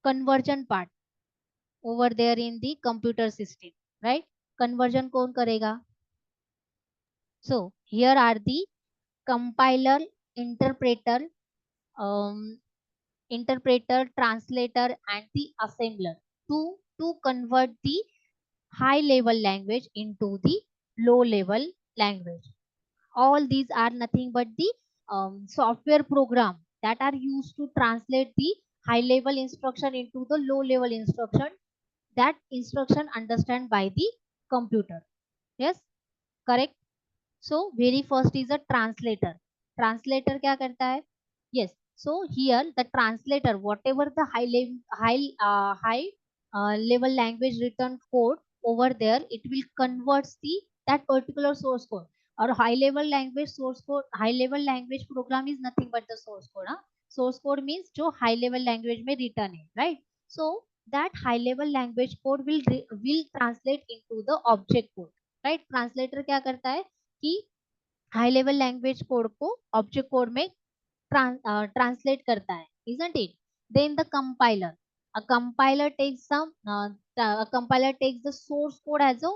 conversion part over there in the computer system, right? Conversion कौन करेगा? So here are the compiler, interpreter, translator and the assembler to convert the high level language into the low level language. All these are nothing but the software program that are used to translate the high level instruction into the low level instruction, that instruction understand by the computer. Yes, correct. So very first is a translator. Translator क्या करता है? Yes, so here the translator, whatever the high level language written code over there, it will converts the that particular source code. और high level language source code, high level language program is nothing but the source code. Source code means जो high level language में return है, right. So that high level language code will translate into the object code, right. Translator क्या करता है कि high level language code को object code में translate करता है, isn't it? Then the compiler, a compiler takes a compiler takes the source code as a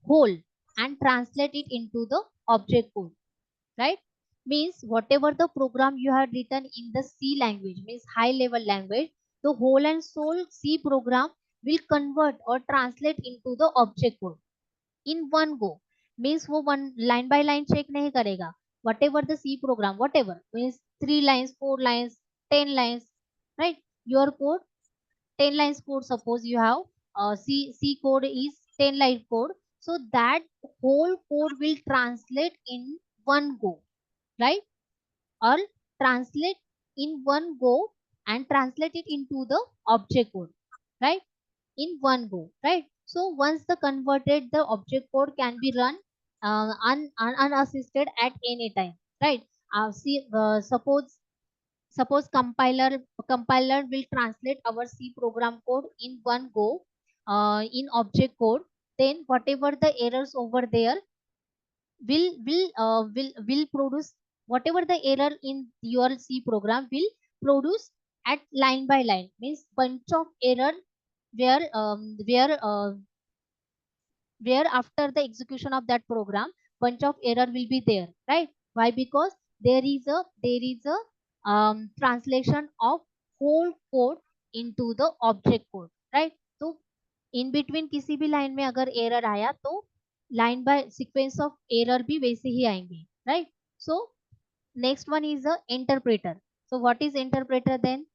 whole and translate it into the object code, right? Means whatever the program you have written in the C language, means high level language, the whole and soul C program will convert or translate into the object code in one go. Means वो one line by line check नहीं करेगा. Whatever the C program, whatever means 3 lines, 4 lines, 10 lines, right? Your code 10 lines code. Suppose you have C code is 10 line code, so that whole code will translate in one go, right? Or translate in one go and translate it into the object code, right? In one go, right? So once the converted, the object code can be run unassisted at any time, right? Suppose compiler will translate our C program code in one go in object code. Then whatever the errors over there will produce, whatever the error in your C program will produce at line by line, means bunch of error where after the execution of that program bunch of error will be there, right? Why? Because there is a translation of whole code into the object code, right? So in between किसी भी line में अगर error आया तो line by sequence of error भी वैसे ही आएंगे, right. So next one is a interpreter. So what is interpreter then?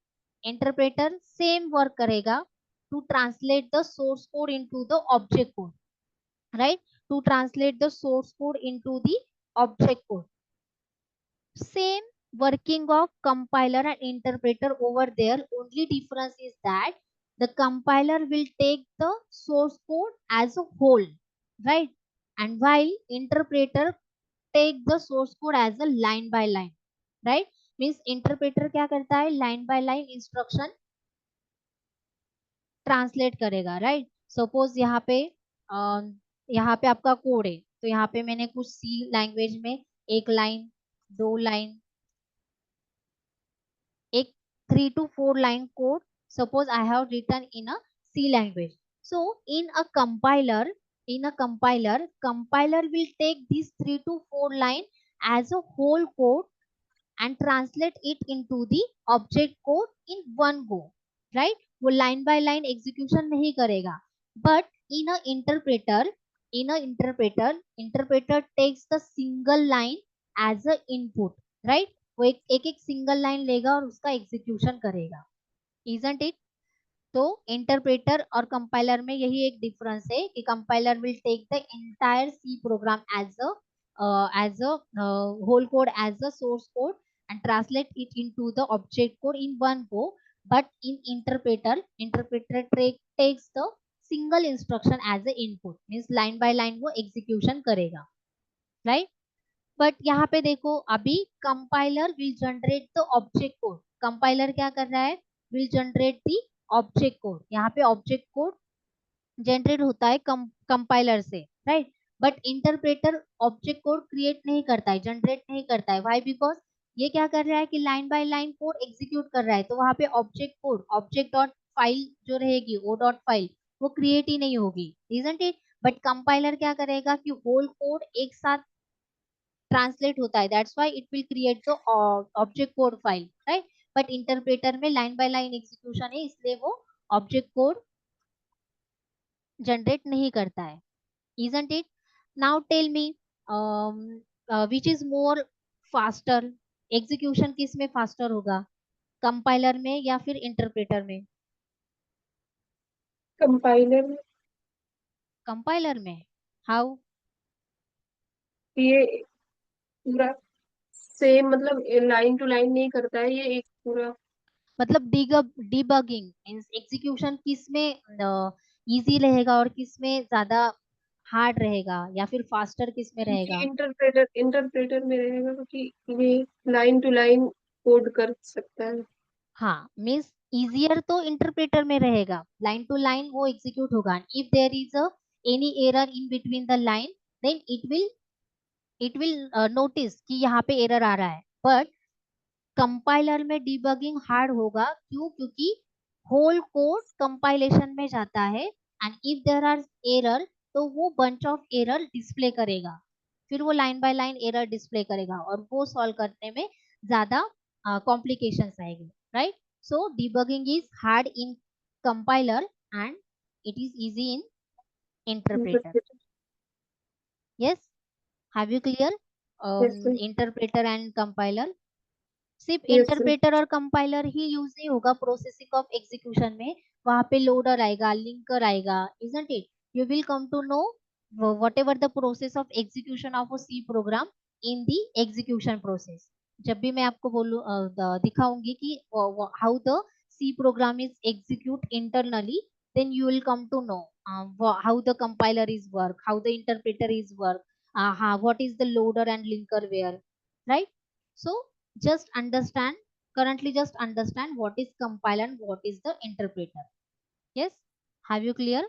Interpreter same work करेगा to translate the source code into the object code, right? To translate the source code into the object code. Same working of compiler and interpreter over there. Only difference is that the compiler will take the source code as a whole, right? And while interpreter take the source code as a line by line, right? Means interpreter क्या करता है? Line by line instruction translate करेगा, right. Suppose यहाँ पे आपका code है, तो यहाँ पे मैंने कुछ सी लैंग्वेज में एक लाइन, दो लाइन, एक 3 to 4 line code. Suppose I have written in a C language. So in a compiler, compiler will take these 3 to 4 line as a whole code and translate it into the object code in one go, right? वो line by line execution नहीं करेगा. But in a interpreter takes the single line as a input, right? वो एक single line लेगा और उसका execution करेगा, isn't it? तो इंटरप्रेटर और कंपाइलर में यही एक डिफरेंस है कि compiler will take the entire C program as a whole code as a source code and translate it into the object code in one go. But in interpreter takes the single instruction as a input, means line by line वो execution करेगा, right? But यहाँ पे देखो, अभी compiler will generate the object code. Compiler क्या कर रहा है? Will generate the object code. यहाँ पे ऑब्जेक्ट कोड जनरेट होता है कंपाइलर से, right. But interpreter object code create नहीं करता है, जनरेट नहीं करता है. व्हाई? बिकॉज ये क्या कर रहा है कि line by line code execute कर रहा है, तो वहां पे object code, object dot file जो रहेगी, ओ डॉट फाइल, वो क्रिएट ही नहीं होगी, इजंट इट? बट कंपाइलर क्या करेगा कि होल कोड एक साथ ट्रांसलेट होता है, that's why it will create the object code file, right. But interpreter में लाइन बाय लाइन एग्जीक्यूशन है, इसलिए वो ऑब्जेक्ट कोड जनरेट नहीं करता है, isn't it? Now tell me, which is more faster? Execution किस में फास्टर होगा, कंपाइलर में या फिर इंटरप्रेटर में? कंपाइलर. कंपाइलर में. हाउ? ये पूरा सेम, मतलब लाइन टू लाइन नहीं करता है, ये एक पूरा, मतलब डिबगिंग मींस एग्जीक्यूशन किस में इजी रहेगा और किस में ज्यादा हार्ड रहेगा या फिर फास्टर किस में रहेगा? इंटरप्रेटर में रहेगा क्योंकि ये लाइन टू लाइन कोड कर सकता है। हाँ, मीन्स इजियर तो इंटरप्रेटर में रहेगा, लाइन टू लाइन वो एग्जीक्यूट होगा. If there is a any error in between the line, then it will notice कि यहाँ पे एरर आ रहा है. बट कंपाइलर में डिबगिंग हार्ड होगा. क्यों? क्योंकि होल कोड कंपाइलेशन में जाता है and if there are error तो वो बंच ऑफ एरर डिस्प्ले करेगा. फिर वो line by line error display करेगा और वो सॉल्व करने में ज्यादा कॉम्प्लिकेशंस आएगी, right? So debugging is hard in compiler and it is easy in interpreter. Yes, have you clear Yes, sir. interpreter and compiler? सिर्फ Yes, sir. इंटरप्रेटर और compiler ही use नहीं होगा प्रोसेसिंग ऑफ एग्जीक्यूशन में. वहां पे loader आएगा, linker आएगा, isn't it? You will come to know whatever the process of execution of C program in the execution process. जब भी मैं आपको बोलू दिखाऊंगी कि how the C program is execute internally, then you will come to know how the compiler is work, how the interpreter is work, what is the loader and linker where, right? So just understand, currently just understand what is compiler and what is the interpreter. Yes, have you clear?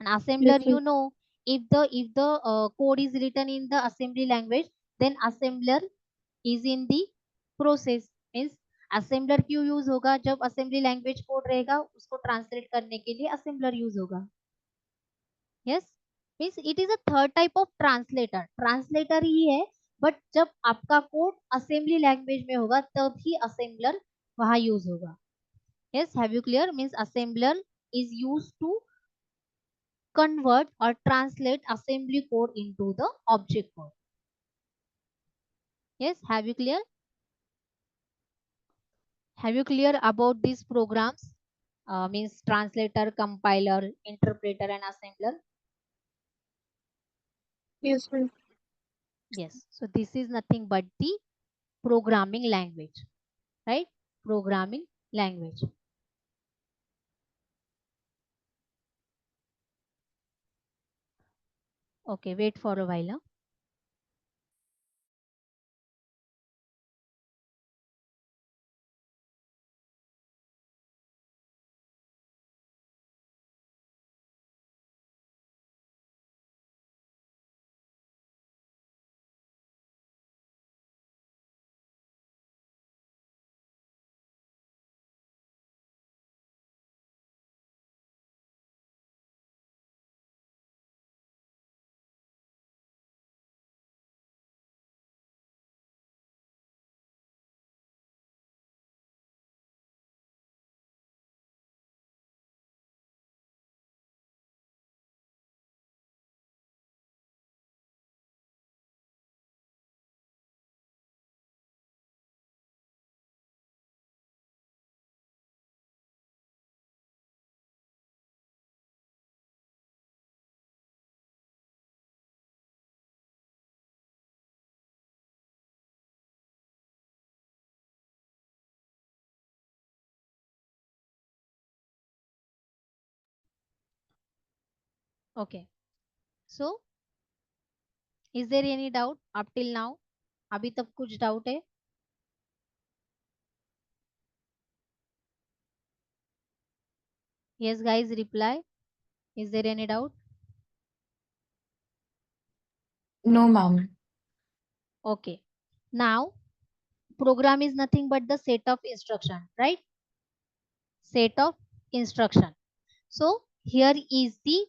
And assembler, Yes, sir. you know, if the code is written in the assembly language, then assembler is in the process. means assembler क्यों use होगा? जब assembly language code रहेगा उसको translate करने के लिए assembler use होगा. Yes, means it is a third type of translator. Translator ही है, बट जब आपका कोड असेंबली लैंग्वेज में होगा तब ही असेंबलर वहां यूज होगा. Yes, have you clear? Means assembler is used to convert or translate assembly code into the object code. Yes, have you clear? Have you clear about these programs? Means translator, compiler, interpreter, and assembler. Yes, sir. Yes. So this is nothing but the programming language, right? Programming language. Okay, wait for a while. Huh? Okay. So, is there any doubt up till now? अभी तक कुछ doubt है? Yes, guys, reply. Is there any doubt? No, ma'am. Okay. Now, program is nothing but the set of instruction, right? Set of instruction. So here is the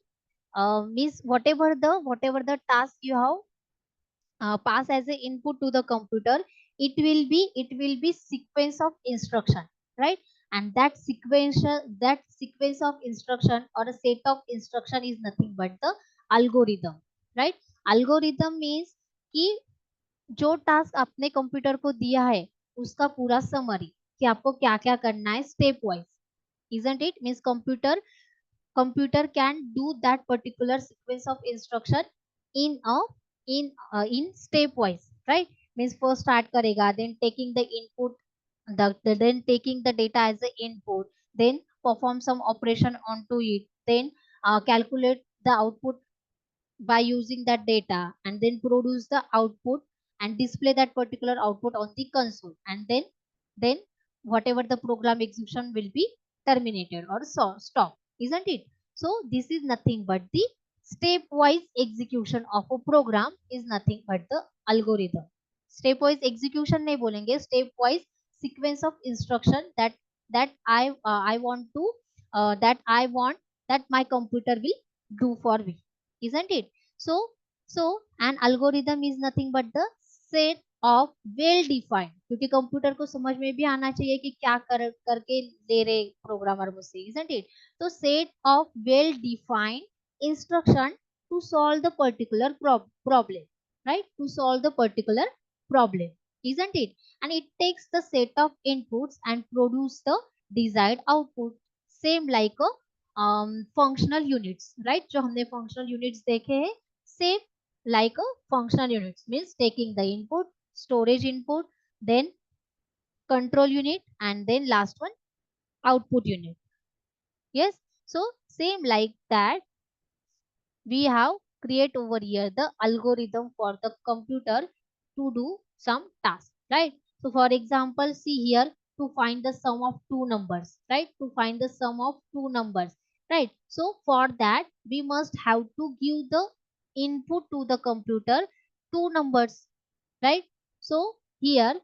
means whatever the task you have pass as an input to the computer, it will be sequence of instruction, right? And that sequence of instruction or a set of instruction is nothing but the algorithm, right? Algorithm means कि जो task आपने computer को दिया है उसका पूरा summary कि आपको क्या क्या करना है step wise. Isn't it? Means computer can do that particular sequence of instruction in a in step wise, right? Means first start karega, then taking the input, then taking the data as the input, then perform some operation onto it, then calculate the output by using that data and then produce the output and display that particular output on the console, and then whatever the program execution will be terminated or stop, isn't it? So this is nothing but the stepwise execution of a program, is nothing but the algorithm. Stepwise execution nahi bolenge, stepwise sequence of instruction that I want to that my computer will do for me, isn't it? So an algorithm is nothing but the set of well defined, क्योंकि computer को समझ में भी आना चाहिए कि क्या करके दे रहे प्रोग्रामर मुझसे, isn't it? तो set of well defined instruction to solve the particular problem, right? To solve the particular problem, isn't it? And it takes the set of inputs and produce the desired output, same like a functional units, right? जो हमने functional units देखे हैं, same like a functional units means taking the input, storage input, then control unit, and then last one output unit. Yes, so same like that we have create over here the algorithm for the computer to do some task, right? So for example, see here, to find the sum of two numbers, right? To find the sum of two numbers, right? So for that we must have to give the input to the computer two numbers, right? So here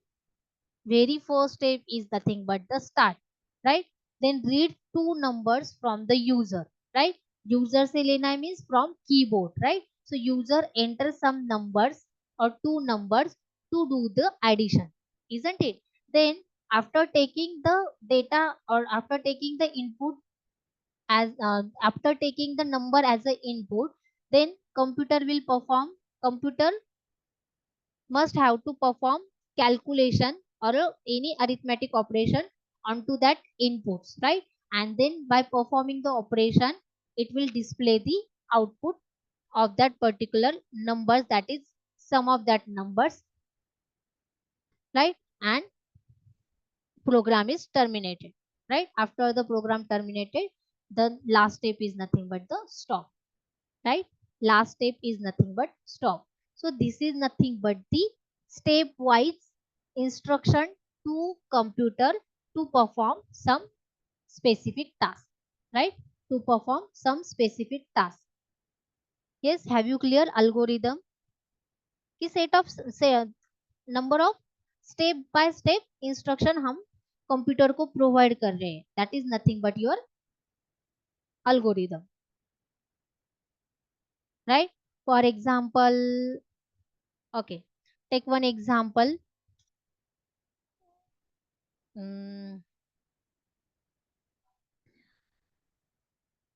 very first step is nothing but the start, right? Then read two numbers from the user, right? User से लेना है means from keyboard, right? So user enter some numbers or two numbers to do the addition, isn't it? Then after taking the data or after taking the input as after taking the number as a input, then computer must have to perform calculation or any arithmetic operation onto that inputs, right? And then by performing the operation, it will display the output of that particular numbers, that is sum of that numbers, right? And program is terminated, right? After the program terminated, the last step is nothing but the stop, right? Last step is nothing but stop. So this is nothing but the stepwise instruction to computer to perform some specific task, right? To perform some specific task. Yes, have you clear algorithm? कि set of say number of step by step instruction हम computer को provide कर रहे हैं, that is nothing but your algorithm, right? For example, okay, take one example.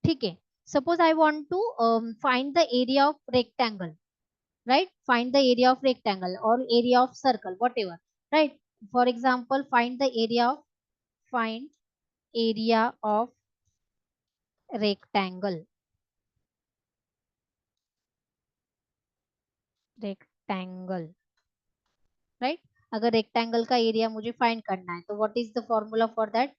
ठीक है, suppose I want to find the area of rectangle, right? Find the area of rectangle or area of circle, whatever, right? For example, find area of rectangle, right? अगर rectangle का area मुझे find करना है तो what is the formula for that?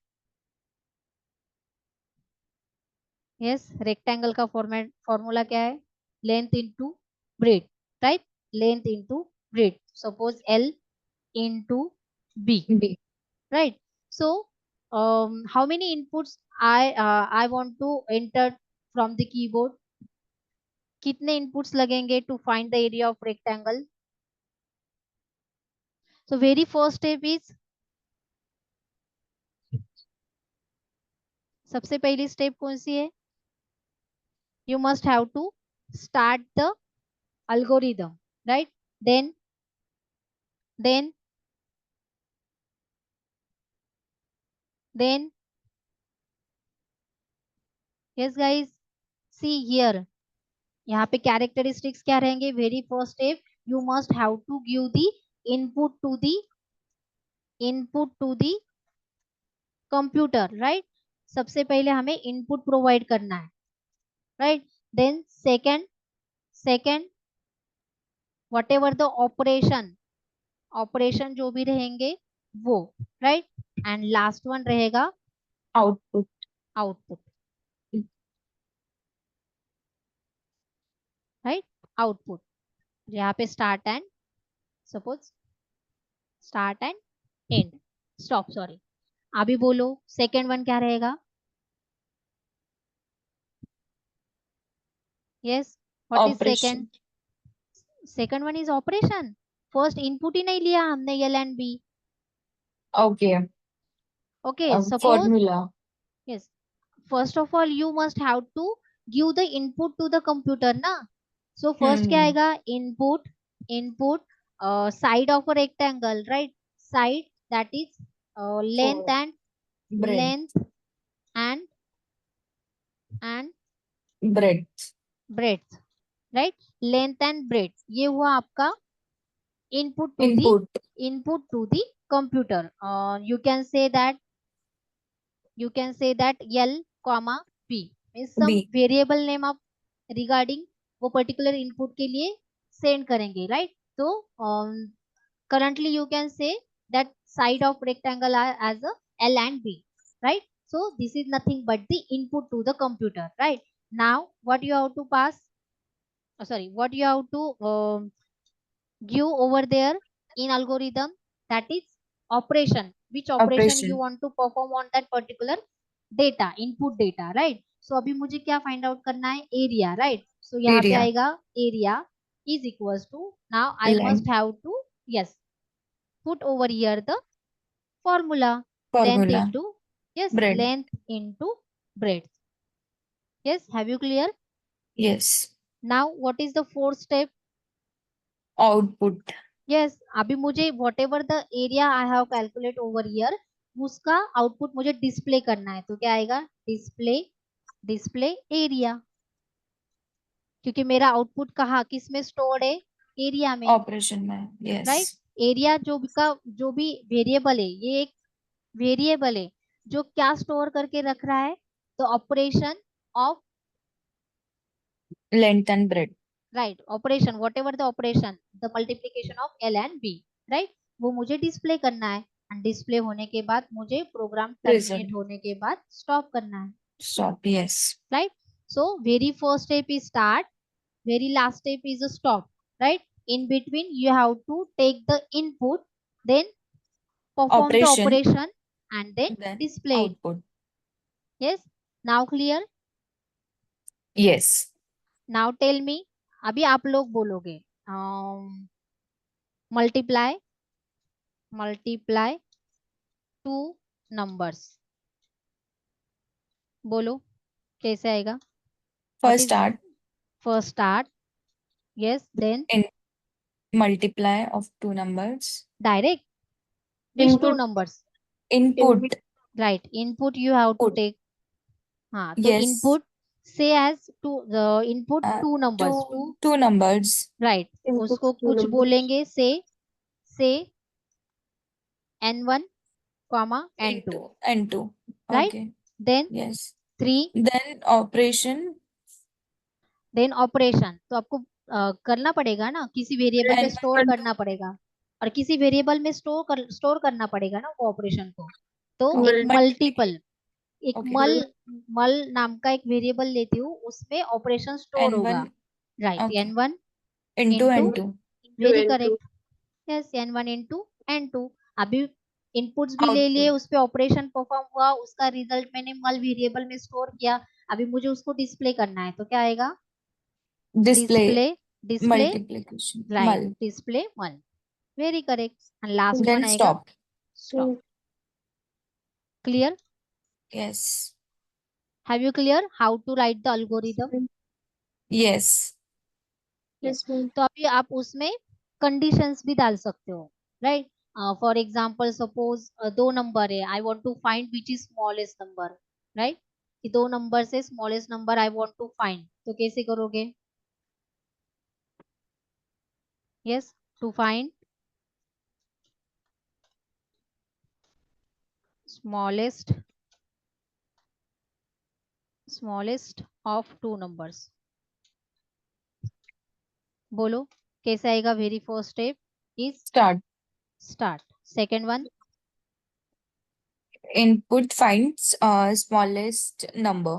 Yes, rectangle का formula क्या है? Length into breadth, right? Length into breadth. Suppose L into B, right? So how many inputs I want to enter from the keyboard? कितने inputs लगेंगे to find the area of rectangle? So very first step is, सबसे पहली step कौन सी है? You must have to start the algorithm, right? Then yes guys, see here, यहाँ पे characteristics क्या रहेंगे? Very first step, you must have to give the input to the computer, right? सबसे पहले हमें input provide करना है, right? Then second whatever the operation जो भी रहेंगे वो, right? And last one रहेगा output. right? आउटपुट, यहाँ पे start and suppose start and and stop, sorry. अभी बोलो सेकेंड वन क्या रहेगा? Yes, what is second? Operation. Second one is operation. First input ही नहीं लिया हमने L and B. Okay. Okay, suppose Formula. Yes, first of all you must have to give the input to the computer ना। So first क्या आएगा? Input, input side of a rectangle, right? Side that is length For and bread. Length and and Bread. Breadth, right? Length and breadth, ये हुआ आपका input to the Input. input to the computer. You can say that L comma P means some B. variable name आप regarding वो particular input के लिए send करेंगे, right? तो currently you can say that side of rectangle are as a L and B, right? So this is nothing but the input to the computer, right? Now what you have to pass, what you have to give over there in algorithm, that is operation, which operation you Operation. want to perform on that particular data, input data, right? So अभी मुझे क्या find out करना है? area, right? So यहाँ पे Area. आएगा area is equals to, now I must Length. have to, yes, put over here the formula, length Formula. into, yes, Bread. length into breadth. Yes, have you clear? Yes. Now what is the fourth step? Output. Yes, अभी मुझे what ever the area I have calculate over here, उसका output मुझे display करना है। तो क्या आएगा? Display, display area, क्योंकि मेरा आउटपुट कहाँ किस में स्टोर्ड है? एरिया में, Operation में. Yes. राइट? एरिया जो भी वेरिएबल है, ये एक वेरिएबल है जो क्या स्टोर करके रख रहा है? तो operation of, Length and bread. Right, operation whatever the operation, the multiplication of L and B, right? वो मुझे डिस्प्ले करना है, एंड डिस्प्ले होने के बाद मुझे प्रोग्राम टर्मिनेट Result. होने के बाद स्टॉप करना है, Stop. Yes. Right? So very first step is start, very last step is stop, right? in between you have to take the input, then perform the Operation. operation and then Then display it. output. Yes, now clear? Yes. now tell me, अभी आप लोग बोलोगे multiply two numbers, बोलो कैसे आएगा? What First is start. first start? Yes, then In multiply of two numbers. direct, which two Input. numbers? Input. Right, input you have to Put. take. हाँ, तो Yes. input say as to the input two numbers, two numbers. right? Input उसको two कुछ numbers. बोलेंगे, say n1 comma n2, N2. right? Okay. then Yes. 3, Then operation. then operation, तो आपको करना पड़ेगा ना, किसी वेरिएबल में N1 स्टोर control. करना पड़ेगा, और किसी वेरिएबल में स्टोर करना पड़ेगा ना वो ऑपरेशन को। तो एक मल्टीपल, एक Okay. मल नाम का एक वेरिएबल लेती हूँ, उसमें ऑपरेशन स्टोर होगा, N1. Right? Okay. n1 Into into N2. Very N2. Correct, yes, n1 into n2। अभी इनपुट्स भी ले Output. लिए, उस पे ऑपरेशन परफॉर्म हुआ, उसका रिजल्ट मैंने मल वेरिएबल में स्टोर किया, अभी मुझे उसको डिस्प्ले करना है, तो क्या आएगा? Display. Display, Multiplication. Right, Mul. Display mul, very correct. And last Then one आएगा stop. Stop. Clear? Yes. Have you clear how to write the algorithm? Yes. Yes, ma'am. तो अभी आप उसमें कंडीशंस भी डाल सकते हो, राइट? फॉर एग्जांपल सपोज दो नंबर है, I want to find which is smallest number, right? कि दो नंबर से smallest number I want to find, तो कैसे करोगे? Yes, to find smallest of two numbers, बोलो कैसे आएगा? Very first step is start, second one Input finds smallest number.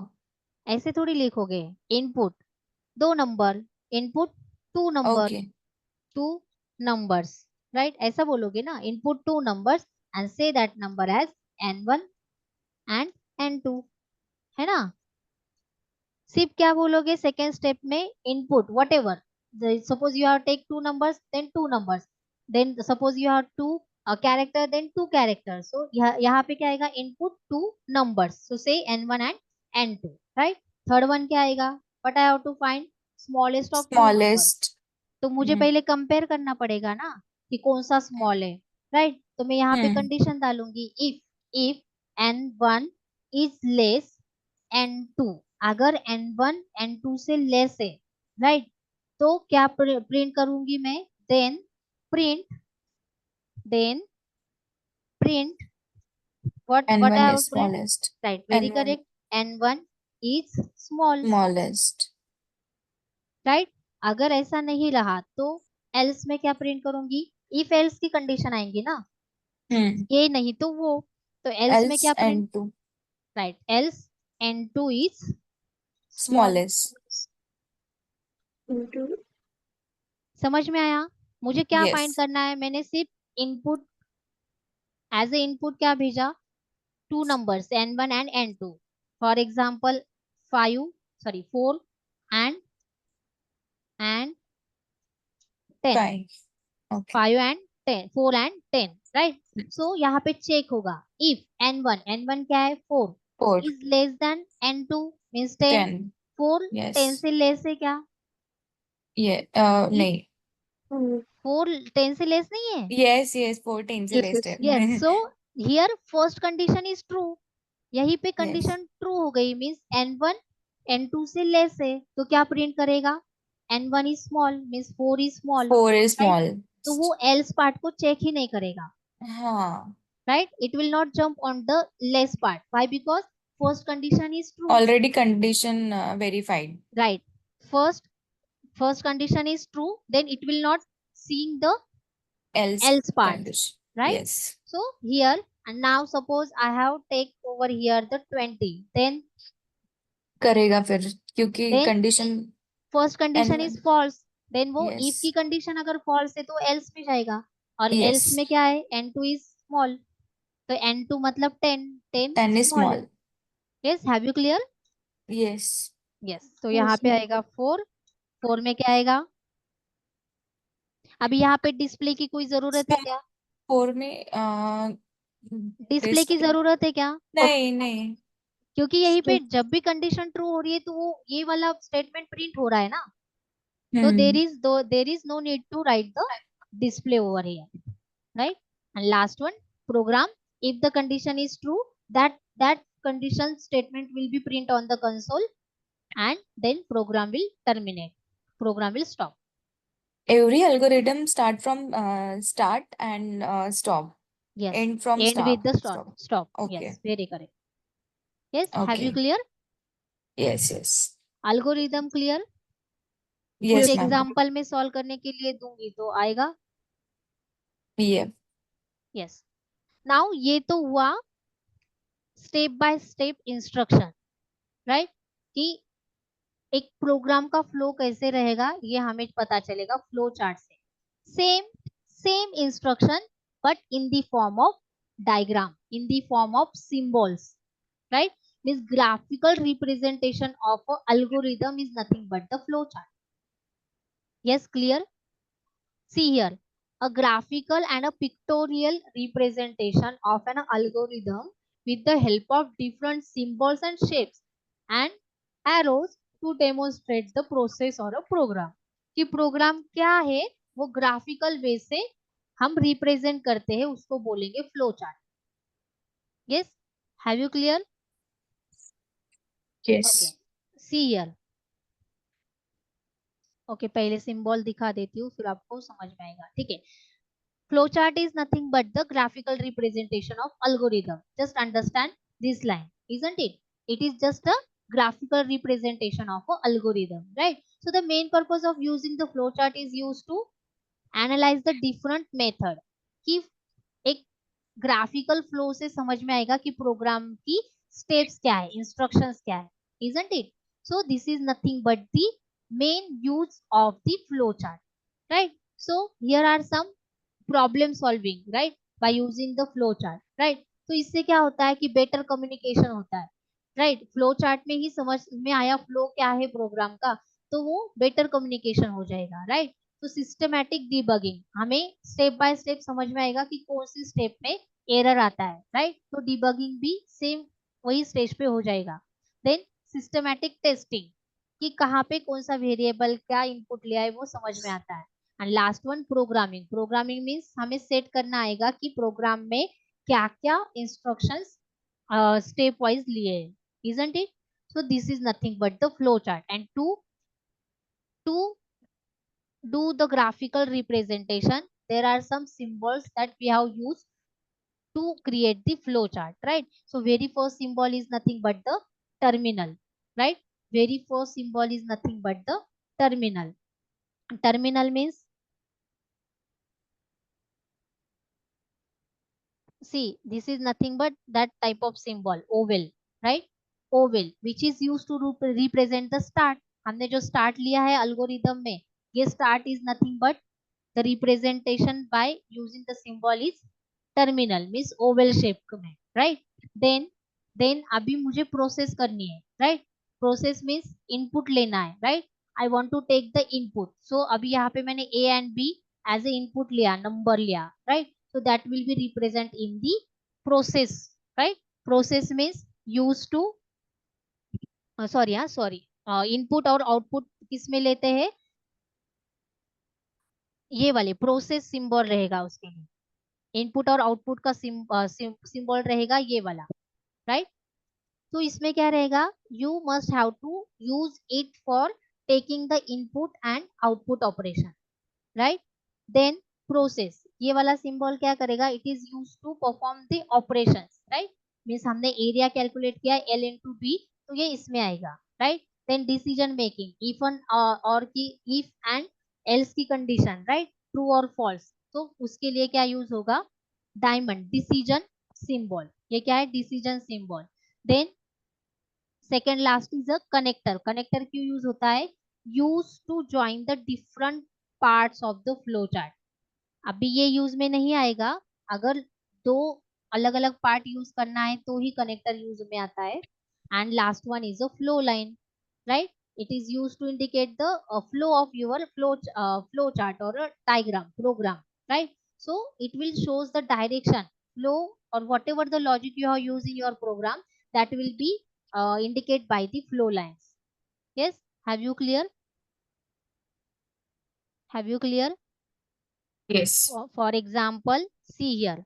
ऐसे थोड़ी लिखोगे, इनपुट दो number, input 2 numbers. Okay. 2 numbers, right? ऐसा बोलोगे ना, input 2 numbers and say that number as n1 and n2, है ना? सिर्फ क्या बोलोगे सेकेंड स्टेप में, input whatever, suppose you have take 2 numbers then 2 numbers, then suppose you have 2 character then 2 characters, so यहाँ पे क्या आएगा, input 2 numbers, so say n1 and n2, right? Third one क्या आएगा, but I have to find smallest of 2 numbers, Smallest. तो मुझे पहले compare करना पड़ेगा ना कि कौन सा स्मॉल है, राइट? तो मैं यहाँ पे कंडीशन डालूंगी, if n1 is less n2, अगर n1 n2 से लेस है, राइट? तो क्या प्रिंट करूंगी मैं, then print what N1 I have is print, smallest. right? Very N1 correct. n1 is small, smallest. Right? अगर ऐसा नहीं रहा तो एल्स में क्या प्रिंट करूंगी, इफ एल्स की कंडीशन आएंगी ना, ये नहीं तो वो, तो एल्स में क्या print, N2 right? Else n2 is smallest. Into समझ में आया? मुझे क्या फाइंड Yes. करना है, मैंने सिर्फ इनपुट एज ए इनपुट क्या भेजा, 2 numbers n1 and n2, for example 4 and 10, 5. Okay. 5 and 10, 4 and 10, right? So यहाँ पे चेक होगा, if n1 क्या है, 4 4. is less than n2 means 10, 10. 4 Yes. 10 से लेस है क्या, Yeah. नहीं. 4 10 से लेस नहीं है, Yes. Yes. 4 10 से Yes, less yes. है. yes, so here first condition is true, यही पे Yes. कंडीशन ट्रू हो गई, मीन्स n1 n2 से लेस है, तो क्या प्रिंट करेगा, n1 is small means 4 is small, 4 is small. तो वो एल्स पार्ट को चेक ही नहीं करेगा, हाँ. right? It will not jump on the less part. Why? Because first condition is true, Already condition verified. right? First condition is true, then it will not seeing the else part, Condition. right? Yes. So here and now suppose I have take over here the 20, then करेगा फिर क्योंकि Then- condition first condition is N1. false, then वो Yes. if की condition अगर false है तो else में जाएगा, और Yes. else में क्या है, n2 is small, तो n2 मतलब 10 10 is small है. small. Yes, have you clear? Yes. Yes, तो यहाँ पे आएगा 4 में क्या आएगा, अभी यहाँ पे डिस्प्ले की कोई जरूरत है क्या, 4 में डिस्प्ले की जरूरत है क्या, नहीं क्योंकि यहीं पे जब भी कंडीशन ट्रू हो रही है तो वो ये वाला स्टेटमेंट प्रिंट हो रहा है ना, तो there is no need to write the display over here, right? And last one, program, if the condition is true, that condition statement will be print on the console and then program will terminate, program will stop. Every algorithm start from start and stop. Yes, End from end stop. with the stop. Okay. Yes, very correct. Yes, have you Okay. clear? Yes. algorithm clear? Yes, कुछ ma'am. Example में solve करने के लिए दूंगी तो आएगा. Yeah. Yes, now ये तो हुआ step by step instruction, right? कि एक प्रोग्राम का फ्लो कैसे रहेगा ये हमें पता चलेगा फ्लो चार्ट से. Same instruction but in the form of diagram, in the form of symbols, right? This graphical representation of a algorithm is nothing but the flow chart. Yes, clear? See here, a graphical and a pictorial representation of an algorithm with the help of different symbols and shapes and arrows to demonstrate the process or a program. कि programme क्या है वो graphical वे से हम represent करते हैं, उसको बोलेंगे flow chart. Yes, have you clear? Yes. Okay, see here. Okay, पहले सिंबल दिखा देती हूँ फिर आपको समझ में आएगा, ठीक है? Flow chart is nothing but the graphical representation of algorithm. Just understand this line, isn't it? It is just a graphical representation of a algorithm, right? So the main purpose of using the flow chart is used to analyze the different method. कि एक graphical flow से समझ में आएगा कि programme की steps क्या है, इंस्ट्रक्शंस क्या है, isn't it? So this is nothing but the main use of the flow chart, right? So here are some problem solving, right, by using the flow chart, right? तो इससे क्या होता है कि बेटर कम्युनिकेशन होता है, राइट? फ्लो चार्ट में ही समझ में आया फ्लो क्या है प्रोग्राम का, तो वो बेटर कम्युनिकेशन हो जाएगा, राइट? तो सिस्टमैटिक डिबगिंग, हमें स्टेप बाय स्टेप समझ में आएगा कि कौन सी स्टेप में एरर आता है, राइट? तो डिबगिंग भी सेम वही स्टेज पे हो जाएगा। देन सिस्टमैटिक टेस्टिंग, कि कहाँ पे कौन सा वेरिएबल क्या इनपुट लिया है वो समझ में आता है। And last one programming, programming means हमें सेट करना आएगा कि प्रोग्राम में क्या क्या इंस्ट्रक्शंस स्टेप वाइज लिए हैं, isn't it? So this is nothing but the flow chart. And to do the graphical representation, there are some symbols that we have used to create the flow chart, right? So very first symbol is nothing but the terminal, right? Very first symbol is nothing but the terminal. Terminal means, see, this is nothing but that type of symbol, oval, right? Oval, which is used to represent the start. हमने जो start लिया है algorithm में, ये start is nothing but the representation by using the symbol is terminal, means oval shape में, right? Then अभी मुझे process करनी है, right? Process means input लेना है, right? I want to take the input. So अभी यहाँ पे मैंने A and B as a input लिया, number लिया, right? So that will be represent in the process, right? Process means used to sorry input और output किस में लेते हैं, ये वाले प्रोसेस सिंबल रहेगा उसके लिए, इनपुट और आउटपुट का सिंबल रहेगा ये वाला, राइट? तो इसमें क्या रहेगा, you must have to use it for taking the input and output operation, right? Then process, ये वाला सिंबल क्या करेगा, it is use to perform the operations, right? Means हमने एरिया कैलकुलेट किया L into B, तो ये इसमें आएगा, right? Then decision making, if and और की इफ एंड एल्स की कंडीशन, राइट? ट्रू और फॉल्स, तो उसके लिए क्या यूज होगा, डायमंड, डिसीजन सिंबल, ये क्या है, decision symbol. Then second last is a connector, connector क्यों यूज होता है, use to join the different parts of the flow chart. अभी ये यूज में नहीं आएगा, अगर दो अलग अलग पार्ट यूज करना है तो ही कनेक्टर यूज में आता है। And last one is a flow line, right? It is use to indicate the flow of your flow chart और diagram program, right? So it will shows the direction, flow, or whatever the logic you have used in your program, that will be indicate by the flow lines. Yes, have you clear? Have you clear? Yes. For example see here,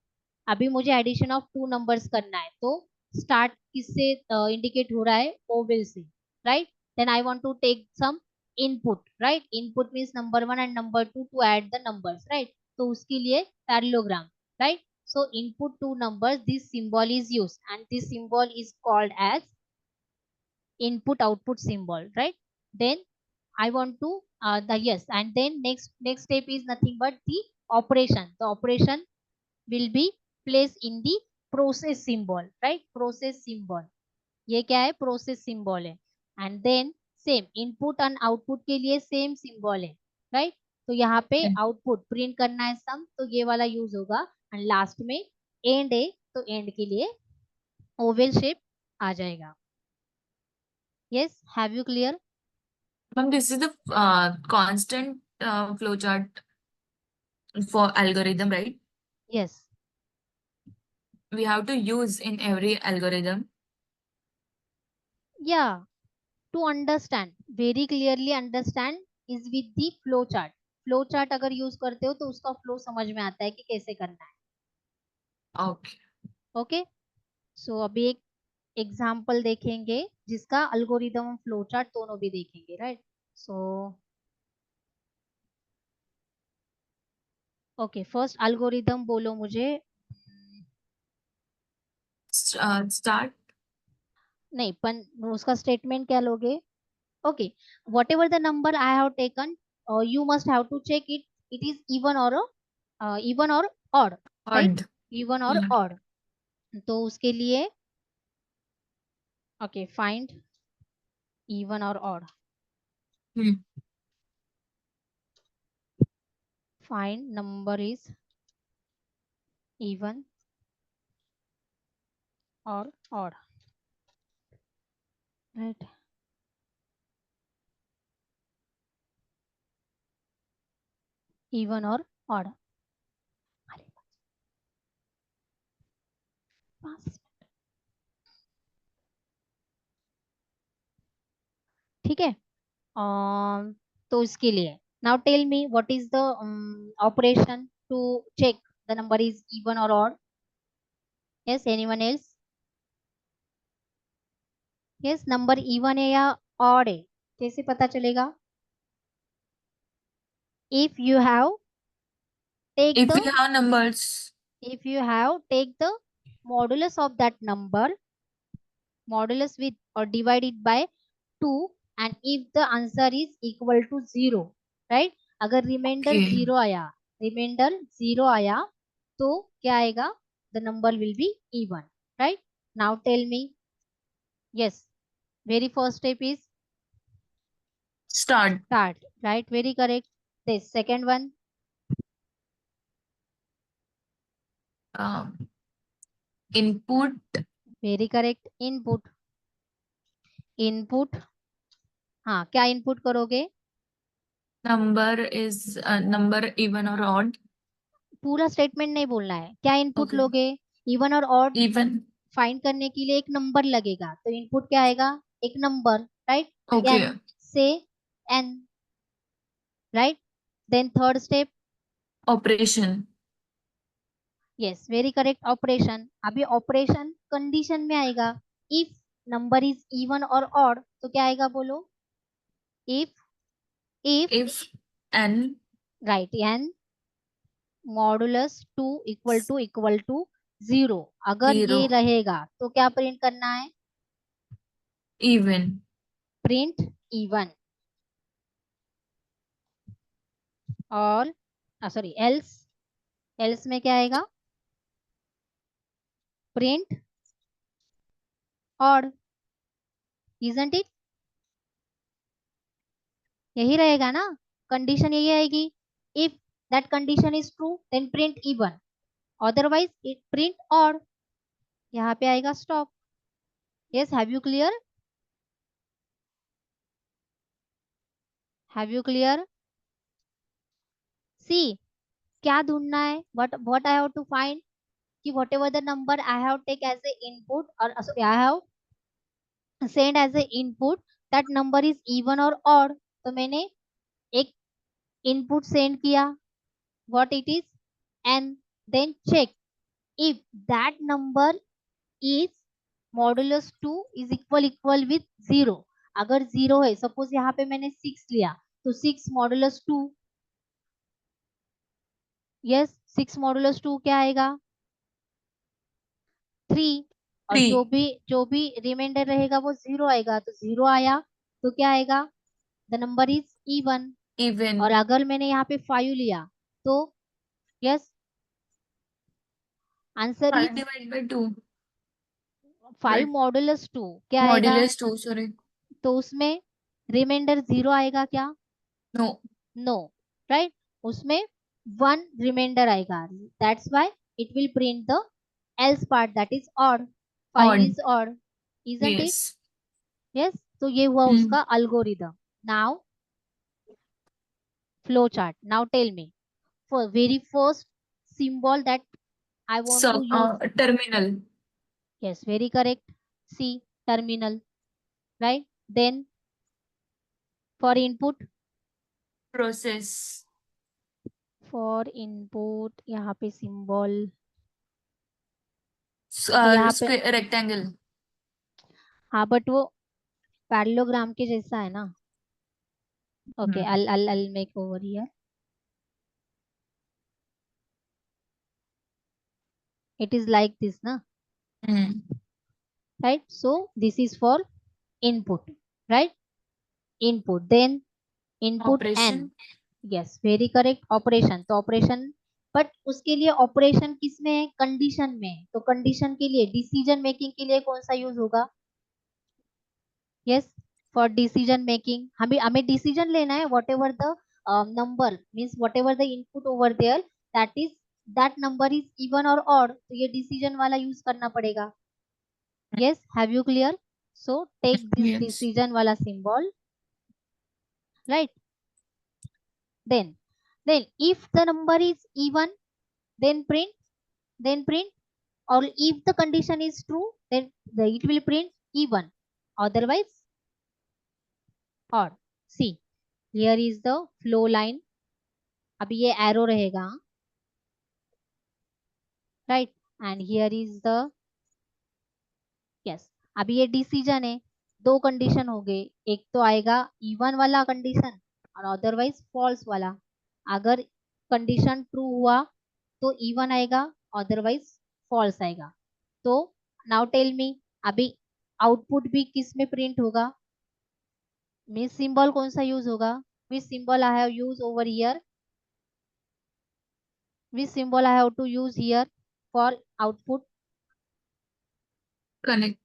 अभी मुझे addition of two numbers करना है, तो start किससे indicate हो रहा है, oval से, right? Then I want to take some input, right? Input means number 1 and number 2 to add the numbers, right? तो उसके लिए parallelogram, right? So input two numbers, this symbol is used and this symbol is called as input output symbol, right? Then I want to the yes, and then next step is nothing but the operation. The operation will be placed in the process symbol, right? Process symbol, ये क्या है, process symbol है। and then same input and output के लिए same symbol है, right? तो यहाँ पे output print करना है सम, तो ये वाला यूज होगा। and last में end है, तो end के लिए oval shape आ जाएगा। yes, have you clear? Ma'am, this is the constant flow chart for algorithm, right? yes, We have to use in every algorithm. yeah, to understand very clearly understand is with the flow chart. Flow chart अगर use करते हो तो उसका flow समझ में आता है कि कैसे करना है। Okay. ओके, सो अभी एक एग्जांपल देखेंगे जिसका अल्गोरिदम फ्लो चार्ट दोनों भी देखेंगे, right? So okay, first algorithm बोलो मुझे। Start. नहीं, पण उसका स्टेटमेंट क्या लोगे? Okay, whatever the number I have taken, you must have to check it, it is even और ऑड, राइट? Odd. इवन और Yeah. ऑड, तो उसके लिए ओके, फाइंड इवन और odd. Find number is even or odd. Right. Even or odd. ठीक है. तो इसके लिए now tell me what is the operation to check the number is even or odd. Yes, anyone else? Yes, number even है या odd है, कैसे पता चलेगा? If you have take If the we have numbers, if you have take the modulus of that number, modulus with or divide it by 2, and if the answer is equal to 0, right? अगर remainder okay. 0 आया, remainder 0 आया तो क्या आएगा? The number will be even, right? Now tell me. Yes, very first step is Start. right? Very correct. The second one, Input. very correct. Input. हाँ, क्या input करोगे? Number even or odd. पूरा statement नहीं बोलना है. क्या input Okay. लोगे? Even और ऑड Even. फाइंड करने के लिए एक नंबर लगेगा, तो इनपुट क्या आएगा? एक नंबर, राइट? Okay. एन से n, right? Then third step, Operation. Yes, very correct, operation. अभी ऑपरेशन कंडीशन में आएगा. इफ नंबर इज इवन और ऑड तो क्या आएगा बोलो? If If n right, n modulus 2 equal to 0, अगर ये 0 रहेगा तो क्या प्रिंट करना है? even. Print even. और सॉरी, एल्स में क्या आएगा? Print odd. Isn't it? यही रहेगा ना, कंडीशन यही आएगी. If that condition is true then print even, otherwise it print odd. यहाँ पे आएगा stop. Yes, have you clear? Have you clear? See, क्या ढूंढना है? What I have to find कि whatever the number I have take as a input or sorry, I have send as a input, that number is even or odd. तो मैंने एक input send किया, what it is, and then check if that number is modulus 2 is equal with 0. अगर 0 है, suppose यहाँ पे मैंने 6 लिया तो 6 मॉडुलस 2, यस, 6 मॉडुलस 2 क्या आएगा? 3. और 3 जो भी रिमाइंडर रहेगा वो 0 आएगा, तो 0 आया तो क्या आएगा? The number is even. even. और अगर मैंने यहाँ पे 5 लिया तो yes, answer 5 is divided by 2. 5 Right. Modulus 2 क्या आएगा? Modulus 2. Sorry. तो उसमें रिमाइंडर 0 आएगा क्या? No. No, right? उसमें 1 रिमाइंडर आएगा, that's why it will print the else part, that is odd. 5 Odd. Is odd, isn't it? Yes. Yes. तो ये हुआ उसका algorithm. Now flow chart. Now tell me for very first symbol that I want So, to use. terminal. Yes, very correct. C, terminal, right? Then for input, Process. यहाँ पे symbol, तो यहाँ पे Rectangle. हाँ, बट वो parallelogram के जैसा है ना. Okay, I'll make over here. It is like this, na? Right? So this is for input, right? Input, then input Operation. n. Yes, very correct, operation. तो ऑपरेशन, बट उसके लिए operation किस में है? कंडीशन में. तो कंडीशन के लिए डिसीजन मेकिंग के लिए कौन सा यूज होगा? Yes, for decision making. हमें decision लेना है, whatever the number means whatever the input over there, that number is even or odd, तो ये decision वाला use करना पड़ेगा. Yes, have you clear? So take this Yes. decision wala symbol, right? Then if the number is even, then print, or if the condition is true, then it will print even, otherwise odd. See, here is the flow line. अभी ये arrow रहेगा, right? And here is the, yes, अभी ये decision है, दो condition हो गए, एक तो आएगा इवन वाला कंडीशन और अदरवाइज फॉल्स वाला. अगर कंडीशन ट्रू हुआ तो इवन आएगा, अदरवाइज फॉल्स आएगा. तो नाउ टेल मी, अभी आउटपुट भी किस में प्रिंट होगा, मीन सिंबल कौन सा यूज होगा, which symbol I have use over here, which symbol I have to use here for output. Connect.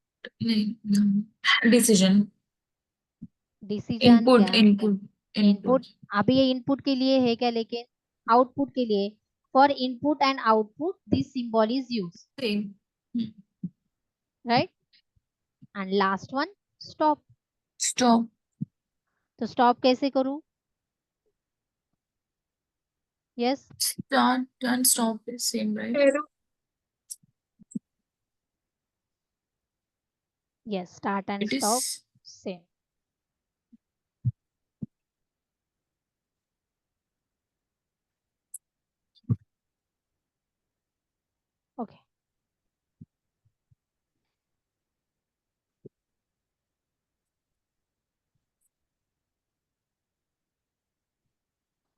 Decision. Decision क्या, Input. इनपुट. अभी ये इनपुट के लिए है क्या, लेकिन आउटपुट के लिए, for input and output this symbol is use, Same. Right. And last one stop. Stop. तो स्टॉप कैसे करूं, yes, Start and stop is same, right? Arrow. Yes, start and It stop is. Same. Okay,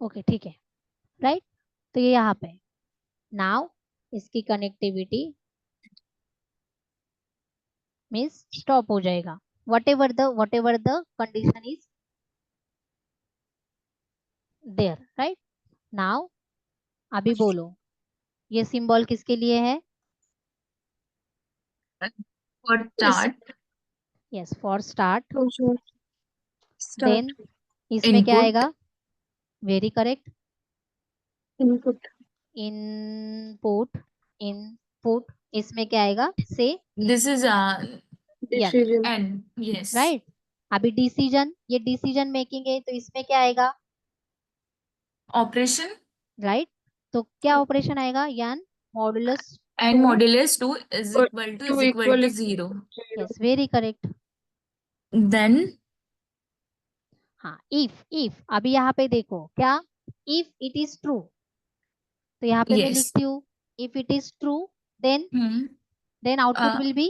okay, ठीक है, right. तो ये यहाँ पे now इसकी कनेक्टिविटी मीन्स स्टॉप हो जाएगा, whatever the condition is there, right? Now अभी बोलो, ये सिंबल किसके लिए है, For start. Yes, for start. Start. देन इसमें क्या Input. आएगा, वेरी करेक्ट, Input. इनपुट. इसमें क्या आएगा, से, This is Decision. N. Yes. Right. अभी डिसीजन, ये डिसीजन मेकिंग है, तो इसमें क्या आएगा, Operation. राइट. तो क्या ऑपरेशन आएगा, यान modulus And 2, modulus 2 is Or equal to 2 is equal to equal 0. Yes, very correct. Then हाँ, इफ अभी यहाँ पे देखो क्या, इफ इट इज ट्रू, तो यहाँ पे मैं yes. लिखती हूँ, if it is true then output Uh, will be,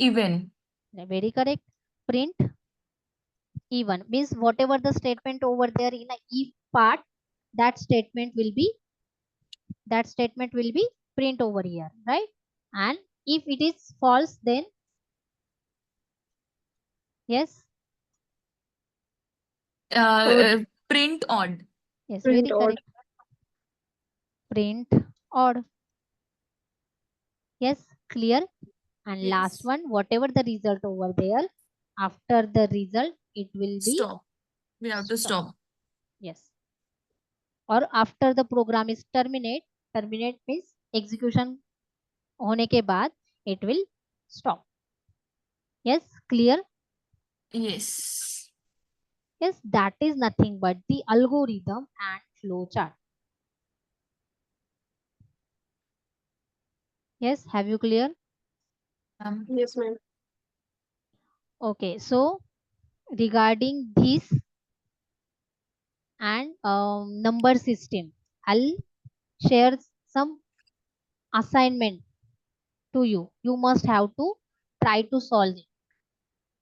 even. Very correct. Print even means whatever the statement over there in a if part, that statement will be print over here, right? And if it is false, then yes, Print odd. yes, Print very odd. correct, print odd. Yes, clear. And Yes. last one, whatever the result over there, after the result it will be Stop. We have to stop. yes, or after the program is terminate means execution होने के बाद it will stop. Yes, clear. Yes. Yes, that is nothing but the algorithm and flow chart. Yes, have you clear? Yes, ma'am. Okay, so regarding this and number system, I'll share some assignment to you. You must have to try to solve it,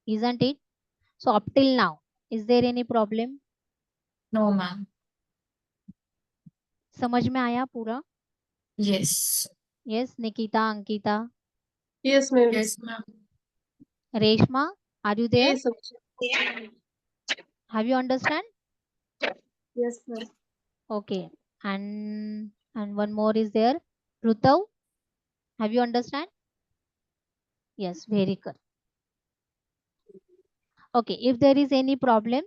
isn't it? So up till now, is there any problem? No, ma'am. समझ में आया पूरा? Yes. Yes, Nikita, Ankita, Yes, ma'am. Yes, ma'am. Reshma, are you there? Yes, ma'am. Have you understand? Yes, ma'am. Okay, and one more is there, Rutav, have you understand? Yes, very good. Okay, if there is any problem,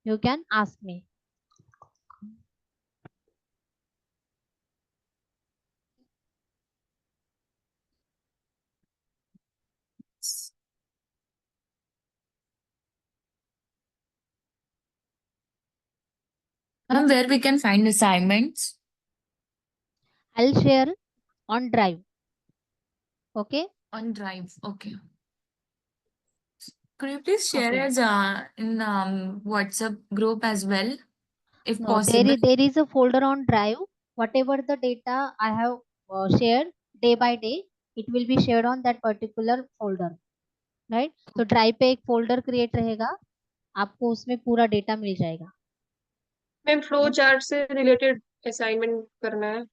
you can ask me. Where we can find assignments? I'll share on Drive. Okay. On Drive. Okay. Could you please share Okay. as in WhatsApp group as well, if No, possible? there is a folder on Drive. Whatever the data I have shared day by day, it will be shared on that particular folder, right? तो Drive पे एक folder create रहेगा, आपको उसमें पूरा data मिल जाएगा. Ma'am flow chart से related assignment करना है.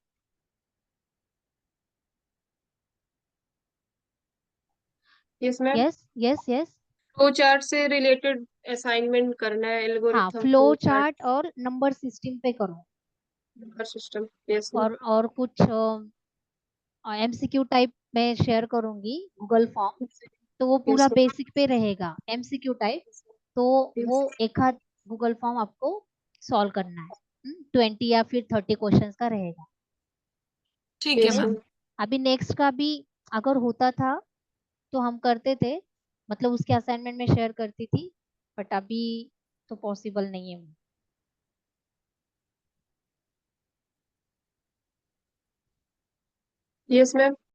Yes ma'am. Yes. Flow chart से रिलेटेड असाइनमेंट करना है. हाँ, एल्गोरिथम फ्लो चार्ट और नंबर सिस्टम पे करो. सिस्टम. Yes ma'am. और कुछ एमसीक्यू टाइप में शेयर करूंगी गूगल फॉर्म, तो वो पूरा बेसिक पे रहेगा एमसीक्यू टाइप. तो वो एक आध गूगल फॉर्म आपको सॉल्व करना है. 20 या फिर 30 क्वेश्चंस का रहेगा. ठीक है मैम. अभी नेक्स्ट का भी अगर होता था तो हम करते थे, मतलब उसके असाइनमेंट में शेयर करती थी, बट अभी तो पॉसिबल नहीं है. Yes ma'am.